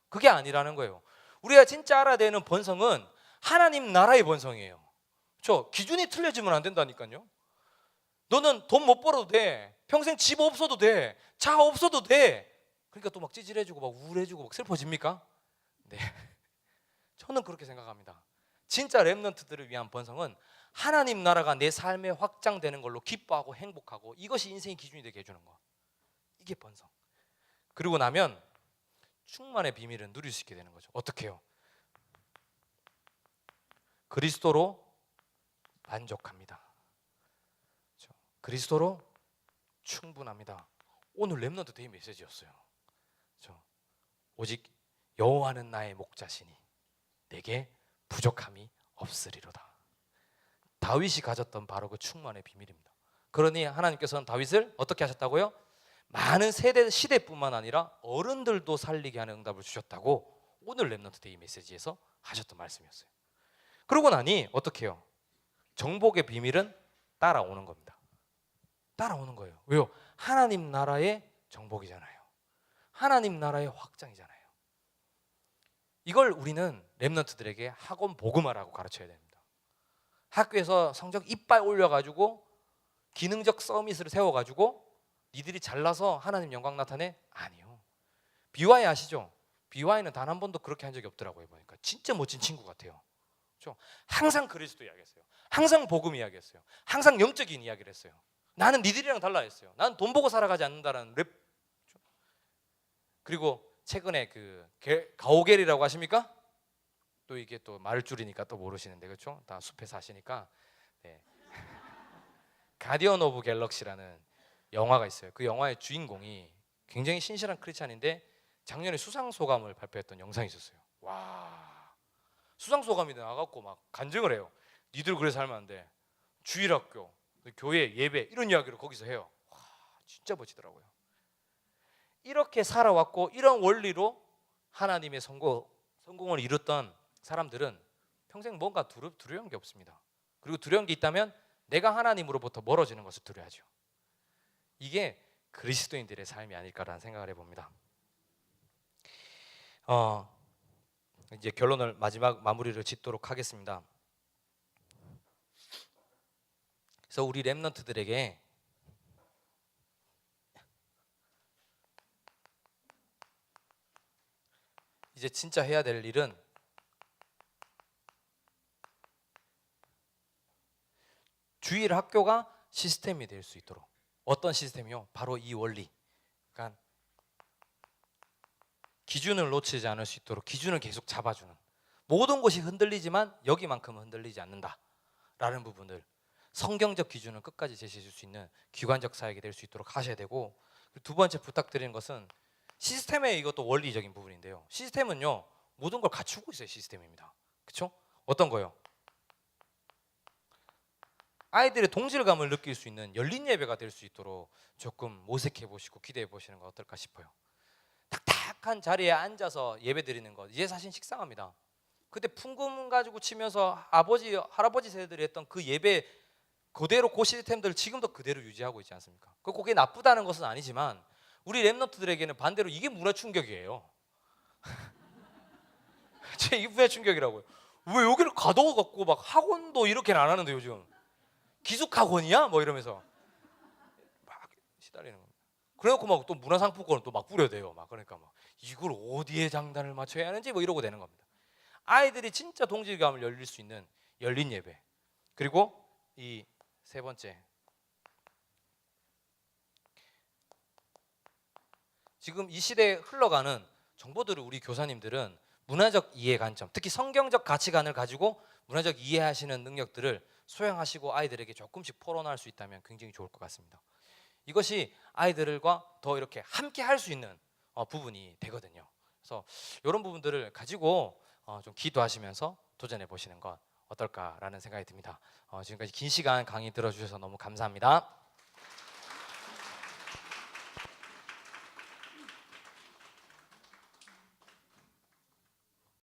S1: 그게 아니라는 거예요. 우리가 진짜 알아야 되는 번성은 하나님 나라의 번성이에요. 그렇죠? 기준이 틀려지면 안 된다니까요. 너는 돈 못 벌어도 돼. 평생 집 없어도 돼. 차 없어도 돼. 그러니까 또 막 찌질해지고 막 우울해지고 막 슬퍼집니까? 네. 저는 그렇게 생각합니다. 진짜 렘넌트들을 위한 번성은 하나님 나라가 내 삶에 확장되는 걸로 기뻐하고 행복하고, 이것이 인생의 기준이 되게 해주는 거. 이게 번성. 그리고 나면 충만의 비밀은 누릴 수 있게 되는 거죠. 어떻게 해요? 그리스도로 만족합니다. 그렇죠? 그리스도로 충분합니다. 오늘 렘넌트 데이 메시지였어요. 그렇죠? 오직 여호와는 나의 목자시니 내게 부족함이 없으리로다. 다윗이 가졌던 바로 그 충만의 비밀입니다. 그러니 하나님께서는 다윗을 어떻게 하셨다고요? 많은 세대, 시대뿐만 아니라 어른들도 살리게 하는 응답을 주셨다고 오늘 렘넌트 데이 메시지에서 하셨던 말씀이었어요. 그러고 나니 어떻게 해요? 정복의 비밀은 따라오는 겁니다. 따라오는 거예요. 왜요? 하나님 나라의 정복이잖아요. 하나님 나라의 확장이잖아요. 이걸 우리는 렘넌트들에게 학원 복음화라고 가르쳐야 됩니다. 학교에서 성적 이빨 올려가지고 기능적 서밋을 세워가지고 니들이 잘나서 하나님 영광 나타내? 아니요. BY 아시죠? BY는 단 한 번도 그렇게 한 적이 없더라고요. 보니까 진짜 멋진 친구 같아요. 그렇죠? 항상 그리스도 이야기했어요. 항상 복음 이야기했어요. 항상 영적인 이야기를 했어요. 나는 니들이랑 달라 했어요. 나는 돈 보고 살아가지 않는다는 랩. 그리고 최근에 그 가오갤이라고 하십니까? 또 이게 또 말을 줄이니까 또 모르시는데, 그렇죠? 다 숲에 사시니까. 네. 가디언 오브 갤럭시라는 영화가 있어요. 그 영화의 주인공이 굉장히 신실한 크리스찬인데 작년에 수상 소감을 발표했던 영상이 있었어요. 와, 수상 소감이 나와갖고 막 간증을 해요. 니들 그래 살면 안 돼. 주일학교 교회 예배 이런 이야기를 거기서 해요. 와, 진짜 멋지더라고요. 이렇게 살아왔고 이런 원리로 하나님의 성공을 이뤘던 사람들은 평생 뭔가 두려운 게 없습니다. 그리고 두려운 게 있다면 내가 하나님으로부터 멀어지는 것을 두려워하죠. 이게 그리스도인들의 삶이 아닐까라는 생각을 해봅니다. 이제 결론을 마지막 마무리를 짓도록 하겠습니다. 그래서 우리 렘넌트들에게 이제 진짜 해야 될 일은 주일 학교가 시스템이 될 수 있도록. 어떤 시스템이요? 바로 이 원리. 그러니까 기준을 놓치지 않을 수 있도록 기준을 계속 잡아주는, 모든 것이 흔들리지만 여기만큼은 흔들리지 않는다라는 부분들, 성경적 기준을 끝까지 제시해 줄 수 있는 기관적 사역이 될 수 있도록 하셔야 되고, 두 번째 부탁드리는 것은 시스템의 이것도 원리적인 부분인데요. 시스템은요, 모든 걸 갖추고 있어요. 시스템입니다. 그렇죠? 어떤 거요? 아이들의 동질감을 느낄 수 있는 열린 예배가 될 수 있도록 조금 모색해 보시고 기대해 보시는 건 어떨까 싶어요. 딱딱한 자리에 앉아서 예배 드리는 것, 이제 사실 식상합니다. 그때 풍금 가지고 치면서 아버지 할아버지 세대들이 했던 그 예배 그대로 그 시스템들을 지금도 그대로 유지하고 있지 않습니까? 그게 나쁘다는 것은 아니지만 우리 렘넌트들에게는 반대로 이게 문화 충격이에요. 제 이게 문화 충격이라고요. 왜 여기를 가둬갖고 막 학원도 이렇게는 안 하는데 요즘 기숙학원이야? 뭐 이러면서 막 시달리는 겁니다. 그래놓고 막 또 문화상품권을 또 막 뿌려대요. 막 그러니까 막 이걸 어디에 장단을 맞춰야 하는지 뭐 이러고 되는 겁니다. 아이들이 진짜 동질감을 열릴 수 있는 열린 예배. 그리고 이 세 번째, 지금 이 시대에 흘러가는 정보들을 우리 교사님들은 문화적 이해 관점, 특히 성경적 가치관을 가지고 문화적 이해하시는 능력들을 소양하시고 아이들에게 조금씩 포론할 수 있다면 굉장히 좋을 것 같습니다. 이것이 아이들과 더 이렇게 함께 할 수 있는 부분이 되거든요. 그래서 이런 부분들을 가지고 좀 기도하시면서 도전해 보시는 건 어떨까라는 생각이 듭니다. 지금까지 긴 시간 강의 들어주셔서 너무 감사합니다.